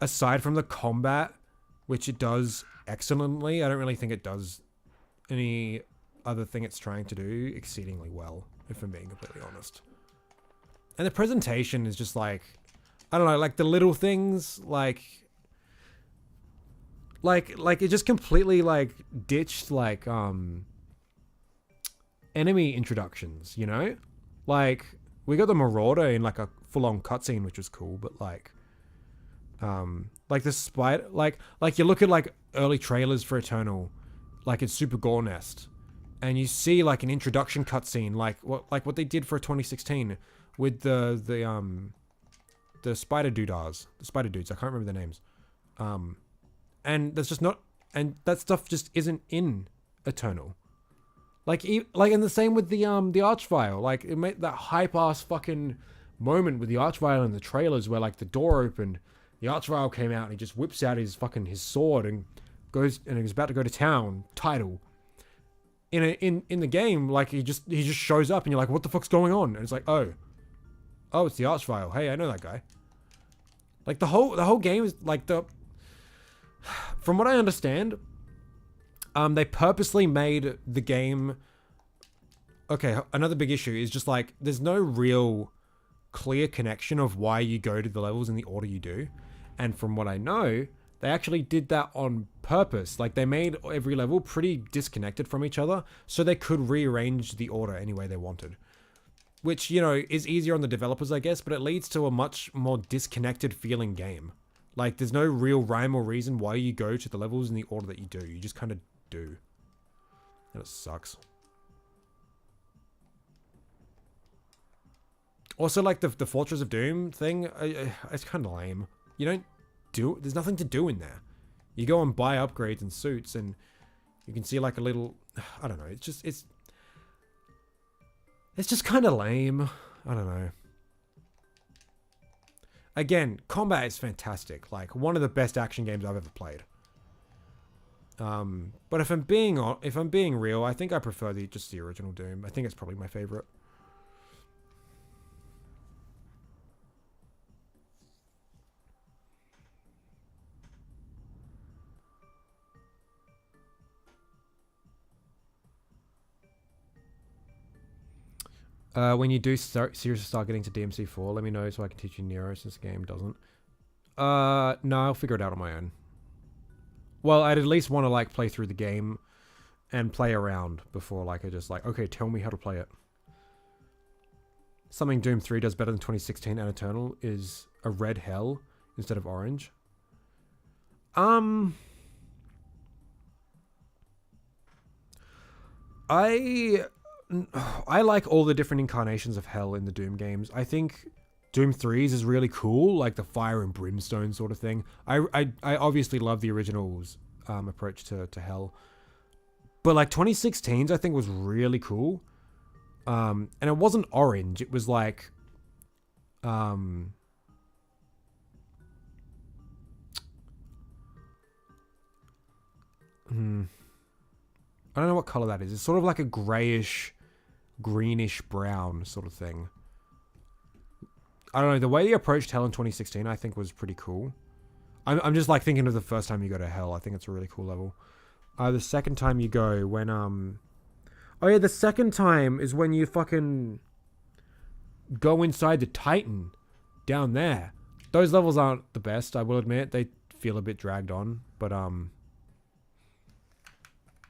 aside from the combat, which it does excellently, I don't really think it does any other thing it's trying to do exceedingly well, if I'm being completely honest. And the presentation is just like, I don't know, like the little things, like it just completely like ditched like enemy introductions, you know? Like, we got the Marauder in like a full-on cutscene, which was cool, but like the spider, like you look at like early trailers for Eternal, like it's Super Gore Nest, and you see like an introduction cutscene, like what they did for 2016 with the spider dudes, I can't remember their names, and that's just not, and that stuff just isn't in Eternal. Like, and the same with the Archvile. Like, it made that hype-ass fucking moment with the Archvile in the trailers where, like, the door opened, the Archvile came out, and he just whips out his sword and goes, and he's about to go to town, title. In the game, like, he just shows up, and you're like, what the fuck's going on? And it's like, oh, it's the Archvile. Hey, I know that guy. Like, the whole game is, like, from what I understand, they purposely made the game... Okay, another big issue is just like, there's no real clear connection of why you go to the levels in the order you do. And from what I know, they actually did that on purpose. Like, they made every level pretty disconnected from each other, so they could rearrange the order any way they wanted. Which, you know, is easier on the developers, I guess, but it leads to a much more disconnected feeling game. Like, there's no real rhyme or reason why you go to the levels in the order that you do. You just kind of do. And it sucks. Also, like, the Fortress of Doom thing, it's kind of lame. You don't do... There's nothing to do in there. You go and buy upgrades and suits, and you can see, like, a little... I don't know. It's just... It's just kind of lame. I don't know. Again, combat is fantastic. Like, one of the best action games I've ever played. But if I'm being real, I think I prefer just the original Doom. I think it's probably my favorite. When you do seriously start getting to DMC4, let me know so I can teach you Nero since the game doesn't. No, I'll figure it out on my own. Well, I'd at least want to, like, play through the game and play around before, like, I just, like, okay, tell me how to play it. Something Doom 3 does better than 2016 and Eternal is a red hell instead of orange. I like all the different incarnations of hell in the Doom games. I think Doom 3's is really cool, like the fire and brimstone sort of thing. I obviously love the original's approach to hell. But like 2016's I think was really cool. And it wasn't orange, it was like I don't know what color that is. It's sort of like a grayish, greenish brown sort of thing. I don't know. The way they approached hell in 2016, I think, was pretty cool. I'm just like thinking of the first time you go to hell. I think it's a really cool level. The second time you go when oh yeah, the second time is when you fucking go inside the Titan down there. Those levels aren't the best, I will admit. They feel a bit dragged on, but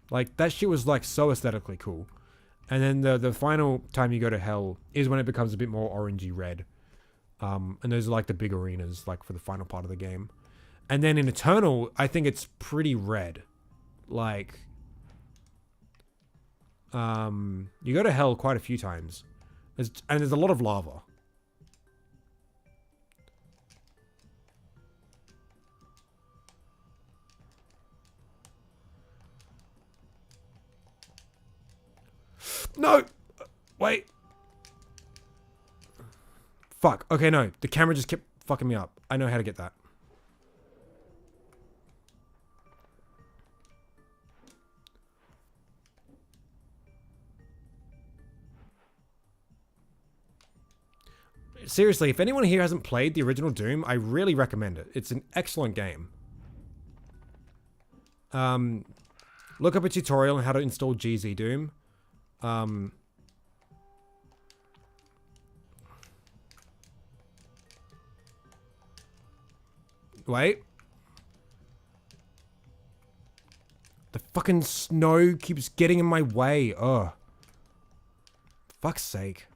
like, that shit was, like, so aesthetically cool. And then the final time you go to hell is when it becomes a bit more orangey red. And those are, like, the big arenas, like, for the final part of the game. And then in Eternal, I think it's pretty red. Like, you go to hell quite a few times. And there's a lot of lava. No! Wait. Fuck. Okay, no. The camera just kept fucking me up. I know how to get that. Seriously, if anyone here hasn't played the original Doom, I really recommend it. It's an excellent game. Look up a tutorial on how to install GZ Doom. Wait. The fucking snow keeps getting in my way. Ugh. Fuck's sake.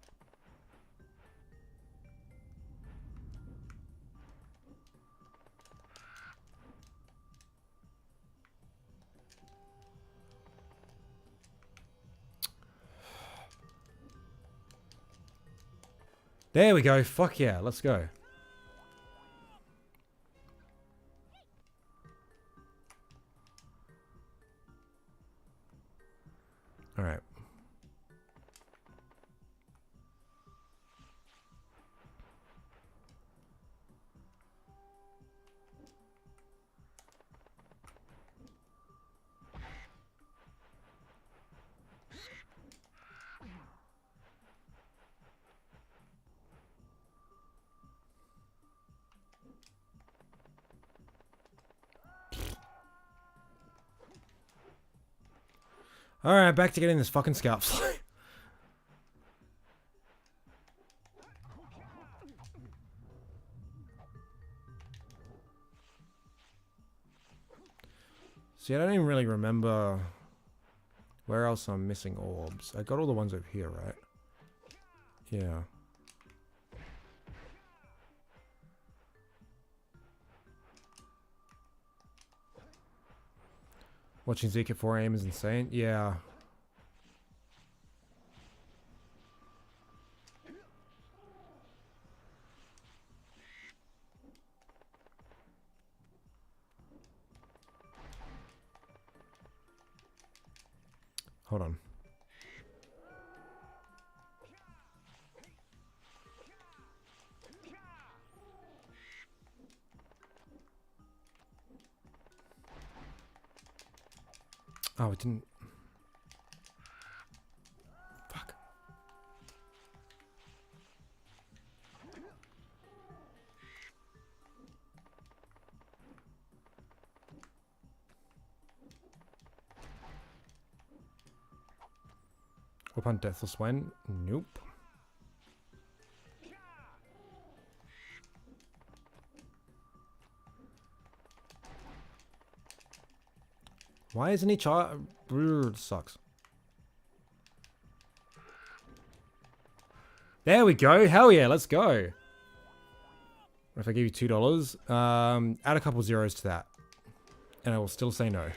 There we go. Fuck yeah. Let's go. All right. Alright, back to getting this fucking scalp fly. See, I don't even really remember where else I'm missing orbs. I got all the ones over here, right? Yeah. Watching Zeke at 4 AM is insane. Yeah. Hold on. Oh, it didn't. Fuck. Up on deathless when? Nope. Why isn't he sucks. There we go. Hell yeah, let's go. What if I give you $2? Add a couple zeros to that. And I will still say no.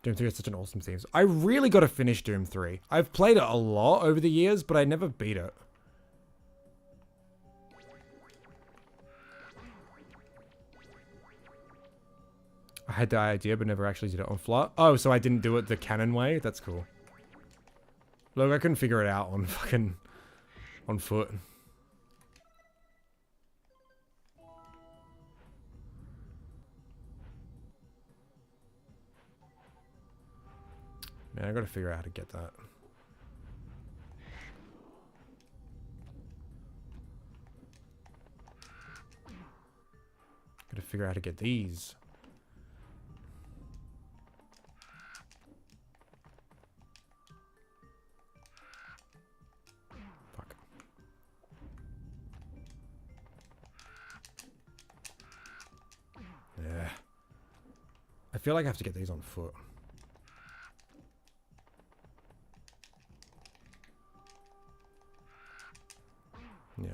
Doom 3 is such an awesome theme. I really got to finish Doom 3. I've played it a lot over the years, but I never beat it. I had the idea, but never actually did it on fly. Oh, so I didn't do it the canon way? That's cool. Look, I couldn't figure it out on fucking... on foot. Man, I gotta figure out how to get that. Gotta figure out how to get these. Fuck. Yeah. I feel like I have to get these on foot. Yeah.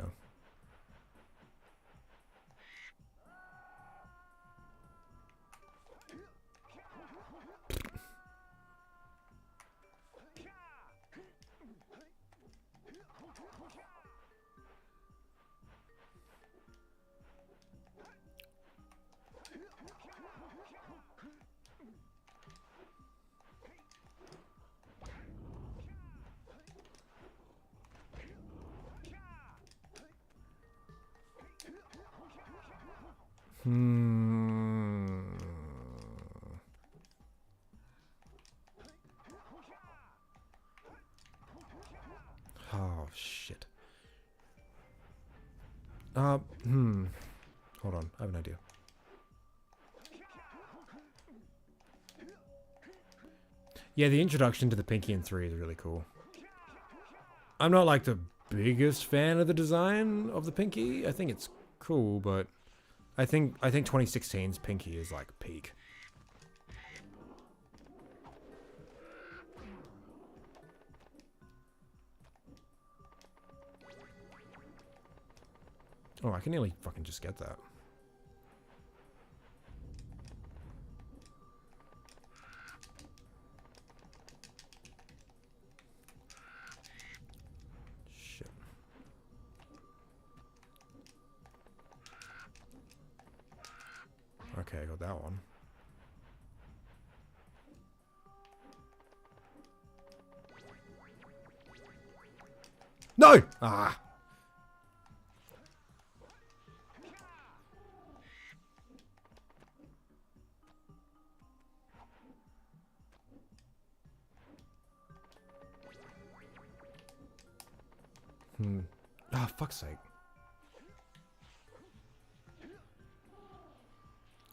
Oh, shit. Hold on, I have an idea. Yeah, the introduction to the Pinky in 3 is really cool. I'm not like the biggest fan of the design of the Pinky. I think it's cool, but I think 2016's Pinky is like peak. Oh, I can nearly fucking just get that. Shit. Okay, I got that one. No! Ah! Ah, fuck's sake.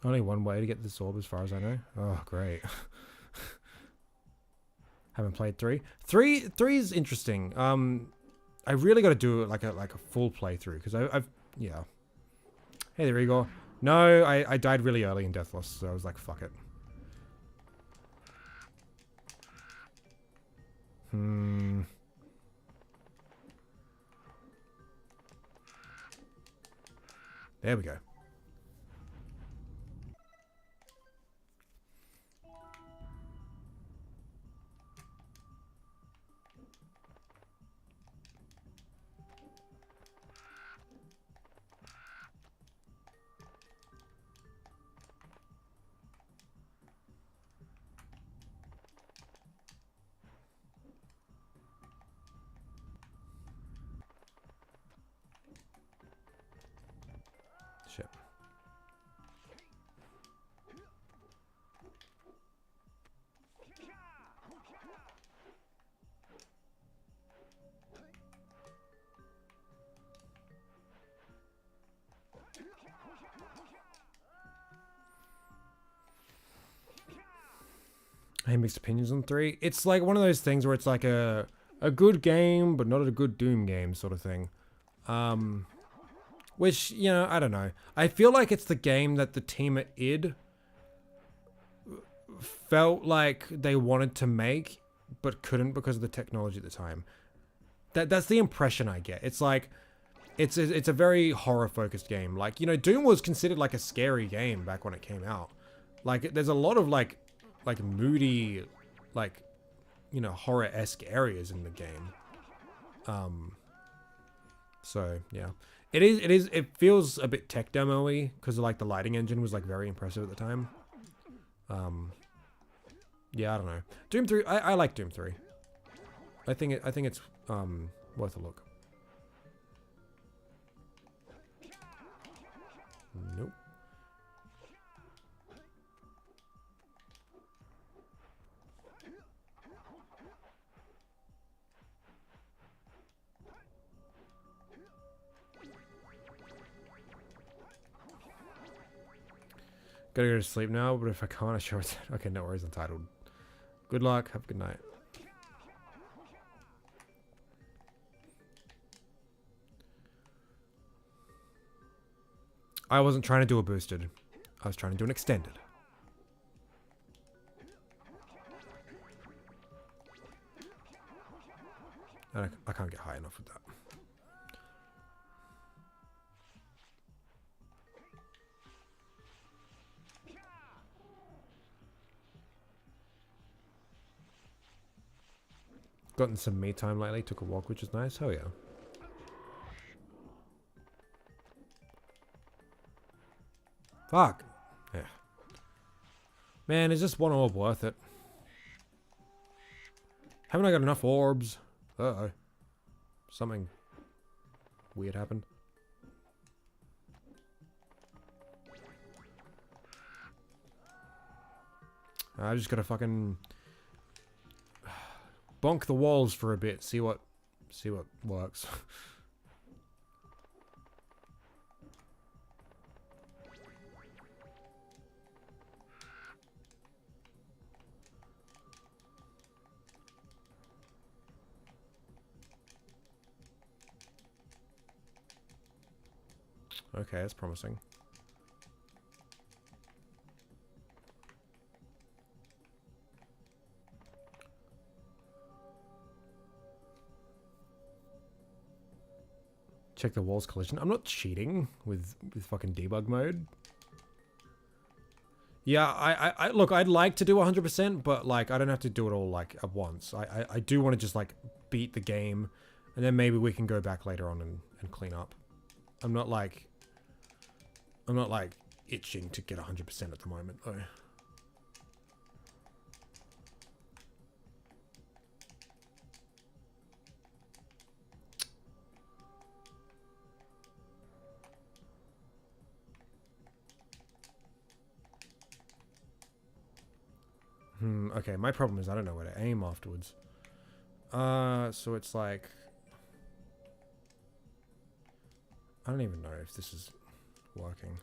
Only one way to get this orb as far as I know. Oh, great. Haven't played 3. 3 is interesting. I really got to do it like a full playthrough because I've yeah. Hey there, Igor. No, I died really early in Deathless, so I was like, fuck it. There we go. I have mixed opinions on 3. It's like one of those things where it's like a good game, but not a good Doom game sort of thing. Which, you know, I don't know. I feel like it's the game that the team at id felt like they wanted to make, but couldn't because of the technology at the time. That's the impression I get. It's like, it's a very horror-focused game. Like, you know, Doom was considered like a scary game back when it came out. Like, there's a lot of like moody, like, you know, horror-esque areas in the game. So yeah, it feels a bit tech demo-y because like the lighting engine was like very impressive at the time. Yeah, I don't know. Doom 3, I like Doom 3. I think it's worth a look. Nope. Gotta go to sleep now, but if I can't, I sure it's okay. No worries, Untitled. Good luck. Have a good night. I wasn't trying to do a boosted. I was trying to do an extended. And I can't get high enough with that. Gotten some me time lately. Took a walk, which is nice. Hell yeah. Fuck. Yeah. Man, is this one orb worth it? Haven't I got enough orbs? Uh-oh. Something weird happened. I just gotta fucking bonk the walls for a bit. See what works. Okay, that's promising. Check the walls collision. I'm not cheating with fucking debug mode. Yeah, I look, I'd like to do 100%, but like I don't have to do it all like at once. I do want to just like beat the game, and then maybe we can go back later on and clean up. I'm not like itching to get 100% at the moment though. Okay, my problem is I don't know where to aim afterwards. So it's like... I don't even know if this is working.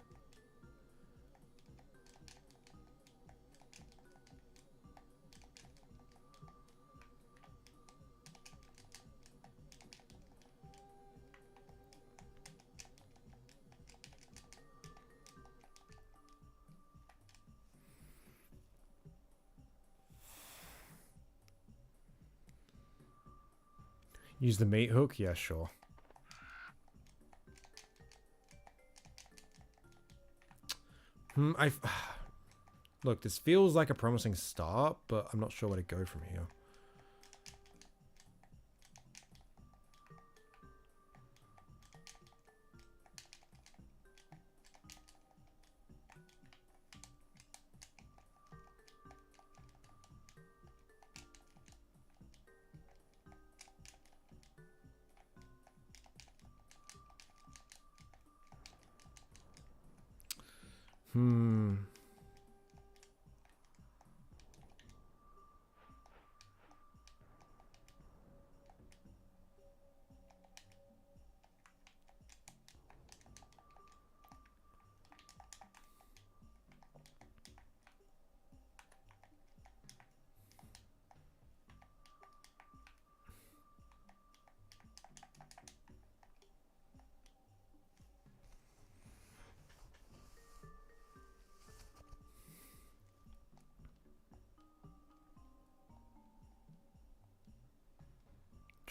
Use the meat hook? Yeah, sure. Look, this feels like a promising start, but I'm not sure where to go from here.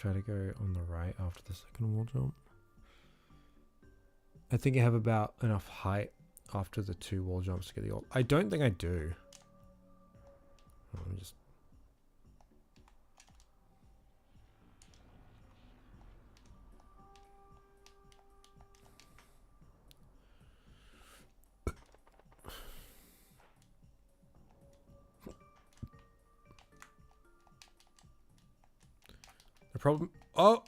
Try to go on the right after the second wall jump. I think you have about enough height after the 2 wall jumps to get the ult. I don't think I do. Let me just... The problem... Oh!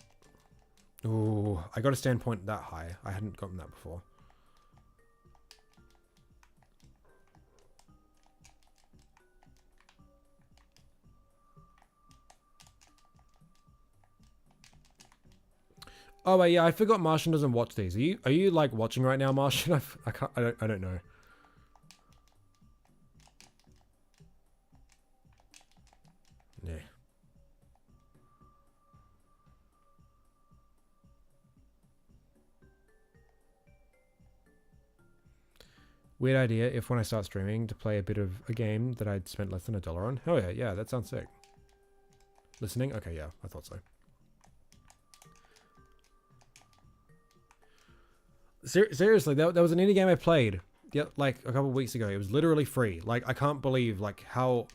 Ooh, I got a standpoint that high. I hadn't gotten that before. Oh wait, yeah, I forgot Martian doesn't watch these. Are you like watching right now, Martian? I don't know. Yeah. Weird idea if when I start streaming to play a bit of a game that I'd spent less than $1 on. Hell yeah, yeah, that sounds sick. Listening? Okay, yeah, I thought so. Seriously, that was an indie game I played, yeah, like a couple of weeks ago. It was literally free. Like, I can't believe like how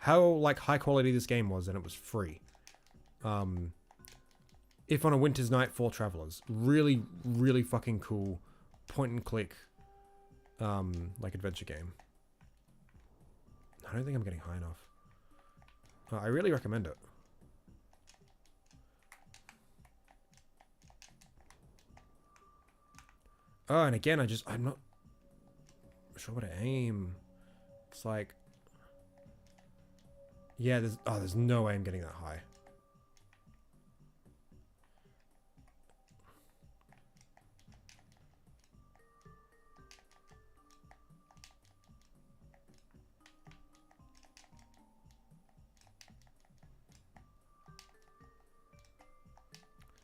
like high quality this game was, and it was free. If on a Winter's Night for Travelers, really, really fucking cool point and click, like adventure game. I don't think I'm getting high enough. I really recommend it. Oh, and again, I'm not sure what to aim. It's like, yeah, there's no way I'm getting that high.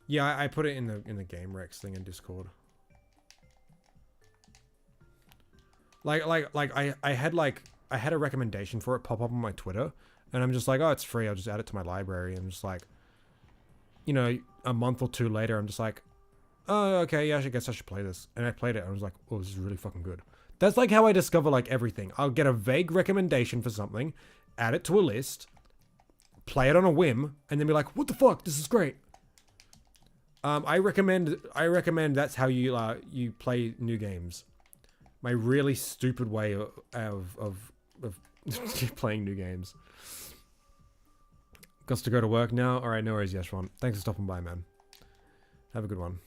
Yeah, I put it in the game Rex thing in Discord. I had a recommendation for it pop up on my Twitter, and I'm just like, oh, it's free. I'll just add it to my library. And just like, you know, a month or 2 later, I'm just like, oh, okay, yeah, I guess I should play this. And I played it, and I was like, oh, this is really fucking good. That's like how I discover like everything. I'll get a vague recommendation for something, add it to a list, play it on a whim, and then be like, what the fuck? This is great. I recommend that's how you play new games. My really stupid way of playing new games. Got to go to work now. All right, no worries, Yeshwan. Thanks for stopping by, man. Have a good one.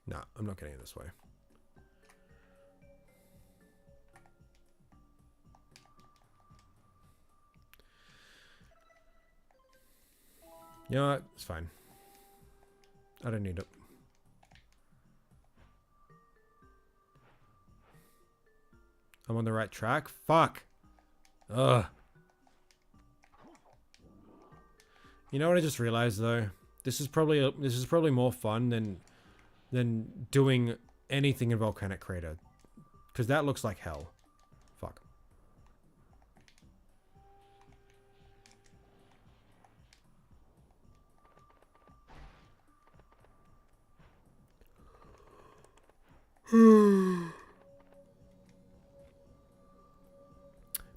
Nah, I'm not getting it this way. You know what? It's fine. I don't need it. I'm on the right track? Fuck! Ugh. You know what I just realized though? This is probably more fun than doing anything in Volcanic Crater. Because that looks like hell. Fuck.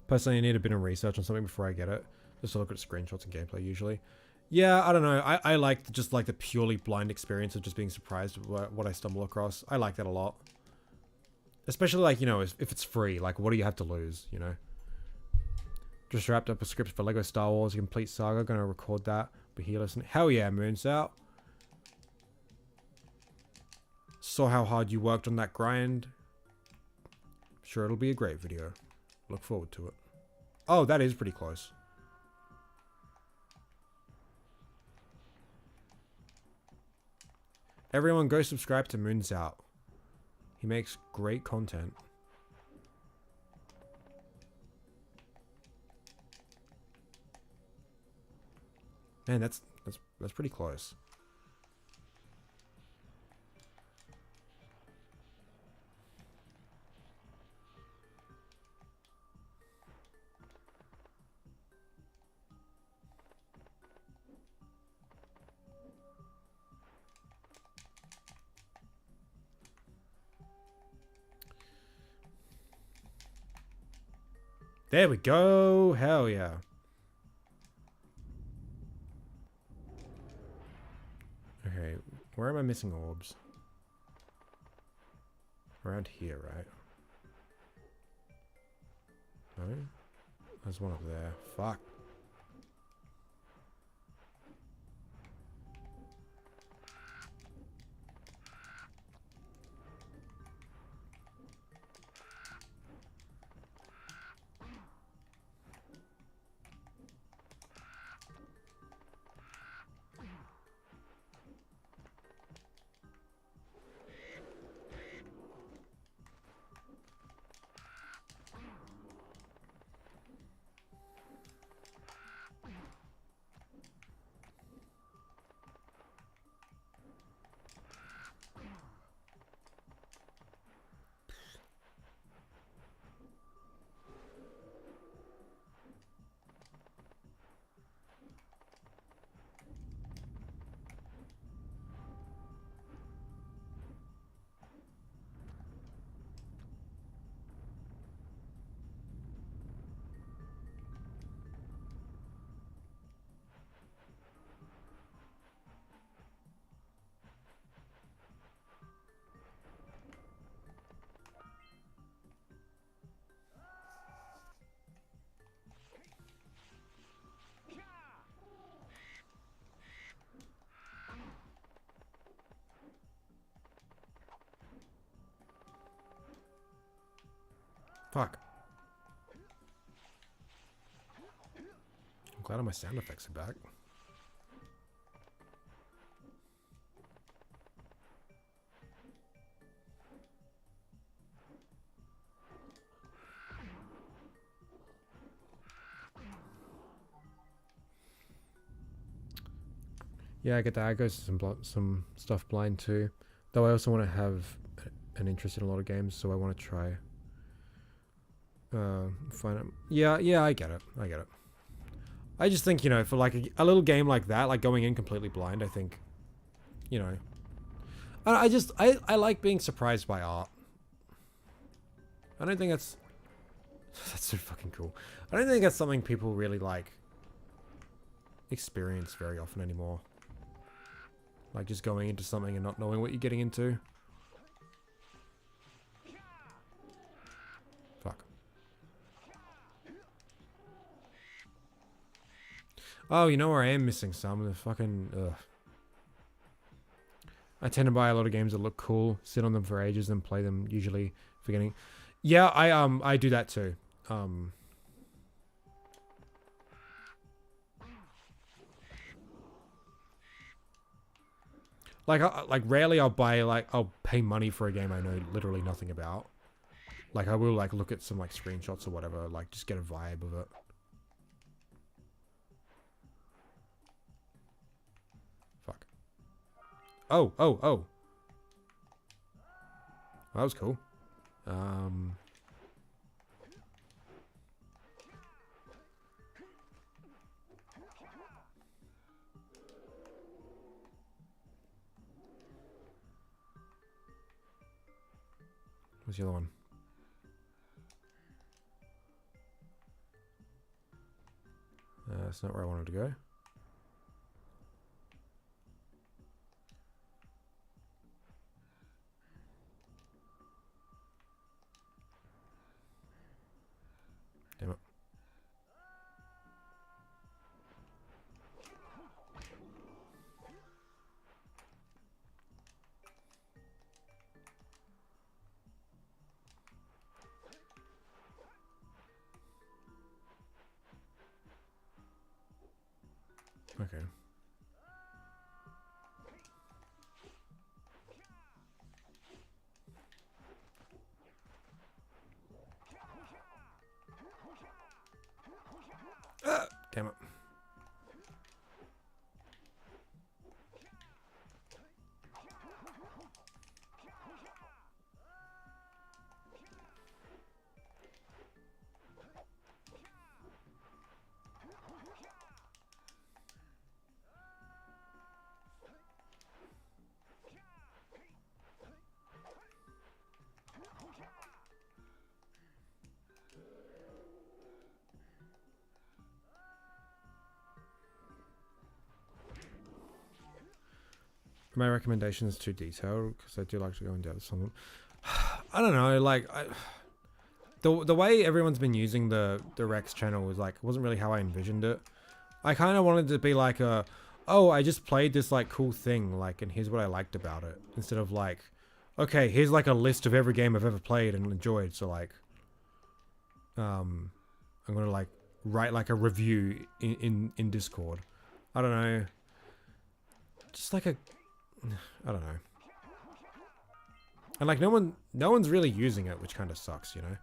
Personally, I need a bit of research on something before I get it. Just to look at screenshots and gameplay usually. Yeah, I don't know. I like just like the purely blind experience of just being surprised at what I stumble across. I like that a lot. Especially like, you know, if it's free, like what do you have to lose, you know? Just wrapped up a script for Lego Star Wars, a complete saga. Gonna record that. But here, listen. Hell yeah, Moon's out. Saw how hard you worked on that grind. Sure, it'll be a great video. Look forward to it. Oh, that is pretty close. Everyone go subscribe to Moon's Out. He makes great content. Man, that's pretty close. There we go. Hell yeah. Okay, where am I missing orbs? Around here, right? No? There's one up there. Fuck. Fuck. I'm glad all my sound effects are back. Yeah, I get that. I go some stuff blind too. Though I also want to have an interest in a lot of games, so I want to try find it. Yeah, I get it. I get it. I just think, you know, for like a little game like that, like going in completely blind, I think, you know, I like being surprised by art. I don't think that's so fucking cool. I don't think that's something people really like experience very often anymore. Like just going into something and not knowing what you're getting into. Fuck. Oh, you know where I am missing some? The fucking... Ugh. I tend to buy a lot of games that look cool, sit on them for ages, and play them, usually forgetting. Yeah, I do that too. Like rarely I'll pay money for a game I know literally nothing about. Like I will like look at some like screenshots or whatever, like just get a vibe of it. Fuck. Oh. That was cool. What's the other one? That's not where I wanted to go. Damn it. Okay. Damn it. my recommendations too detailed? Because I do like to go in depth with some of them. I don't know, like, the way everyone's been using the Rex channel was like, wasn't really how I envisioned it. I kind of wanted to be like a, oh, I just played this like cool thing, like, and here's what I liked about it. Instead of like, okay, here's like a list of every game I've ever played and enjoyed. So like, I'm gonna like write like a review in Discord. I don't know. Just like a, I don't know. And like no one's really using it, which kind of sucks, you know.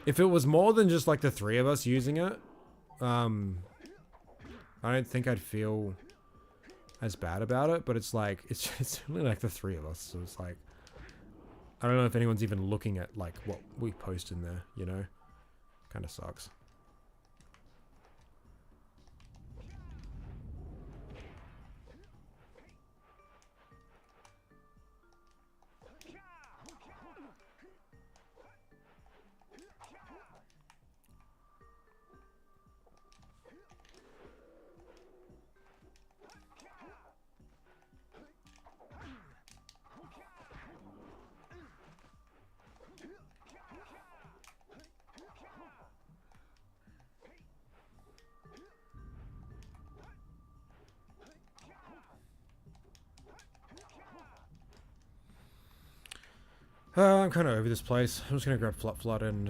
If it was more than just like the three of us using it, I don't think I'd feel as bad about it, but it's like, it's only like the three of us, so it's like, I don't know if anyone's even looking at like what we post in there, you know? Kind of sucks. I'm kind of over this place. I'm just gonna grab Flood and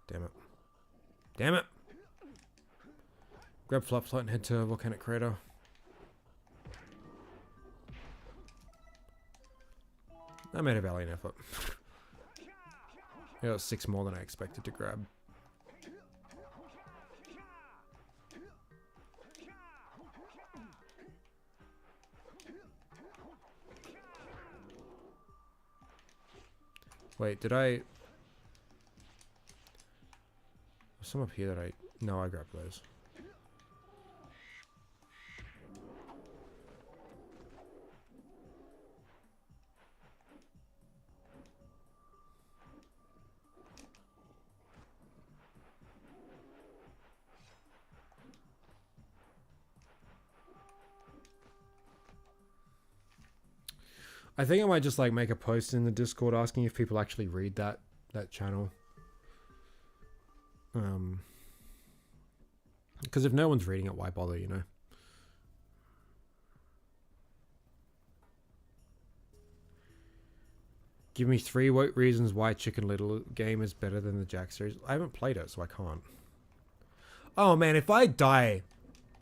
damn it. Damn it! Grab Flood and head to Volcanic Crater. I made a valiant effort. I got 6 more than I expected to grab. Wait, did I... There's some up here that I... No, I grabbed those. I think I might just like make a post in the Discord asking if people actually read that channel. Because if no one's reading it, why bother, you know? Give me 3 reasons why Chicken Little game is better than the Jak series. I haven't played it, so I can't. Oh man, if I die,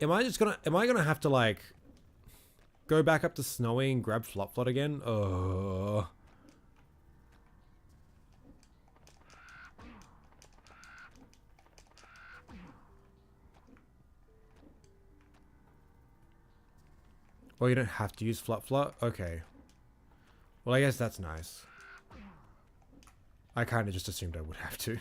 am I gonna have to like go back up to Snowy and grab Flood again? Oh. Well, you don't have to use Flood. Okay. Well, I guess that's nice. I kind of just assumed I would have to.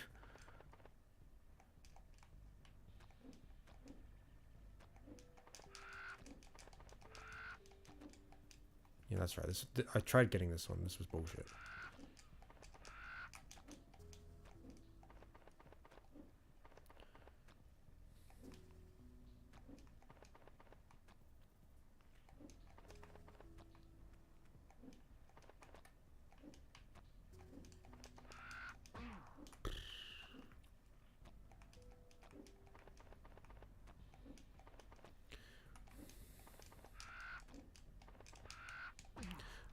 Yeah, that's right. I tried getting this one. This was bullshit.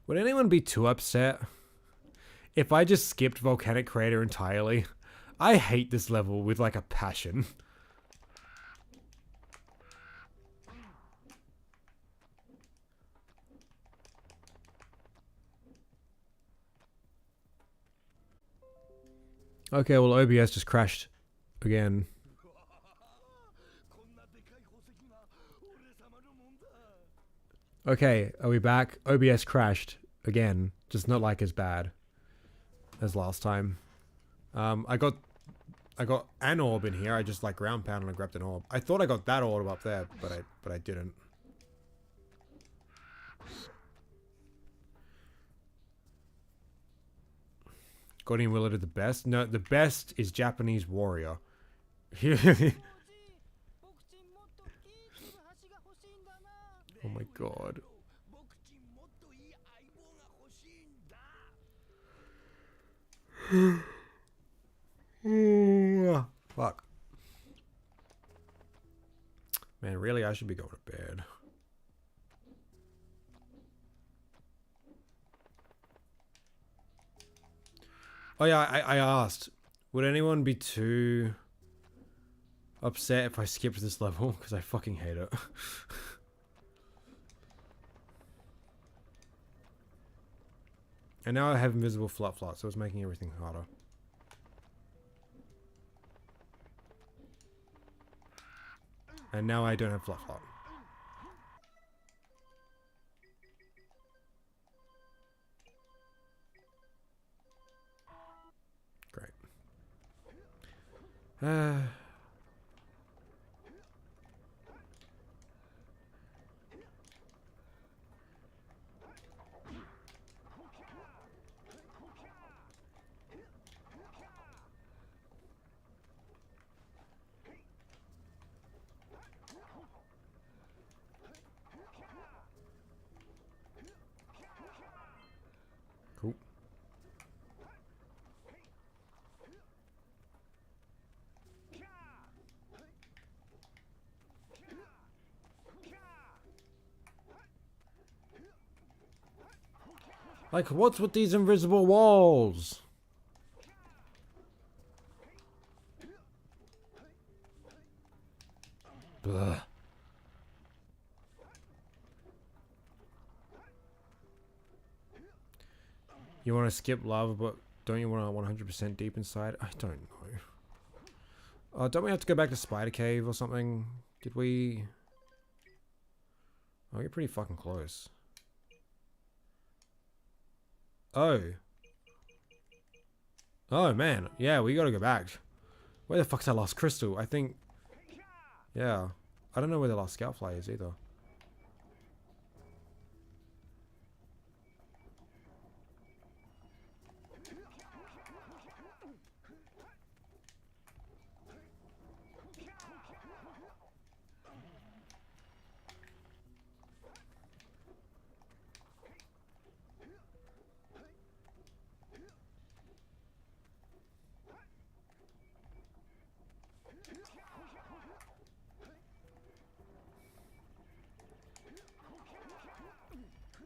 Would anyone be too upset if I just skipped Volcanic Crater entirely? I hate this level with like a passion. Okay, well OBS just crashed again. Okay, are we back? OBS crashed again, just not like as bad as last time. I I got an orb in here. I just like ground pound and I grabbed an orb. I thought I got that orb up there, but I didn't. Got any Willa to the best? No, the best is Japanese warrior. Oh my god. Fuck. Man, really, I should be going to bed. Oh yeah, I asked, would anyone be too upset if I skipped this level? Because I fucking hate it. And now I have invisible flat, so it's making everything harder. And now I don't have flat. Great. Cool. Like, what's with these invisible walls? Blah. You want to skip lava, but don't you want to 100% deep inside? I don't know. Don't we have to go back to Spider Cave or something? Did we? Oh, you're pretty fucking close. Oh. Oh, man. Yeah, we gotta go back. Where the fuck's that last crystal? I think... Yeah. I don't know where the last scoutfly is either.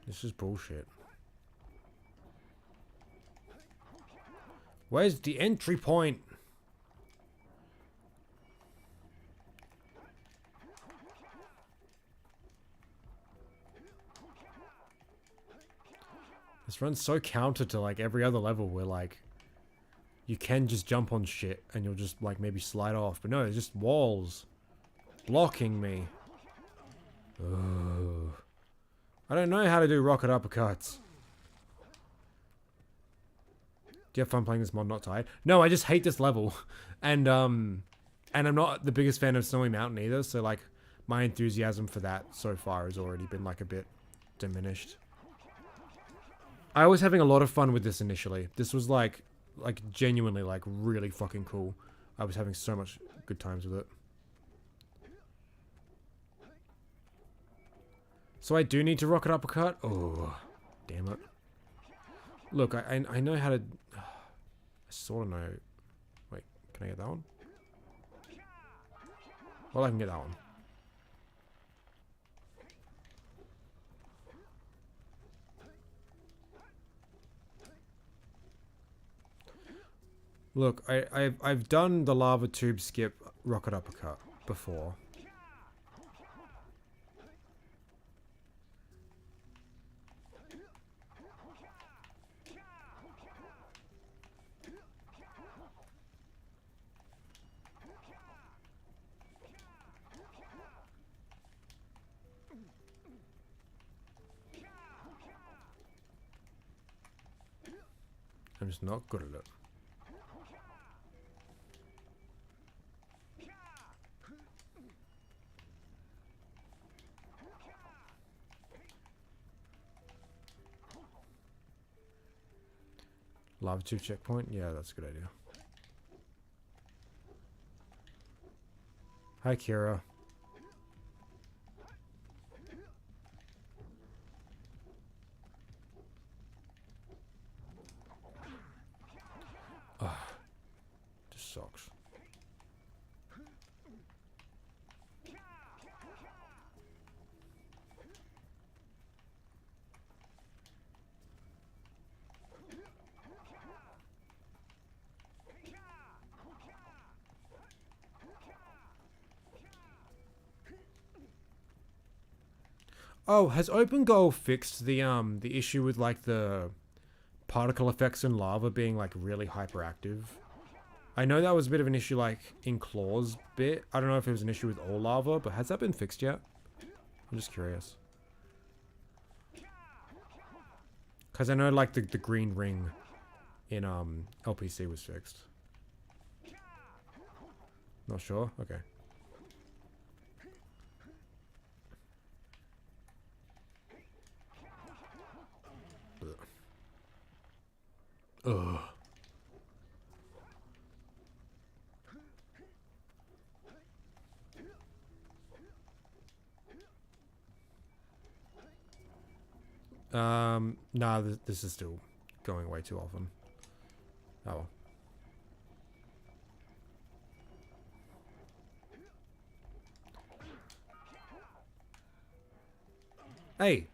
This is bullshit. Where's the entry point? This runs so counter to like every other level where like you can just jump on shit and you'll just like maybe slide off. But no, it's just walls blocking me. Ugh. I don't know how to do rocket uppercuts. Do you have fun playing this mod, Not Tired? No, I just hate this level. And I'm not the biggest fan of Snowy Mountain either, so like my enthusiasm for that so far has already been like a bit diminished. I was having a lot of fun with this initially. This was like genuinely like really fucking cool. I was having so much good times with it. So I do need to rocket uppercut? Oh, damn it. Look, I know how to... I sort of know... Wait, can I get that one? Well, I can get that one. Look, I've done the lava tube skip rocket uppercut before. I'm just not good at it. Lava tube checkpoint? Yeah, that's a good idea. Hi, Kira. Ugh. This sucks. Oh, has OpenGoal fixed the issue with like the particle effects in lava being like really hyperactive? I know that was a bit of an issue like in Claw's bit. I don't know if it was an issue with all lava, but has that been fixed yet? I'm just curious. Cause I know like the green ring in LPC was fixed. Not sure? Okay. Ugh. Nah, this is still going way too often. Oh well. Hey!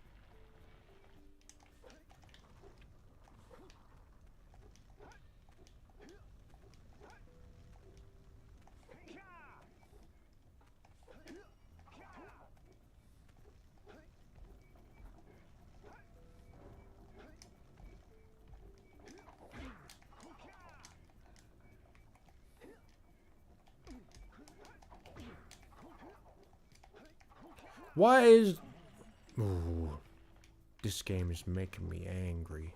Why is... Ooh, this game is making me angry.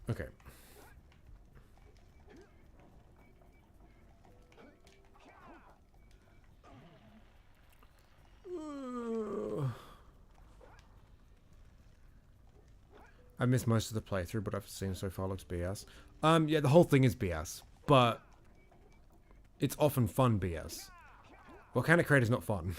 Okay. I missed most of the playthrough, but I've seen so far looks BS. Yeah, the whole thing is BS, but it's often fun BS. What kind of create is not fun?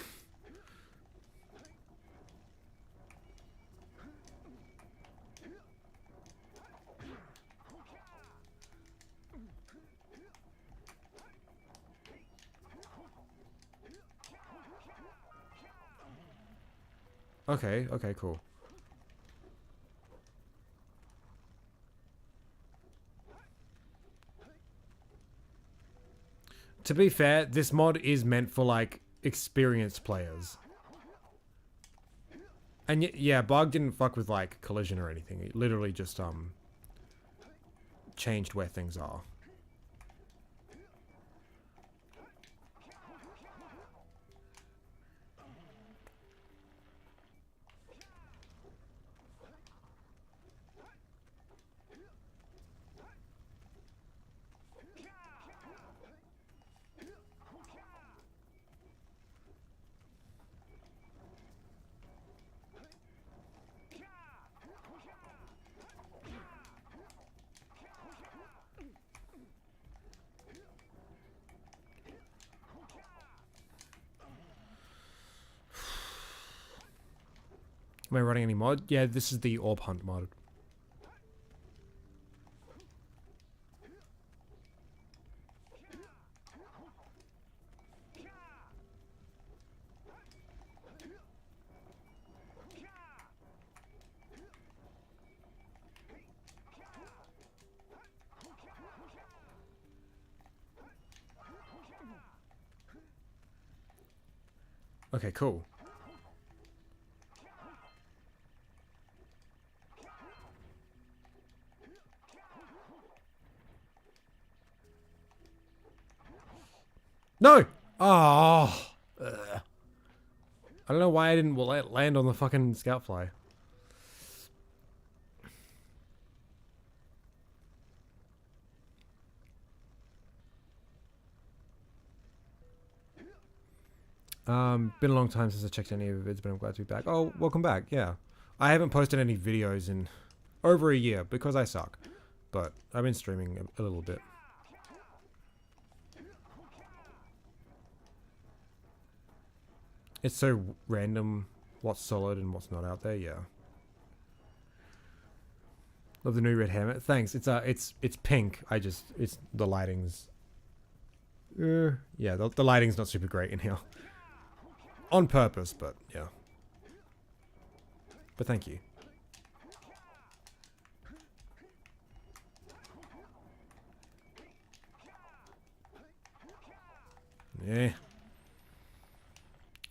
Okay, okay, cool. To be fair, this mod is meant for, like, experienced players. And yeah, Bug didn't fuck with, like, collision or anything. It literally just, changed where things are. Am I running any mod? Yeah, this is the Orb Hunt mod. Okay, cool. No! Oh! Ugh. I don't know why I didn't land on the fucking scout fly. Been a long time since I checked any of your vids, but I'm glad to be back. Oh, welcome back. Yeah. I haven't posted any videos in over a year because I suck. But I've been streaming a little bit. It's so random what's solid and what's not out there, yeah. Love the new red helmet. Thanks. It's pink. It's the lighting's yeah, the lighting's not super great in here. On purpose, but yeah. But thank you. Yeah.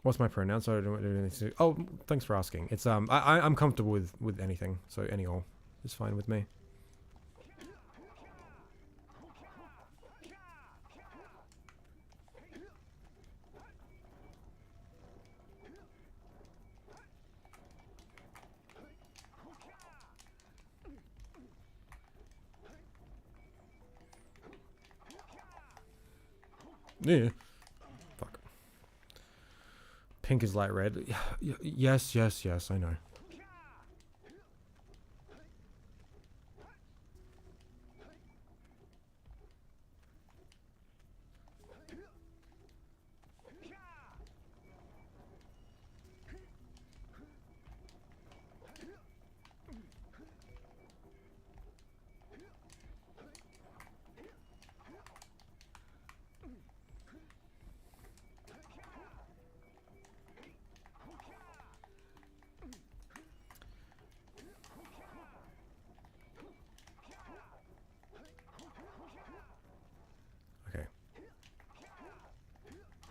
What's my pronoun? So I don't do anything. Oh, thanks for asking. It's I'm comfortable with anything, so any all is fine with me. Yeah. Fuck. Pink is light red. Yes, yes, yes, I know.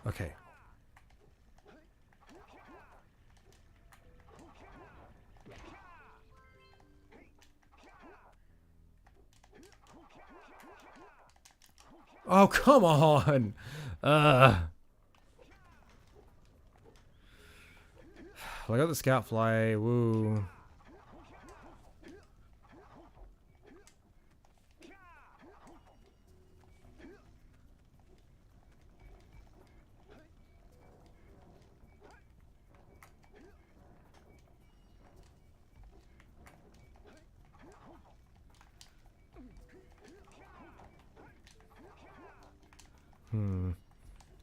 Okay. Oh, come on! I got the scout fly. Woo.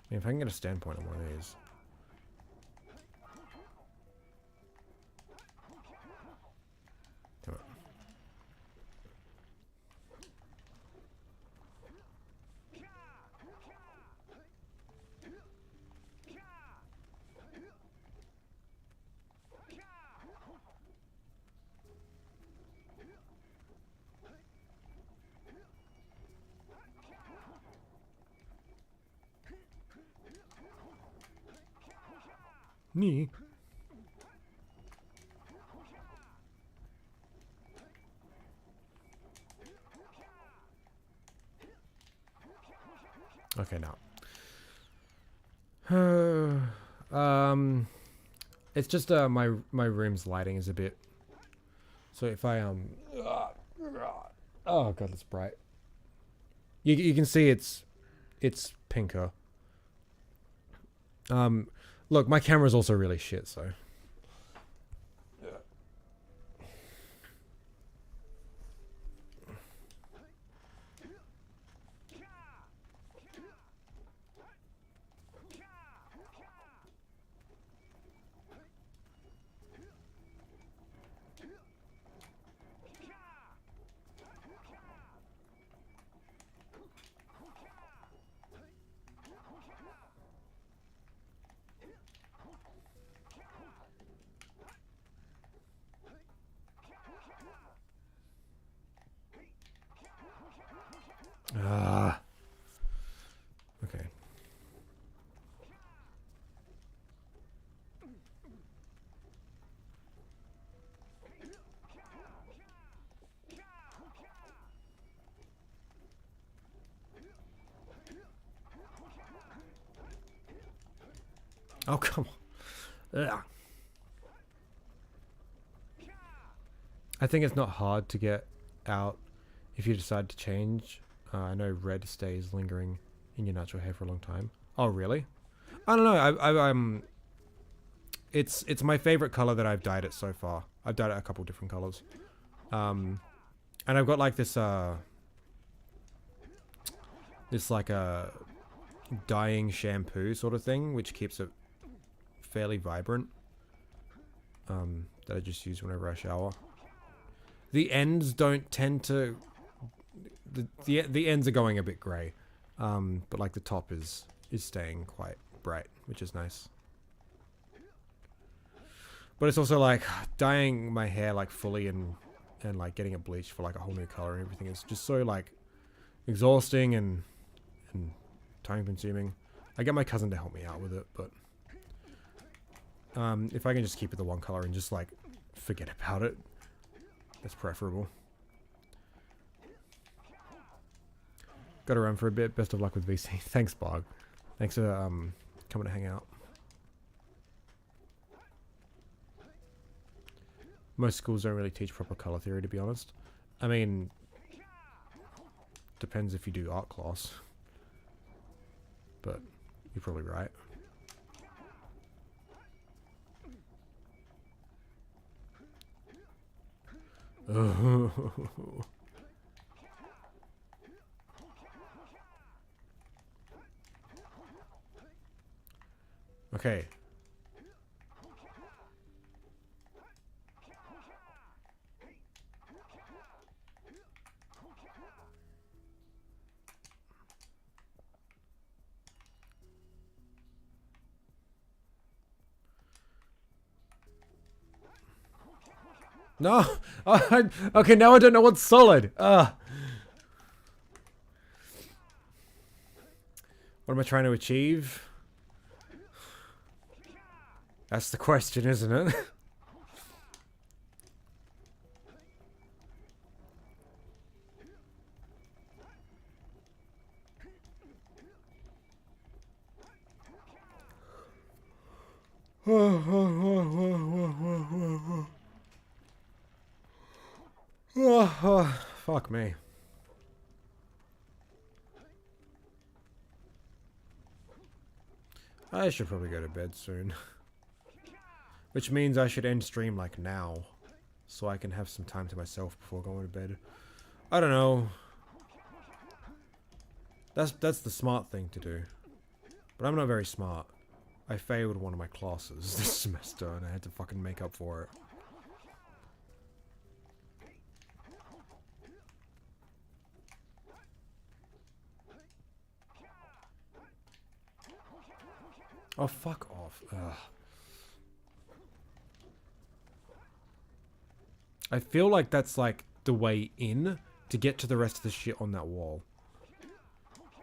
If I can get a standpoint on one of these. Come on. Knee. Okay, now. It's just my room's lighting is a bit. So if I oh god, that's bright. You can see it's pinker. Look, my camera's also really shit, so. Okay. Oh, come on. Ugh. I think it's not hard to get out if you decide to change. I know red stays lingering in your natural hair for a long time. Oh, really? I don't know. I'm. It's my favorite color that I've dyed it so far. I've dyed it a couple different colors. And I've got like this like a dyeing shampoo sort of thing, which keeps it fairly vibrant. That I just use whenever I shower. The ends don't tend to. The ends are going a bit grey, but like the top is staying quite bright, which is nice. But it's also like dyeing my hair like fully and like getting it bleached for like a whole new color and everything is just so like exhausting and time consuming. I get my cousin to help me out with it, but if I can just keep it the one color and just like forget about it, that's preferable. Gotta run for a bit. Best of luck with VC. Thanks, Bog. Thanks for coming to hang out. Most schools don't really teach proper color theory, to be honest. I mean, depends if you do art class. But you're probably right. Okay. No! Okay, now I don't know what's solid. What am I trying to achieve? That's the question, isn't it? Fuck me. I should probably go to bed soon. Which means I should end stream like now. So I can have some time to myself before going to bed. I don't know. That's the smart thing to do. But I'm not very smart. I failed one of my classes this semester and I had to fucking make up for it. Oh, fuck off. Ugh. I feel like that's like the way in to get to the rest of the shit on that wall.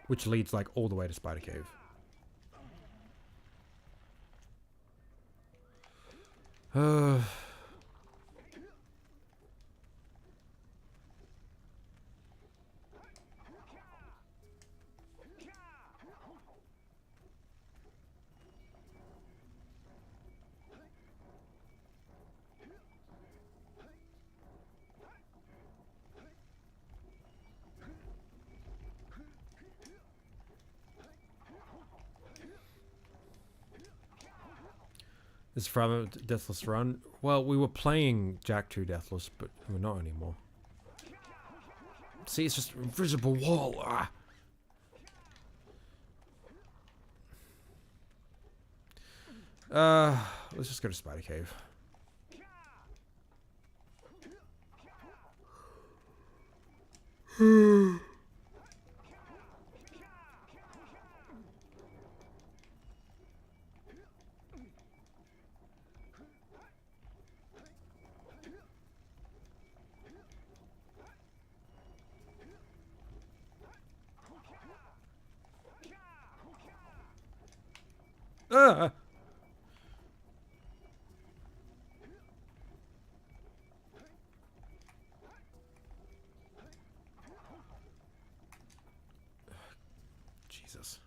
Which leads like all the way to Spider Cave. This is from a Deathless run. Well, we were playing Jak II Deathless, but we're not anymore. See, it's just an invisible wall. Ah. Let's just go to Spider Cave. Jesus.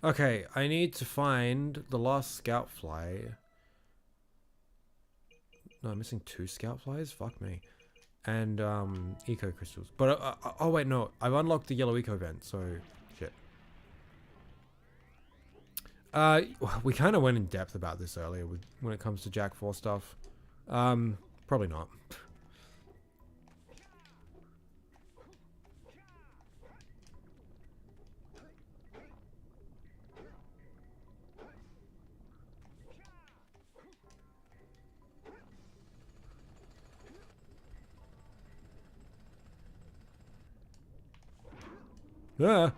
Okay, I need to find the last scout fly. No, I'm missing 2 scout flies? Fuck me. And, eco crystals. But, oh wait, no. I've unlocked the yellow eco vent, so... Shit. We kind of went in depth about this earlier when it comes to Jak IV stuff. Probably not. Ah!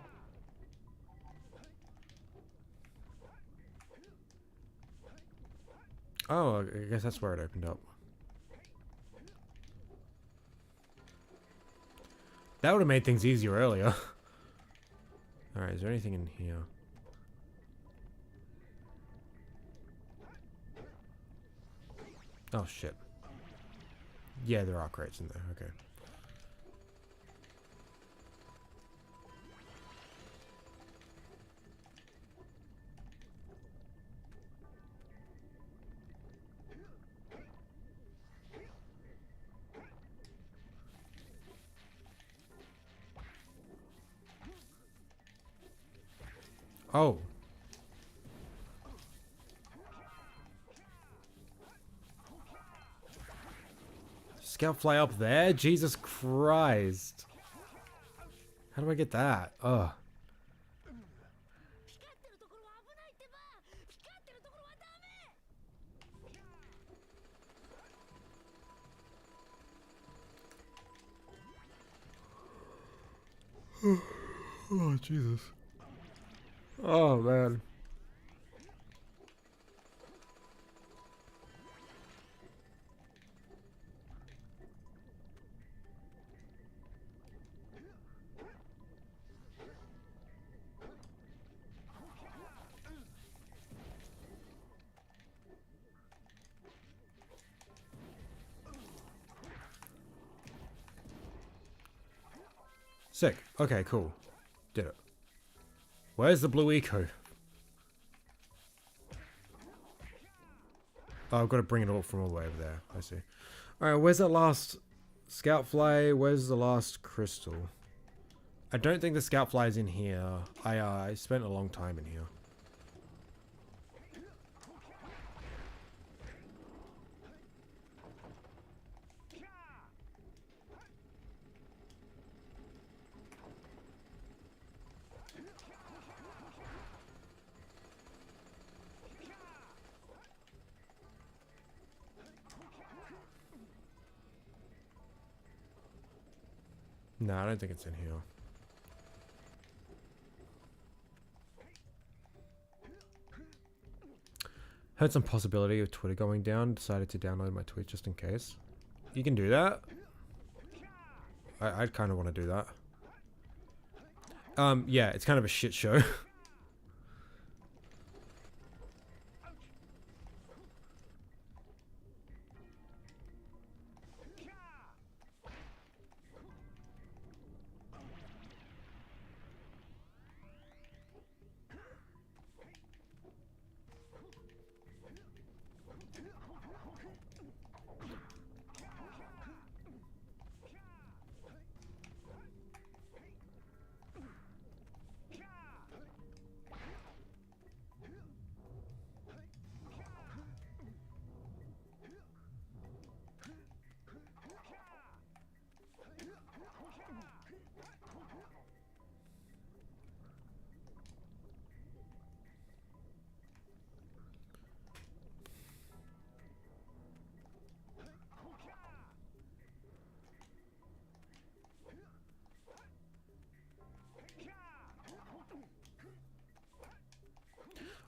Oh, I guess that's where it opened up. That would have made things easier earlier. Alright, is there anything in here? Oh, shit. Yeah, there are crates in there. Okay. Oh. Scout fly up there? Jesus Christ. How do I get that? Ugh. 光ってるところは危ないってば。光ってるところはダメ。 Oh, Jesus. Oh, man. Sick. Okay, cool. Did it. Where's the blue eco? Oh, I've got to bring it all from all the way over there. I see. Alright, where's that last scout fly? Where's the last crystal? I don't think the scout fly is in here. I spent a long time in here. No, I don't think it's in here. Heard some possibility of Twitter going down. Decided to download my tweet just in case. You can do that? I'd kind of want to do that. Yeah, it's kind of a shit show.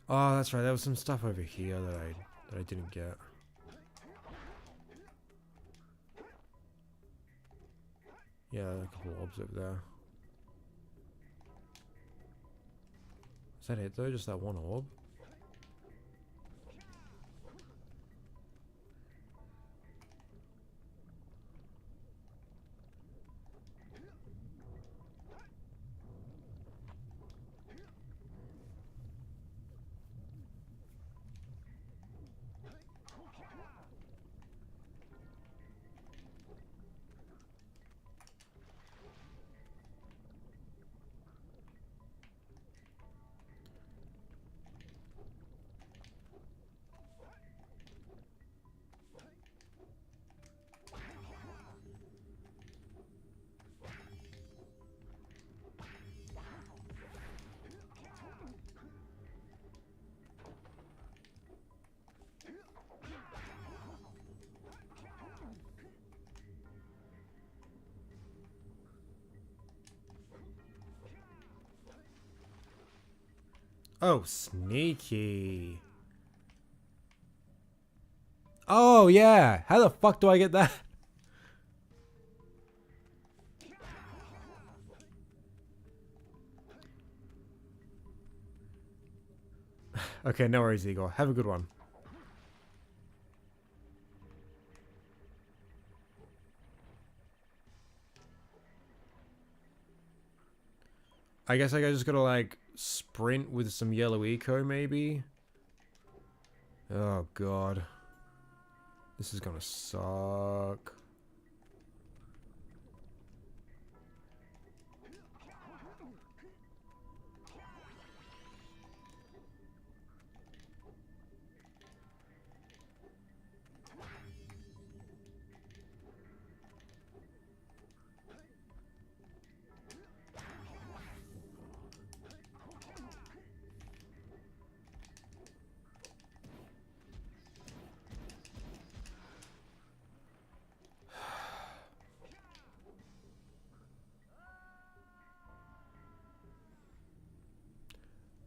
Oh, that's right. There was some stuff over here that I didn't get. Yeah, a couple of orbs over there. Is that it though? Just that one orb? Oh, sneaky. Oh, yeah. How the fuck do I get that? Okay, no worries, Igor. Have a good one. I guess I just gotta, like, sprint with some yellow eco, maybe? Oh, God. This is gonna suck.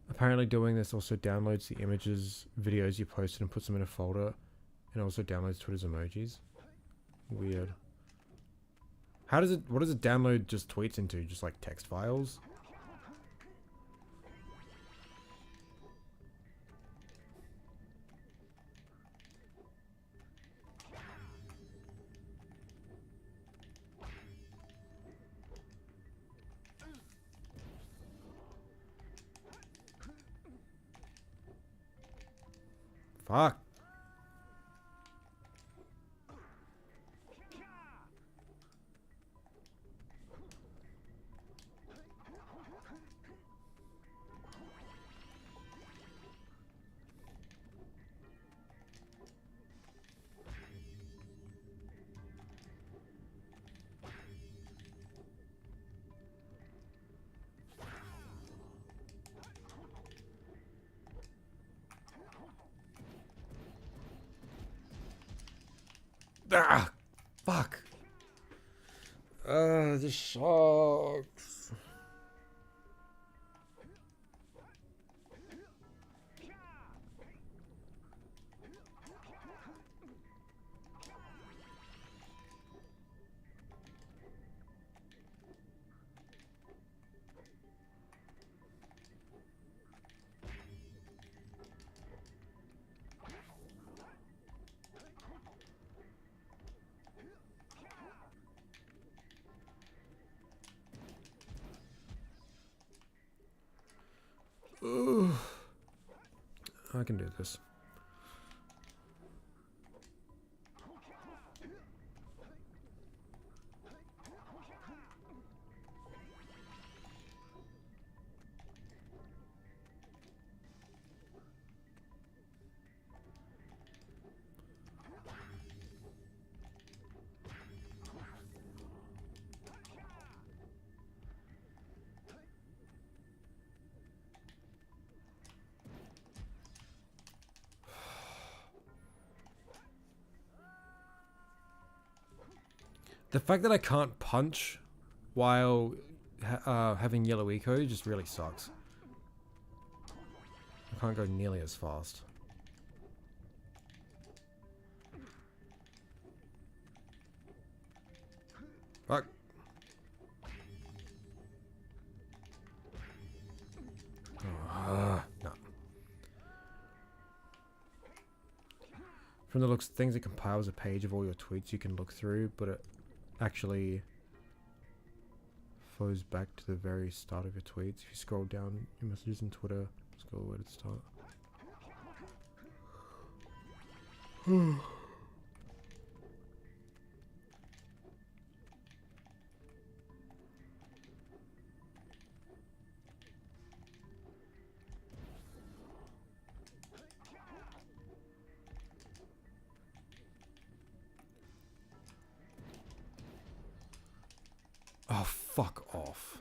Apparently doing this also downloads the images, videos you posted and puts them in a folder. And also downloads Twitter's emojis. Weird. How does it, what does it download just tweets into? Just like text files? Fuck. Ah, fuck. This sucks. Ugh. I can do this. The fact that I can't punch while having yellow eco just really sucks. I can't go nearly as fast. Fuck. No. From the looks of things, it compiles a page of all your tweets you can look through, but it actually flows back to the very start of your tweets. If you scroll down your messages in Twitter, scroll where to start. Oh, fuck off.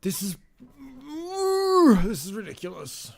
This is... This is ridiculous.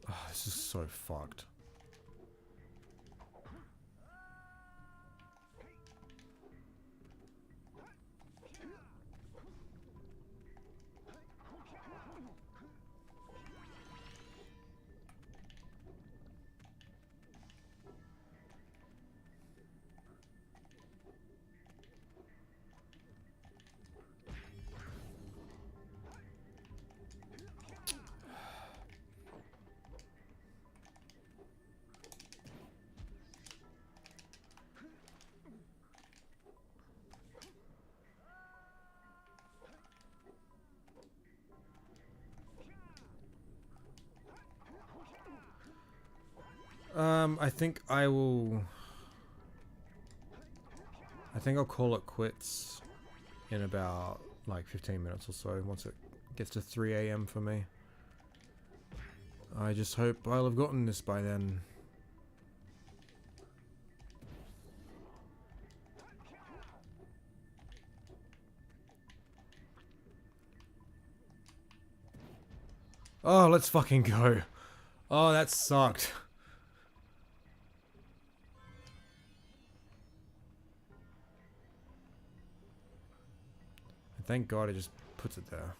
Uh, this is so fucked. I think I will... I think I'll call it quits in about like 15 minutes or so once it gets to 3 AM for me. I just hope I'll have gotten this by then. Oh, let's fucking go. Oh, that sucked. Thank God it just puts it there.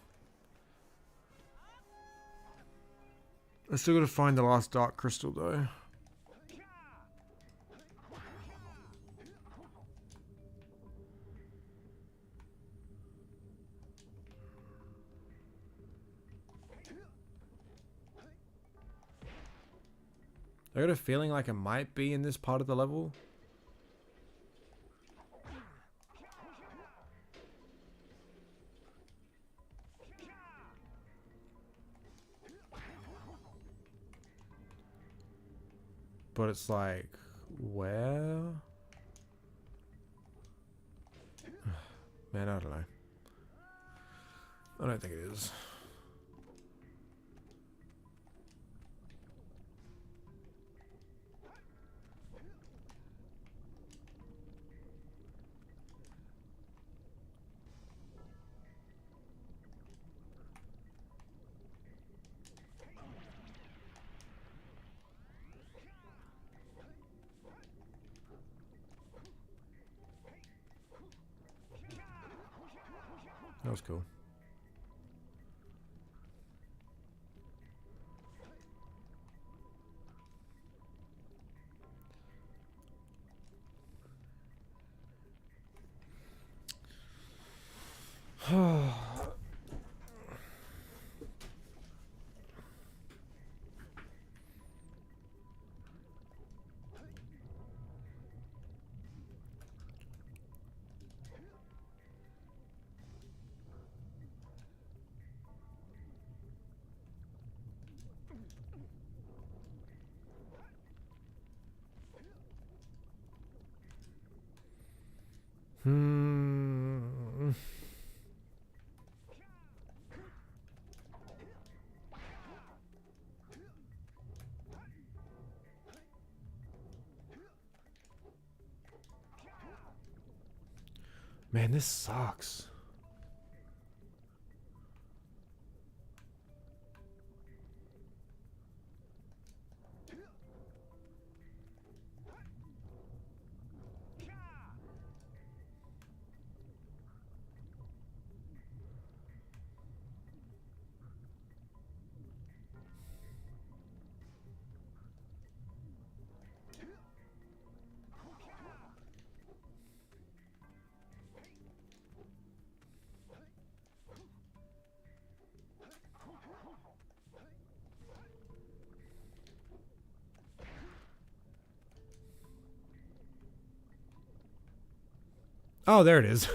I still gotta find the last dark crystal though. I got a feeling like it might be in this part of the level. But it's like, where? Man, I don't know. I don't think it is. That was cool. Man, this sucks. Oh, there it is.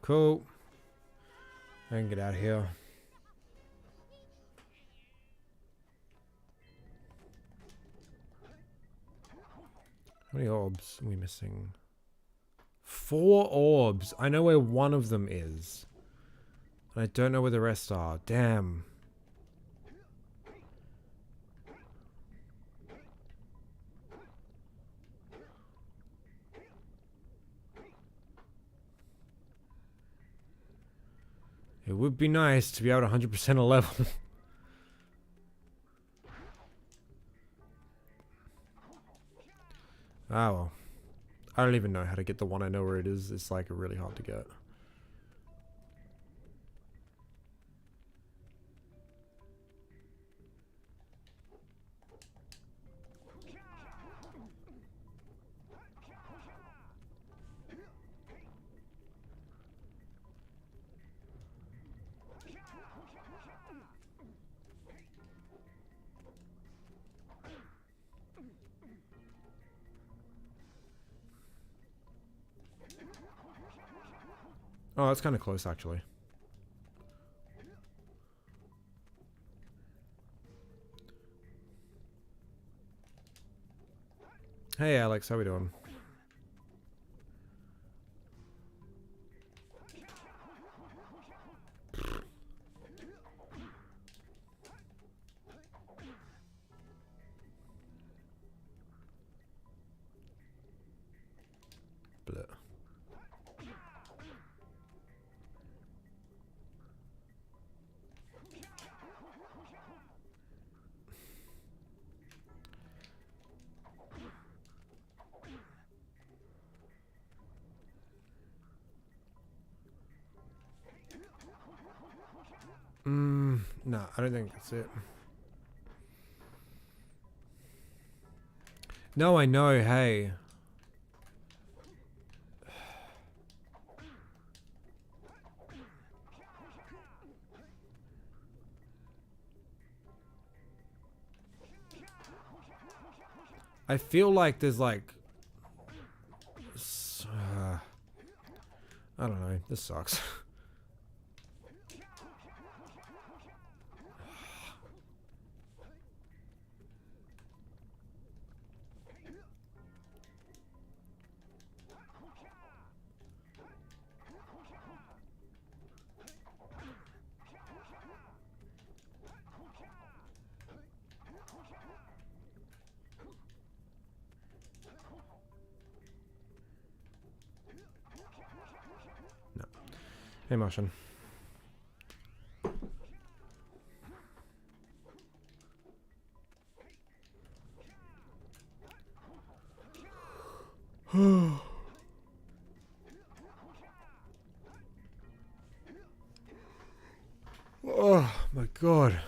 Cool. I can get out of here. How many orbs are we missing? 4 orbs. I know where one of them is. And I don't know where the rest are. Damn. It would be nice to be able to 100% a level. Ah well. I don't even know how to get the one I know where it is. It's like really hard to get. Oh, that's kind of close, actually. Hey, Alex, how we doing? Blech. No, I don't think that's it. No, I know, hey. I feel like there's like... I don't know, this sucks. No. Hey, Martian. Oh my god.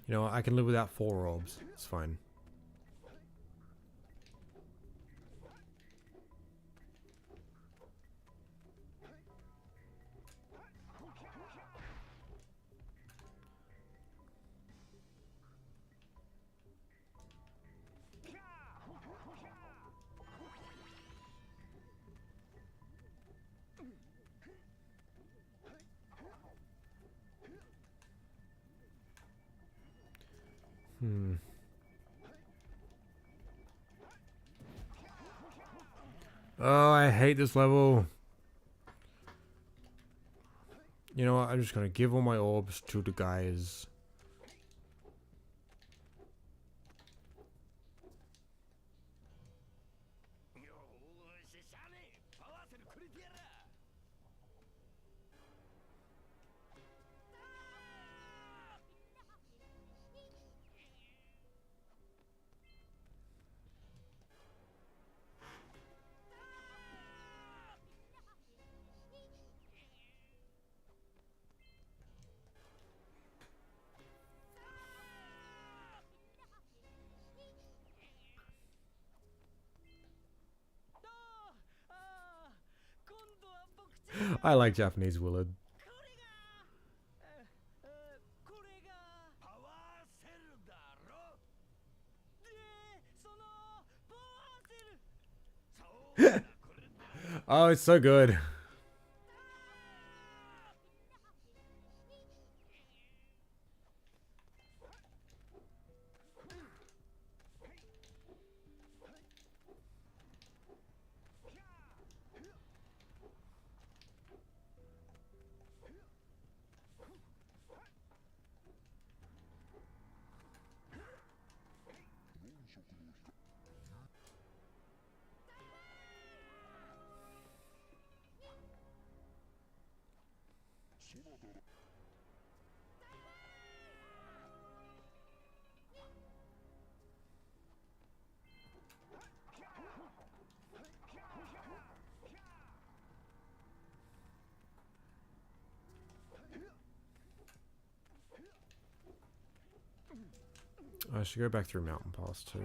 You know what? I can live without 4 orbs. It's fine. Oh, I hate this level. You know what? I'm just gonna give all my orbs to the guys. I like Japanese Willard. これがパワーセルだろ。で、そのパワーセル。そうだ、これだ。Oh, it's so good. I should go back through Mountain Pass too.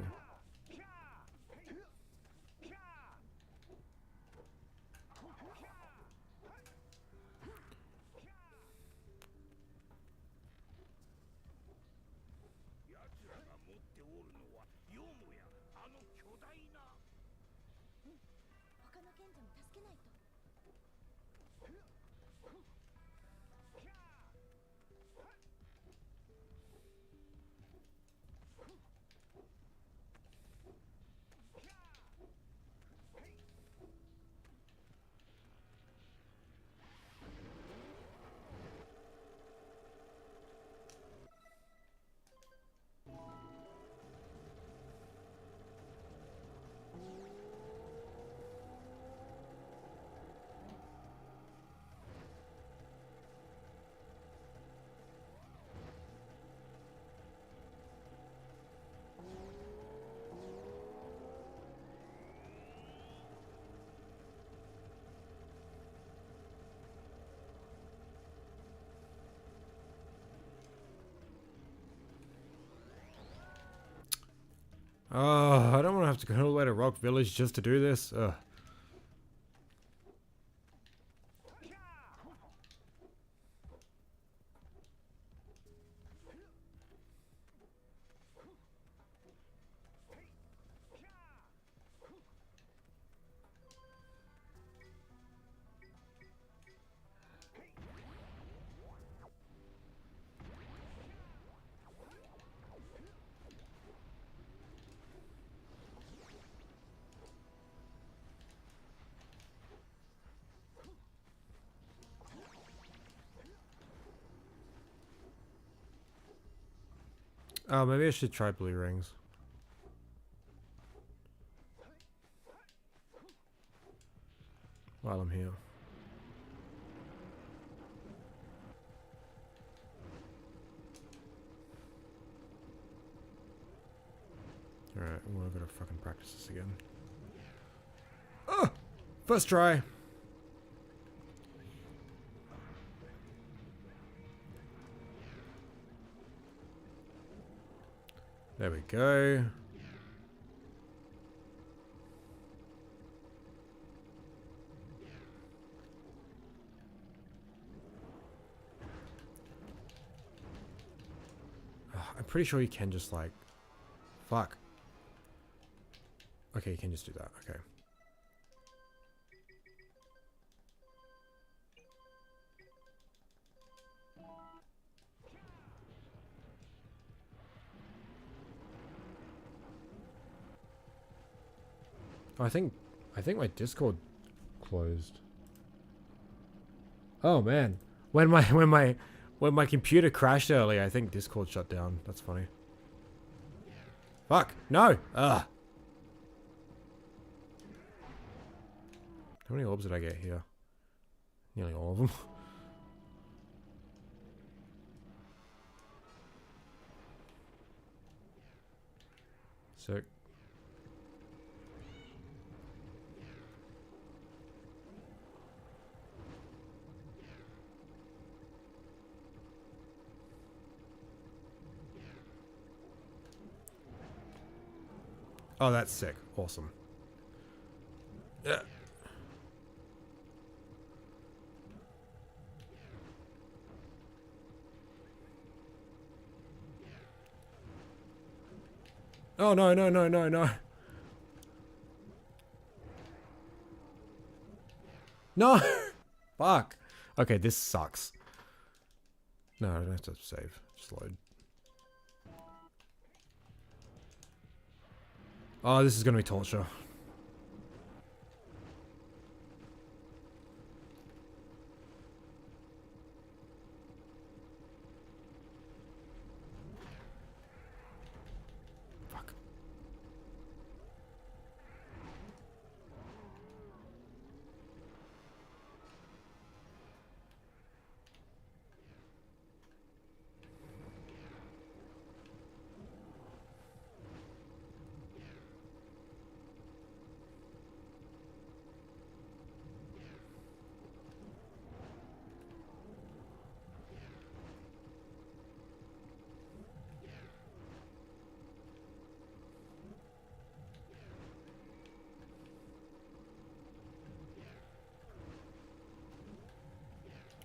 Oh, I don't want to have to go all the way to Rock Village just to do this. Ugh. Oh, maybe I should try blue rings. While I'm here. Alright, well, I've got to fucking practice this again. Oh! First try! There we go. I'm pretty sure you can just like... Fuck. Okay, you can just do that. Okay. I think my Discord closed. Oh man. When my computer crashed earlier, I think Discord shut down. That's funny. Fuck. No. Ugh. How many orbs did I get here? Nearly all of them. Sick. Oh, that's sick. Awesome. Yeah. Oh, no, no, no, no, no. No! Fuck. Okay, this sucks. No, I don't have to save. Just load. Oh, this is gonna be torture. Fuck.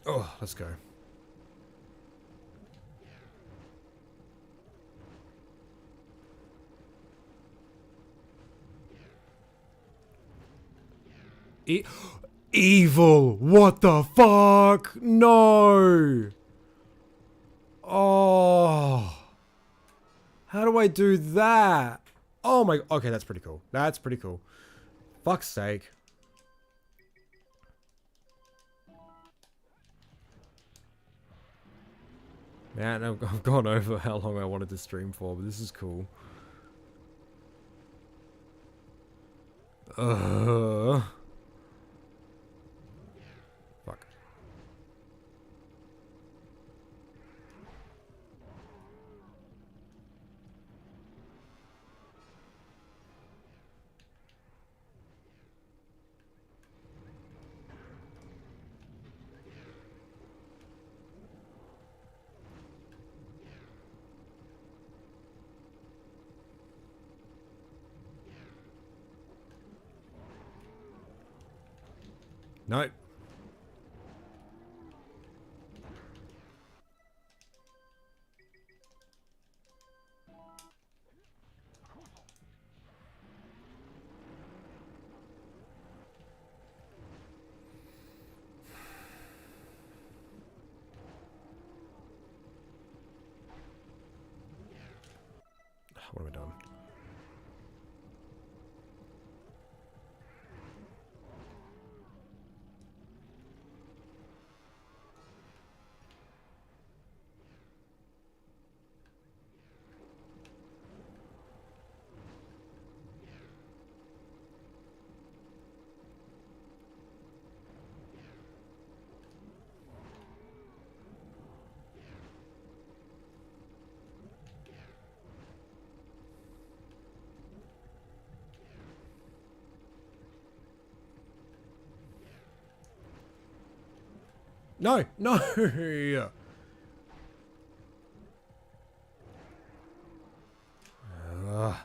Oh, let's go. Evil! What the fuck? No! Oh. How do I do that? Oh my... Okay, that's pretty cool. That's pretty cool. Fuck's sake. Man, I've gone over how long I wanted to stream for, but this is cool. Fuck. No. What have I done? No, no. Ugh.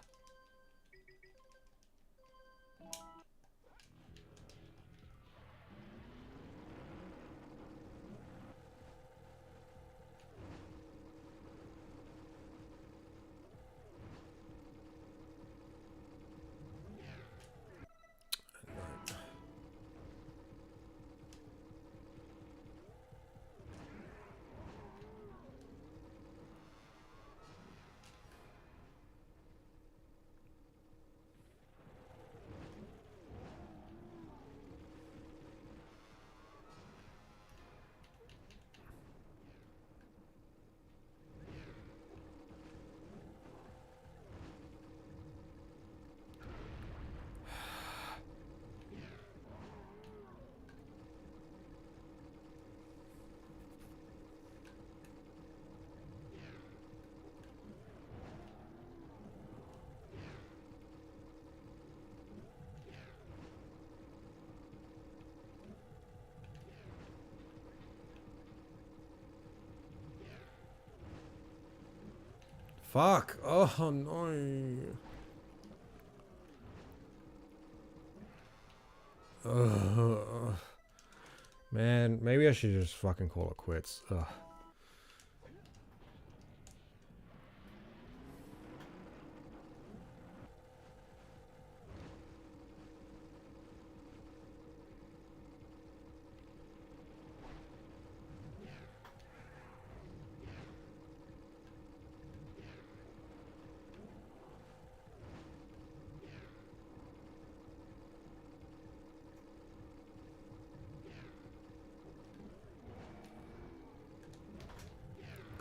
Fuck. Oh no. Ugh. Man, maybe I should just fucking call it quits. Ugh.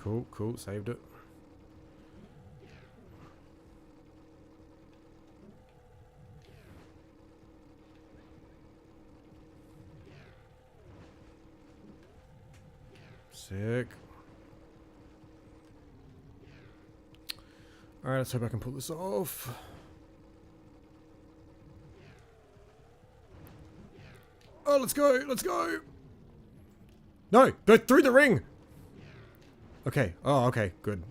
Cool, cool, saved it. Sick. Alright, let's hope I can pull this off. Oh, let's go, let's go! No, go through the ring! Okay, oh, okay, good.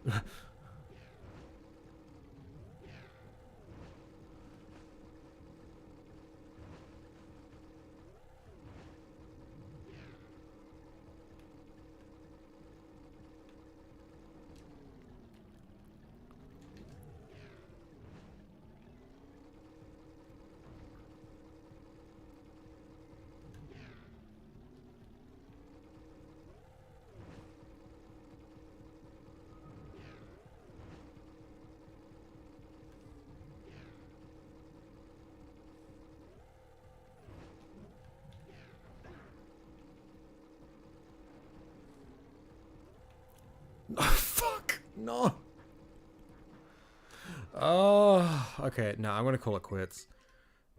Oh, fuck, no. Oh, okay, no, I'm gonna call it quits.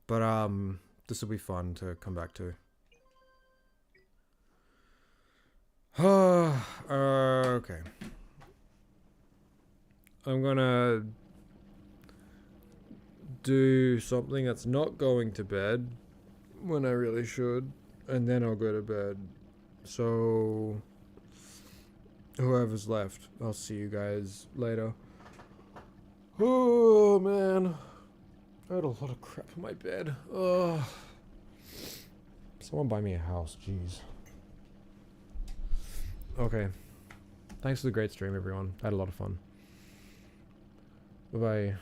But, this will be fun to come back to. Okay. I'm gonna do something that's not going to bed when I really should, and then I'll go to bed. So, whoever's left, I'll see you guys later. Oh, man. I had a lot of crap in my bed. Ugh. Someone buy me a house, jeez. Okay. Thanks for the great stream, everyone. I had a lot of fun. Bye-bye.